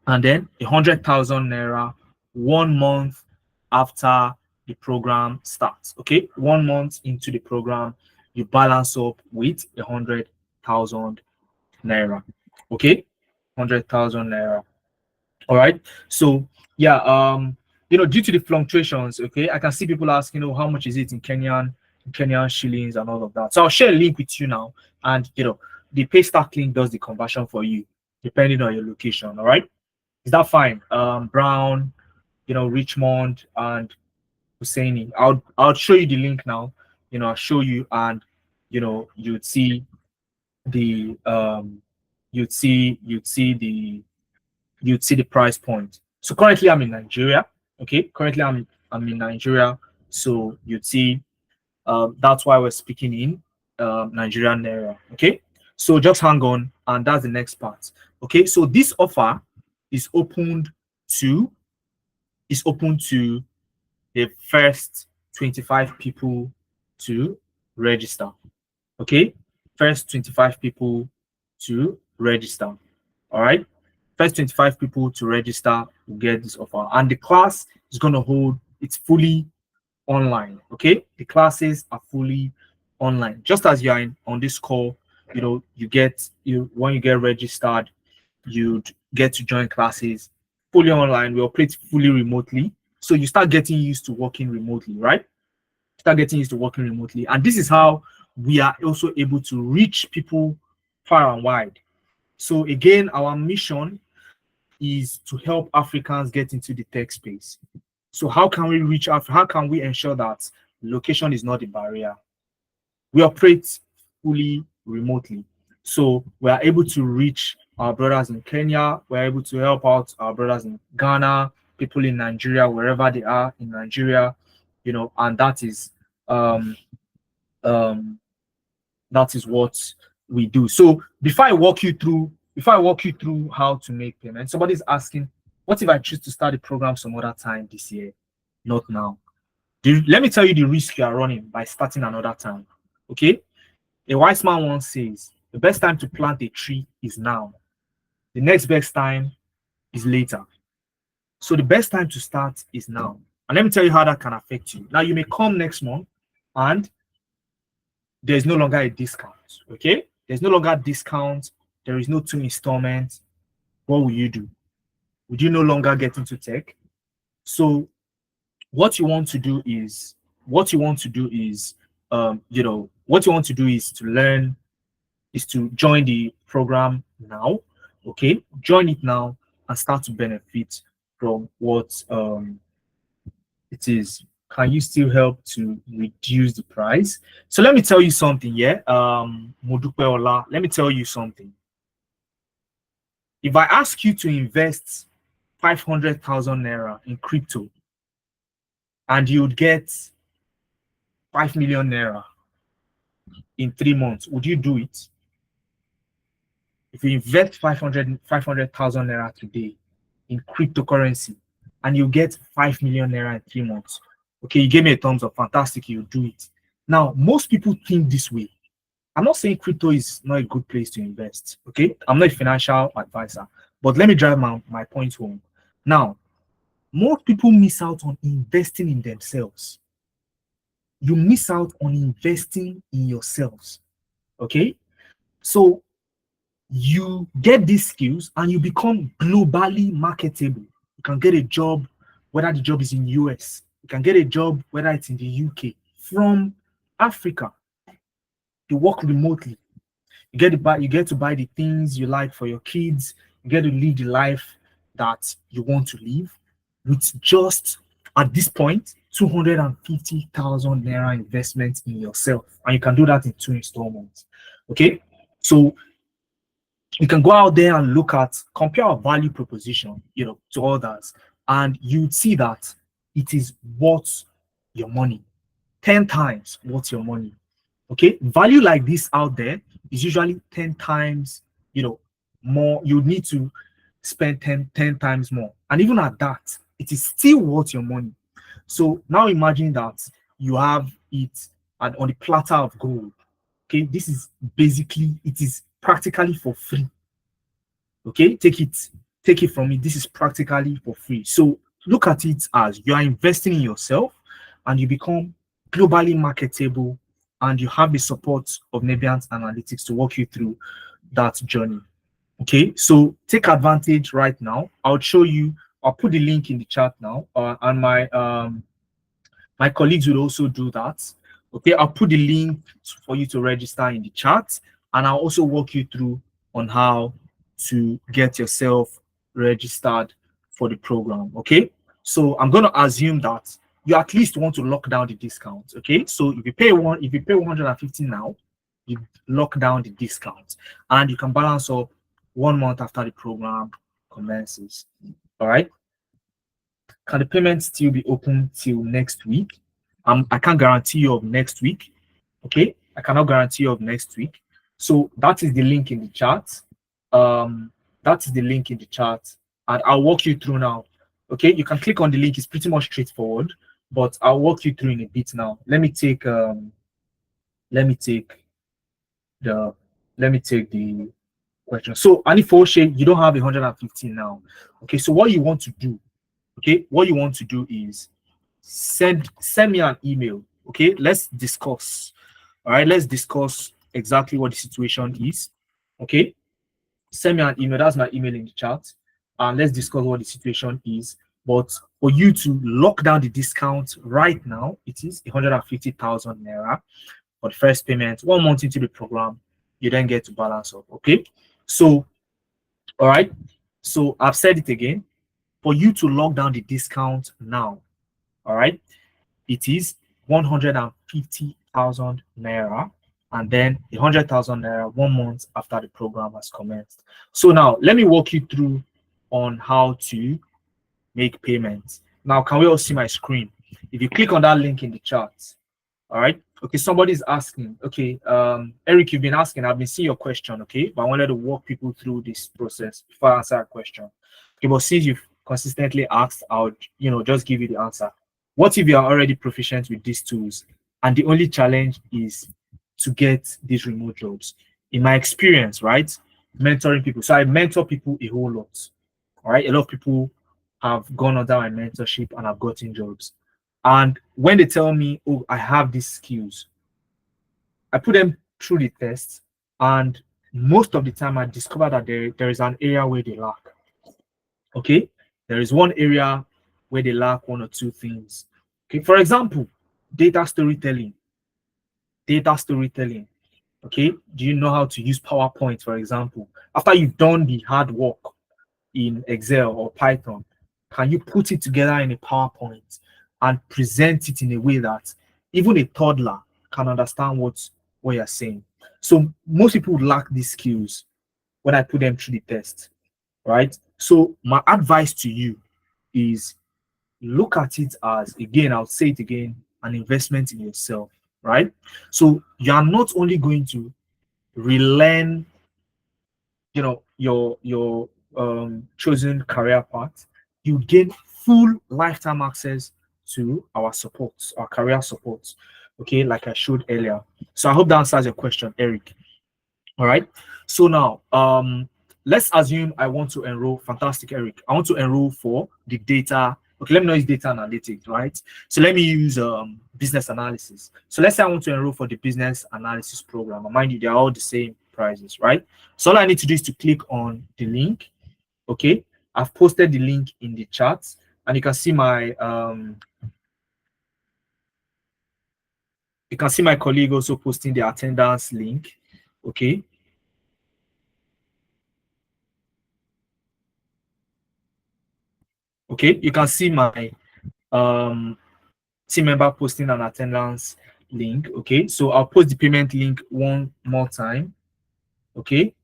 and then 100,000 naira 1 month after the program starts. Okay, 1 month into the program, you balance up with 100,000 naira. Okay, 100,000 naira. All right. So yeah, due to the fluctuations, okay, I can see people asking, how much is it in Kenyan shillings and all of that. So I'll share a link with you now, and the Paystack link does the conversion for you depending on your location. All right. Is that fine? Brown, Richmond, and Hussaini. I'll show you the link now. I'll show you, and you'd see the you'd see the price point. So currently I'm in Nigeria. Okay, currently I'm in Nigeria. So you'd see that's why we're speaking in Nigerian naira. Okay, so just hang on, and that's the next part. Okay, so this offer is open to the first 25 people to register. Okay, first 25 people to register. All right, first 25 people to register will get this offer, and the class is going to hold, it's fully online. Okay, the classes are fully online, just as you are on this call. When you get registered, you'd get to join classes fully online. We operate fully remotely, so you start getting used to working remotely, right? Start getting used to working remotely, and this is how we are also able to reach people far and wide. So again, our mission is to help Africans get into the tech space. So how can we reach out? How can we ensure that location is not a barrier? We operate fully remotely, so we are able to reach our brothers in Kenya. We're able to help out our brothers in Ghana, people in Nigeria, wherever they are in Nigeria, and that is what we do. So before I walk you through how to make payments, somebody's asking, what if I choose to start the program some other time this year? Not now. Let me tell you the risk you are running by starting another time. Okay, a wise man once says the best time to plant a tree is now. The next best time is later. So the best time to start is now. And let me tell you how that can affect you. Now, you may come next month and there's no longer a discount. Okay, there's no longer a discount. There is no 2 installments. What will you do? Would you no longer get into tech? So what you want to do is to join the program now. Okay, join it now and start to benefit from what it is. Can you still help to reduce the price? So let me tell you something, yeah. Modupe Ola, let me tell you something. If I ask you to invest 500,000 naira in crypto and you would get 5 million naira in 3 months, would you do it? If you invest 500,000 naira today in cryptocurrency and you get 5 million naira in 3 months, okay, you gave me a thumbs up, fantastic, you do it. Now, most people think this way. I'm not saying crypto is not a good place to invest, okay? I'm not a financial advisor, but let me drive my point home. Now, most people miss out on investing in themselves. You miss out on investing in yourselves, okay? So you get these skills and you become globally marketable. You can get a job, whether the job is in US. You can get a job, whether it's in the UK, from Africa. You work remotely. You get to buy the things you like for your kids. You get to live the life that you want to live with just, at this point, 250,000 naira investment in yourself. And you can do that in 2 installments. Okay. So you can go out there and look at, compare our value proposition, to others, and you'd see that it is worth your money. 10 times worth your money. Okay, value like this out there is usually 10 times, more. You need to spend 10 times more, and even at that, it is still worth your money. So now imagine that you have it on the platter of gold. Okay, this is basically, it is practically for free. Okay, take it from me, this is practically for free. So look at it as you are investing in yourself and you become globally marketable, and you have the support of Nebiant Analytics to walk you through that journey. Okay, so take advantage right now. I'll show you, I'll put the link in the chat now, and my colleagues will also do that. Okay, I'll put the link for you to register in the chat, and I'll also walk you through on how to get yourself registered for the program. Okay, so I'm going to assume that you at least want to lock down the discount. Okay, so if you pay 150 now, you lock down the discount, and you can balance up 1 month after the program commences. All right. Can the payment still be open till next week? I can't guarantee you of next week. Okay, I cannot guarantee you of next week. So that is the link in the chat. That is the link in the chat, and I'll walk you through now. Okay, you can click on the link. It's pretty much straightforward, but I'll walk you through in a bit now. Let me take the question. So Anifoshe, you don't have 115 now. Okay, so what you want to do? Okay, what you want to do is send me an email. Okay, let's discuss. All right, let's discuss exactly what the situation is. Okay, send me an email. That's my email in the chat, and let's discuss what the situation is. But for you to lock down the discount right now, it is 150,000 naira for the first payment. 1 month into the program, you then get to balance up. Okay, so all right, so I've said it again. For you to lock down the discount now, all right, it is 150,000 naira, and then 100,000 naira 1 month after the program has commenced. So now let me walk you through on how to make payments. Now, can we all see my screen? If you click on that link in the chat, all right. Okay, somebody's asking. Okay, Eric, you've been asking. I've been seeing your question. Okay, but I wanted to walk people through this process before I answer a question. Okay, but since you've consistently asked, I'll just give you the answer. What if you are already proficient with these tools and the only challenge is to get these remote jobs? In my experience, right, mentoring people. So I mentor people a whole lot. All right, a lot of people have gone under my mentorship and have gotten jobs. And when they tell me, oh, I have these skills, I put them through the test, and most of the time I discover that there is an area where they lack. Okay, there is one area where they lack one or two things. Okay, for example, data storytelling. Data storytelling. Okay, do you know how to use PowerPoint, for example? After you've done the hard work in Excel or Python, can you put it together in a PowerPoint and present it in a way that even a toddler can understand what you're saying? So most people lack these skills when I put them through the test, right? So my advice to you is look at it as, again, I'll say it again, an investment in yourself, right? So you are not only going to relearn, your chosen career path, you gain full lifetime access to our support, our career support. Okay, like I showed earlier. So I hope that answers your question, Eric. All right. So now, let's assume I want to enroll. Fantastic, Eric. I want to enroll for the data. Okay, let me know it's data analytics, right? So let me use business analysis. So let's say I want to enroll for the business analysis program. And mind you, they're all the same prices, right? So all I need to do is to click on the link. Okay, I've posted the link in the chat, and you can see my colleague also posting the attendance link. Okay. Okay, you can see my team member posting an attendance link. Okay, so I'll post the payment link one more time. Okay.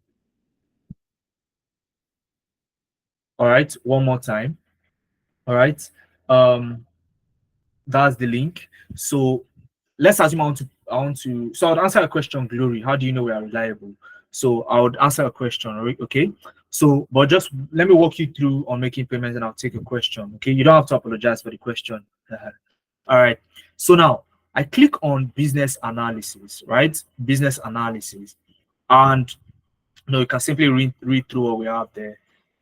All right, one more time. All right. That's the link. So let's assume I want to so I'll answer a question, Glory. How do you know we are reliable? So I would answer a question, right? Okay. So, but just let me walk you through on making payments and I'll take a question. Okay, you don't have to apologize for the question. All right. So now I click on business analysis, right? Business analysis. And you can simply read through what we have there.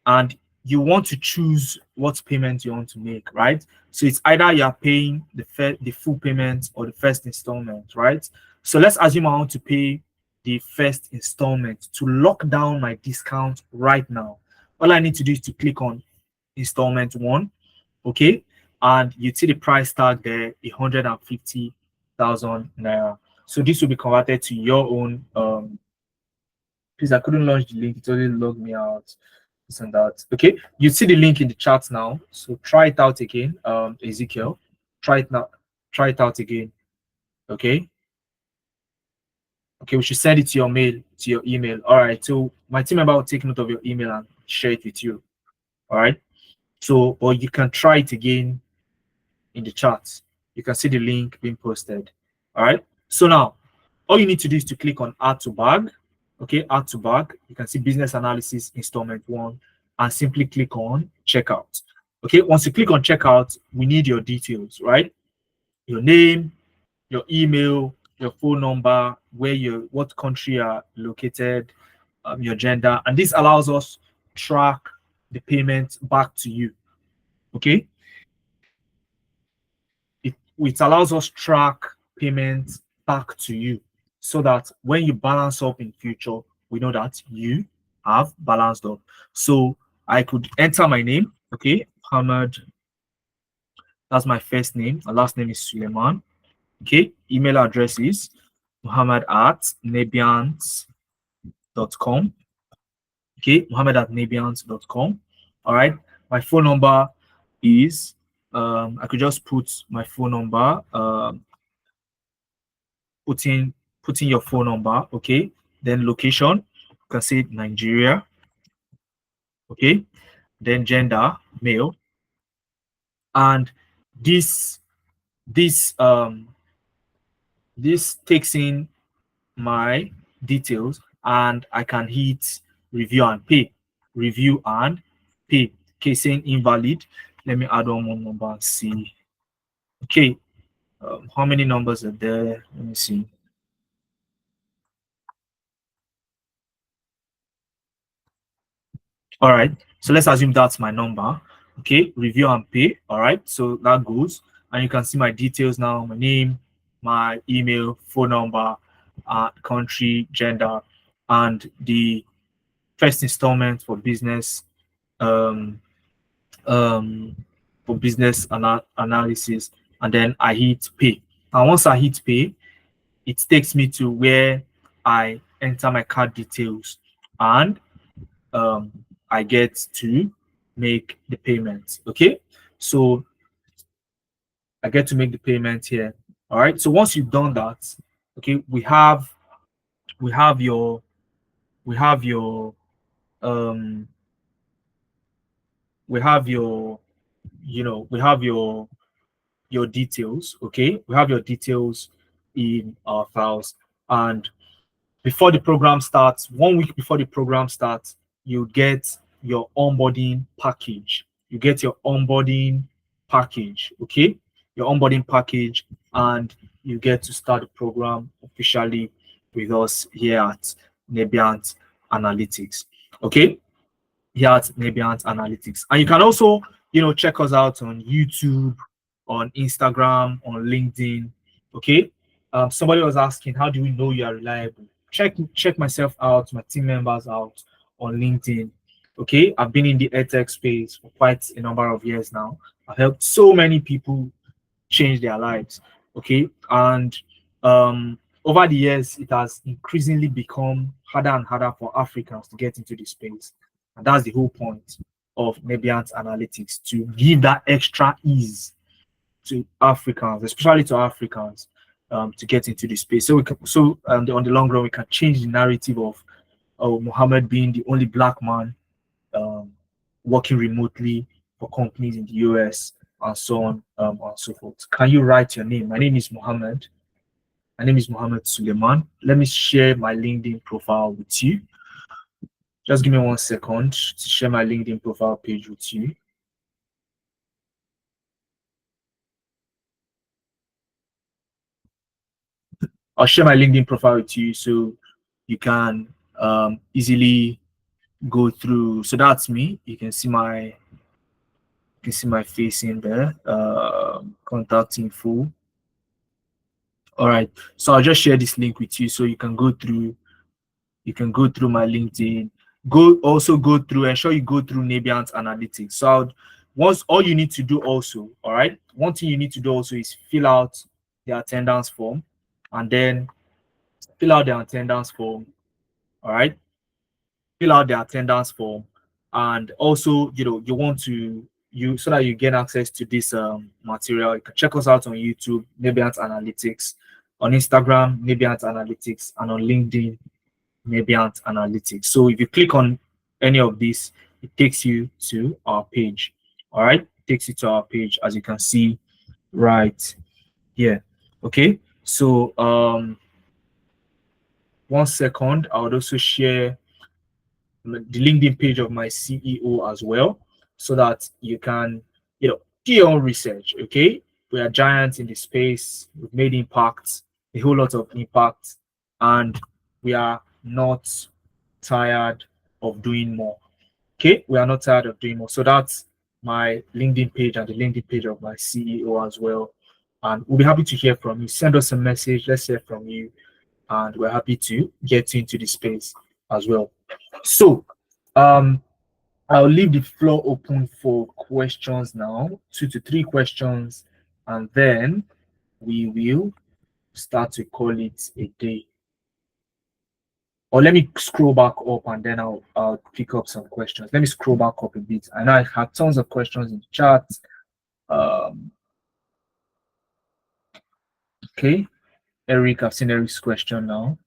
And you want to choose what payment you want to make, right? So it's either you're paying the full payment or the first installment, right? So let's assume I want to pay the first installment to lock down my discount right now. All I need to do is to click on installment one, okay? And you see the price tag there, 150,000 naira. So this will be converted to your own. Please, I couldn't launch the link. It only logged me out. This and that. Okay, you see the link in the chat now. So try it out again. Ezekiel, try it now. Try it out again. Okay. Okay, we should send it to your mail, to your email. All right. So my team member will take note of your email and share it with you. All right. So, or you can try it again in the chat. You can see the link being posted. All right. So now, all you need to do is to click on add to bag. Okay, add to bag. You can see business analysis installment one and simply click on checkout. Okay, once you click on checkout, we need your details, right? Your name, your email, your phone number, what country you are located, your gender, and this allows us track the payment back to you. Okay, it allows us track payments back to you so that when you balance up in future, we know that you have balanced up. So I could enter my name, okay, Muhammad. That's my first name. My last name is Suleiman. Okay, email address is Muhammad at nebians.com. Okay, Muhammad at nebians.com. All right, my phone number is I could just put my phone number, putting your phone number, okay, then location, you can say Nigeria, okay, then gender, male, and this this um this takes in my details and I can hit review and pay. Review and pay. Okay, saying invalid. Let me add one more number and see. Okay, how many numbers are there? Let me see. All right, so let's assume that's my number. Okay, review and pay. All right, so that goes, and you can see my details now: my name, my email, phone number, country, gender, and the first installment for business, um, um, analysis, and then I hit pay. And once I hit pay, it takes me to where I enter my card details, and I get to make the payment. Okay, so I get to make the payment here. All right. So once you've done that, okay, we have your we have your um we have your we have your details. Okay, we have your details in our files, and before the program starts, 1 week before the program starts, you get your onboarding package. You get your onboarding package, okay? Your onboarding package, and you get to start the program officially with us here at Nebiant Analytics, okay? Here at Nebiant Analytics. And you can also, check us out on YouTube, on Instagram, on LinkedIn, okay? Somebody was asking, how do we know you are reliable? Check myself out, my team members out on LinkedIn. Okay, I've been in the edtech space for quite a number of years now. I've helped so many people change their lives. Okay, and over the years, it has increasingly become harder and harder for Africans to get into the space, and that's the whole point of Nebiant Analytics, to give that extra ease to Africans, especially to Africans, to get into the space. So on the long run, we can change the narrative of Mohammed being the only black man um, working remotely for companies in the US, and so on and so forth. Can you write your name? My name is Mohammed. My name is Mohammed Suleiman. Let me share my LinkedIn profile with you. Just give me 1 second to share my LinkedIn profile page with you. I'll share my LinkedIn profile with you so you can easily go through. So that's me. You can see my face in there. Contact info. All right. So I'll just share this link with you so you can go through. You can go through my LinkedIn. Ensure you go through Nebiant Analytics. So once, all you need to do also, all right. One thing you need to do also is fill out the attendance form, and then fill out the attendance form. All right. Fill out the attendance form, and also you want to so that you get access to this material. You can check us out on YouTube, Nebiant Analytics, on Instagram, Nebiant Analytics, and on LinkedIn, Nebiant Analytics. So if you click on any of these, it takes you to our page. All right, it takes you to our page, as you can see right here. Okay, so 1 second, I would also share the LinkedIn page of my CEO as well, so that you can, do your own research. Okay, we are giants in the space. We've made impacts, a whole lot of impact, and we are not tired of doing more. Okay, we are not tired of doing more. So that's my LinkedIn page and the LinkedIn page of my CEO as well. And we'll be happy to hear from you. Send us a message. Let's hear from you. And we're happy to get into the space as well. So I'll leave the floor open for questions now, 2 to 3 questions, and then we will start to call it a day. Or let me scroll back up, and then I'll pick up some questions. Let me scroll back up a bit. I know I had tons of questions in the chat. Okay, Eric, I've seen Eric's question now.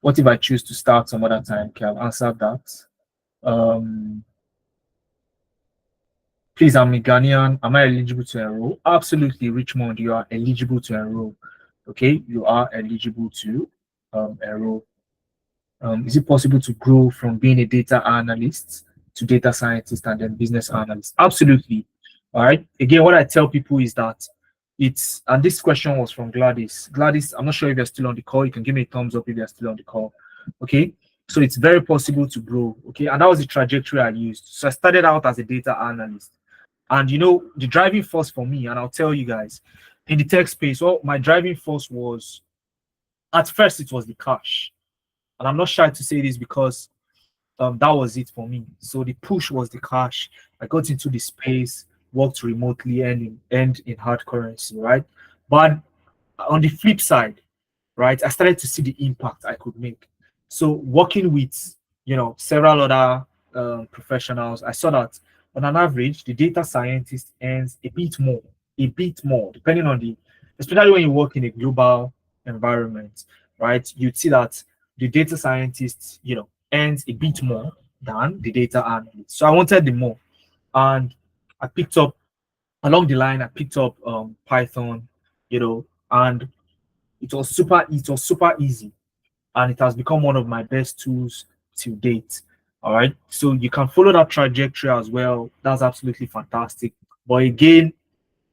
What if I choose to start some other time? Okay, I'll answer that. Please, I'm a Ghanaian. Am I eligible to enroll? Absolutely, Richmond, you are eligible to enroll. Okay, you are eligible to enroll. Is it possible to grow from being a data analyst to data scientist and then business analyst? Absolutely. All right. Again, what I tell people is that and this question was from Gladys. Gladys, I'm not sure if you're still on the call. You can give me a thumbs up if you're still on the call. Okay. So it's very possible to grow. Okay. And that was the trajectory I used. So I started out as a data analyst. And the driving force for me, and I'll tell you guys, in the tech space, well, my driving force was, at first, it was the cash. And I'm not shy to say this because that was it for me. So the push was the cash. I got into the space, worked remotely, and in hard currency, right? But on the flip side, right, I started to see the impact I could make. So working with several other professionals, I saw that on an average, the data scientist earns a bit more, depending on the, especially when you work in a global environment, right? You'd see that the data scientist, earns a bit more than the data analyst. So I wanted the more, and I picked up along the line. I picked up Python, and it was super easy, and it has become one of my best tools to date. All right. So you can follow that trajectory as well. That's absolutely fantastic. But again,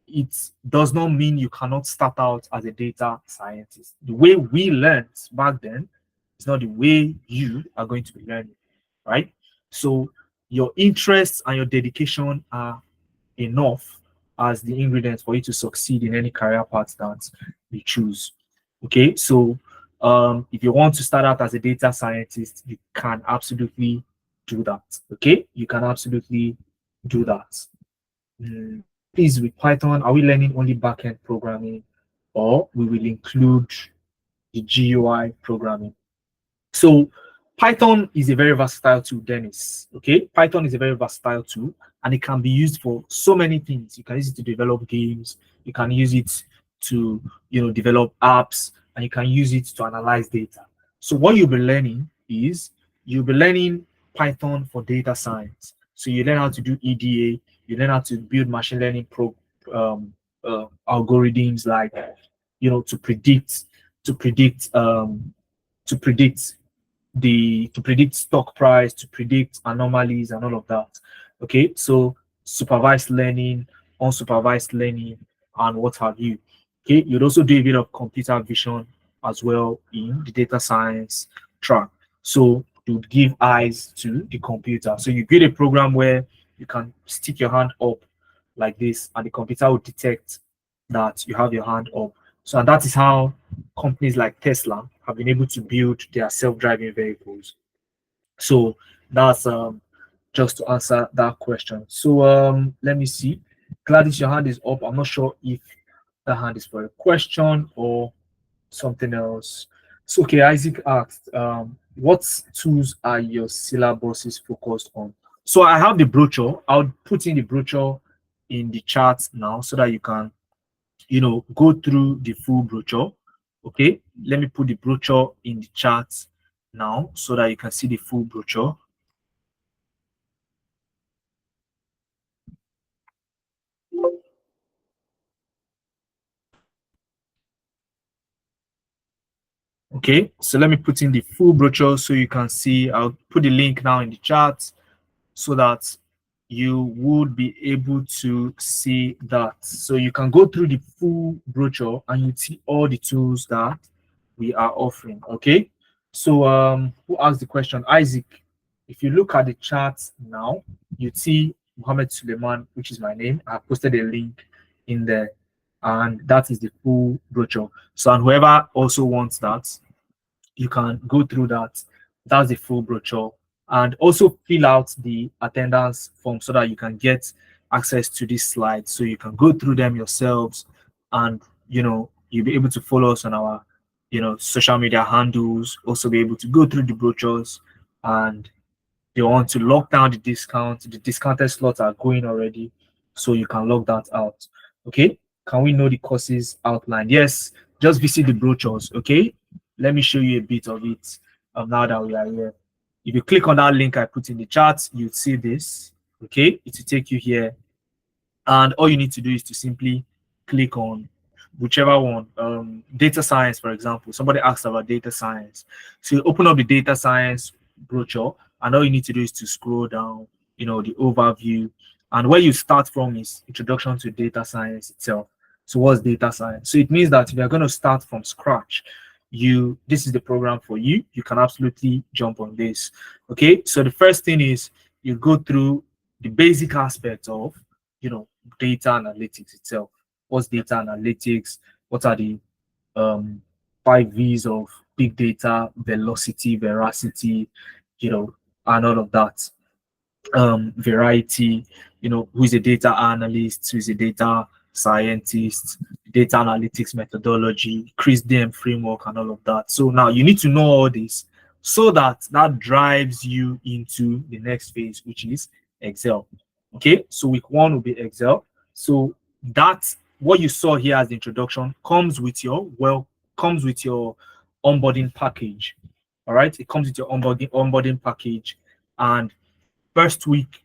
it does not mean you cannot start out as a data scientist. The way we learned back then is not the way you are going to be learning, right? So your interests and your dedication are enough as the ingredients for you to succeed in any career path that you choose. Okay, so if you want to start out as a data scientist, you can absolutely do that. Okay, you can absolutely do that. Please, with Python, are we learning only backend programming, or we will include the GUI programming? So Python is a very versatile tool, Dennis. Okay, Python is a very versatile tool, and it can be used for so many things. You can use it to develop games. You can use it to, develop apps, and you can use it to analyze data. So what you'll be learning is you'll be learning Python for data science. So you learn how to do EDA. You learn how to build machine learning algorithms, like to predict to predict stock price, to predict anomalies and all of that. Okay, so supervised learning, unsupervised learning, and what have you. Okay, you'd also do a bit of computer vision as well in the data science track. So you'd give eyes to the computer. So you build a program where you can stick your hand up like this, and the computer will detect that you have your hand up. So, and that is how companies like Tesla have been able to build their self-driving vehicles. So that's just to answer that question. So let me see. Gladys, your hand is up. I'm not sure if the hand is for a question or something else. So okay, Isaac asked, what tools are your syllabuses focused on? So I have the brochure. I'll put in the brochure in the chat now so that you can go through the full brochure. Okay, let me put the brochure in the chat now so that you can see the full brochure. Okay, so let me put in the full brochure so you can see. I'll put the link now in the chat so that you would be able to see that. So you can go through the full brochure and you see all the tools that we are offering. Okay, so who asked the question? Isaac. If you look at the chat now, you see Mohammed Suleiman, which is my name. I posted a link in there, and that is the full brochure. So, and whoever also wants that, you can go through that. That's the full brochure, and also fill out the attendance form so that you can get access to these slides. So you can go through them yourselves, and you'll be able to follow us on our social media handles. Also be able to go through the brochures, and they want to lock down the discount. The discounted slots are going already, so you can log that out. Okay, can we know the courses outlined? Yes, just visit the brochures. Okay, let me show you a bit of it now that we are here. If you click on that link I put in the chat, you'll see this. Okay, it will take you here, and all you need to do is to simply click on whichever one. Data science, for example. Somebody asked about data science, so you open up the data science brochure, and all you need to do is to scroll down, the overview, and where you start from is introduction to data science itself. So what's data science? So it means that if you're going to start from scratch, this is the program for you. You can absolutely jump on this. Okay, so the first thing is you go through the basic aspects of data analytics itself. What's data analytics? What are the 5 V's of big data: velocity, veracity, and all of that. Variety, who is a data analyst, who is a data scientist, data analytics methodology, CRISP-DM framework, and all of that. So now you need to know all this so that drives you into the next phase, which is Excel. Okay, so week one will be Excel. So that's what you saw here as the introduction comes with your onboarding package. All right, it comes with your onboarding package, and first week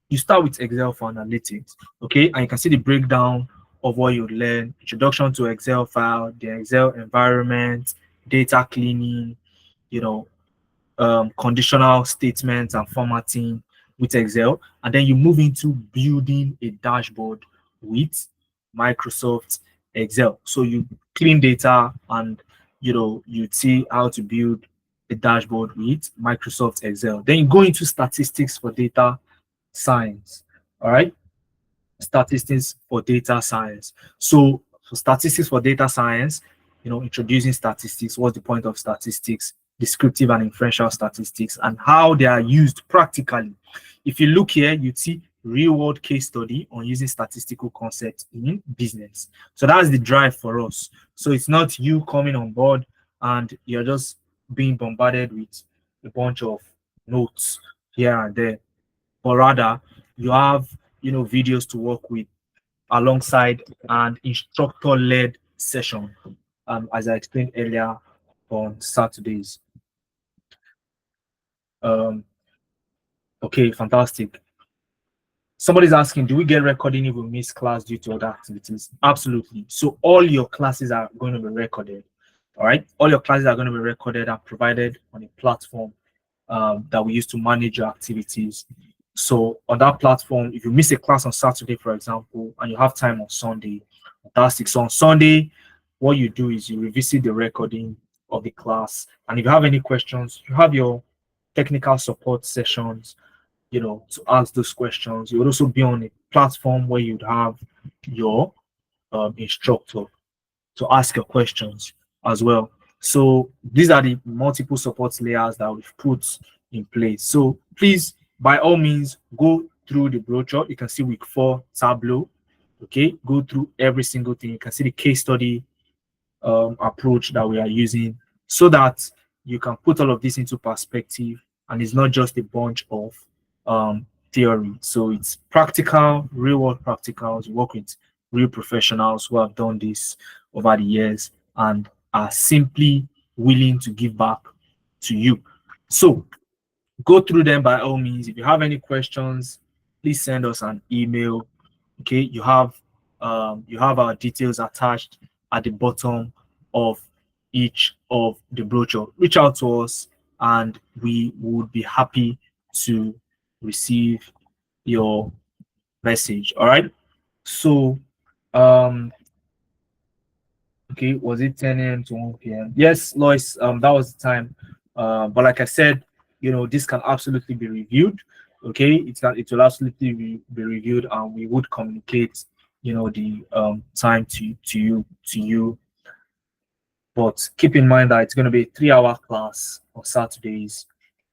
you start with Excel for analytics. Okay, and you can see the breakdown of what you learn: introduction to Excel file, the Excel environment, data cleaning, you know, conditional statements and formatting with Excel, and then you move into building a dashboard with Microsoft Excel. So you clean data, and you see how to build a dashboard with Microsoft Excel. Then you go into statistics for data science. All right, statistics for data science. So for statistics for data science, introducing statistics, what's the point of statistics, descriptive and inferential statistics, and how they are used practically. If you look here, you see real world case study on using statistical concepts in business. So that's the drive for us. So it's not you coming on board and you're just being bombarded with a bunch of notes here and there, but rather you have videos to work with alongside an instructor-led session, as I explained earlier on Saturdays. Okay, fantastic. Somebody's asking, do we get recording if we miss class due to other activities? Absolutely. So all your classes are going to be recorded. All right, all your classes are going to be recorded and provided on a platform that we use to manage your activities. So on that platform, if you miss a class on Saturday, for example, and you have time on Sunday, fantastic. So on Sunday, what you do is you revisit the recording of the class, and if you have any questions, you have your technical support sessions, to ask those questions. You would also be on a platform where you'd have your instructor to ask your questions as well. So these are the multiple support layers that we've put in place. So please, by all means, go through the brochure. You can see week 4 Tableau. Okay, go through every single thing. You can see the case study approach that we are using, so that you can put all of this into perspective, and it's not just a bunch of theory. So it's practical, real world practicals. You work with real professionals who have done this over the years and are simply willing to give back to you. So go through them by all means. If you have any questions, please send us an email. Okay, you have our details attached at the bottom of each of the brochure. Reach out to us and we would be happy to receive your message. All right, so okay, was it 10 a.m. to 1 p.m.? Yes, Lois, that was the time. But like I said, this can absolutely be reviewed. Okay, it will absolutely be reviewed, and we would communicate, the time to you. But keep in mind that it's going to be a 3-hour class on Saturdays,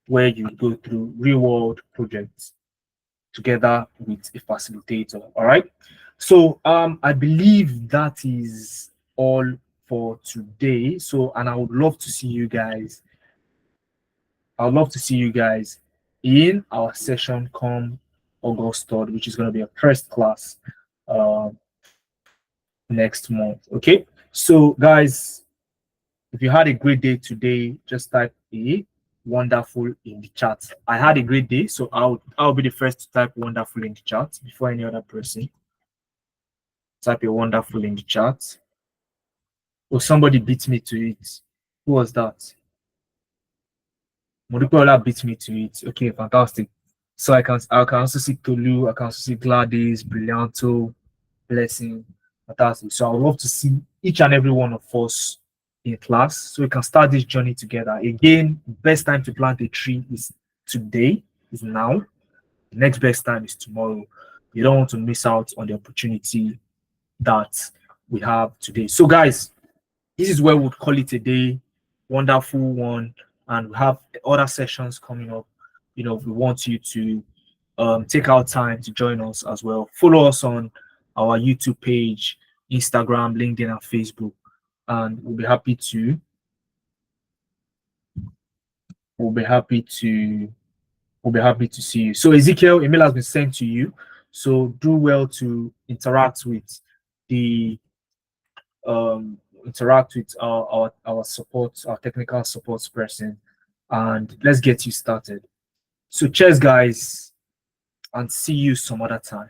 where you go through real world projects together with a facilitator. All right. So I believe that is all for today. So, and I would love to see you guys. I'd love to see you guys in our session come August 3rd, which is going to be a first class next month. Okay. So, guys, if you had a great day today, just type a wonderful in the chat. I had a great day, so I'll be the first to type wonderful in the chat before any other person. Type a wonderful in the chat. Oh, somebody beat me to it. Who was that? Modipola beat me to it. Okay, fantastic. So I can also see Tolu, I can also see Gladys, Brillianto, Blessing. Fantastic. So I would love to see each and every one of us in class, so we can start this journey together. Again, best time to plant a tree is today, is now. The next best time is tomorrow. You don't want to miss out on the opportunity that we have today. So guys, this is where we'll call it a day. Wonderful one, and we have other sessions coming up. We want you to take our time to join us as well. Follow us on our YouTube page, Instagram, LinkedIn, and Facebook, and we'll be happy to we'll be happy to see you. So Ezekiel, email has been sent to you. So do well to interact with the our support, our technical support person, and let's get you started. So cheers, guys, and see you some other time.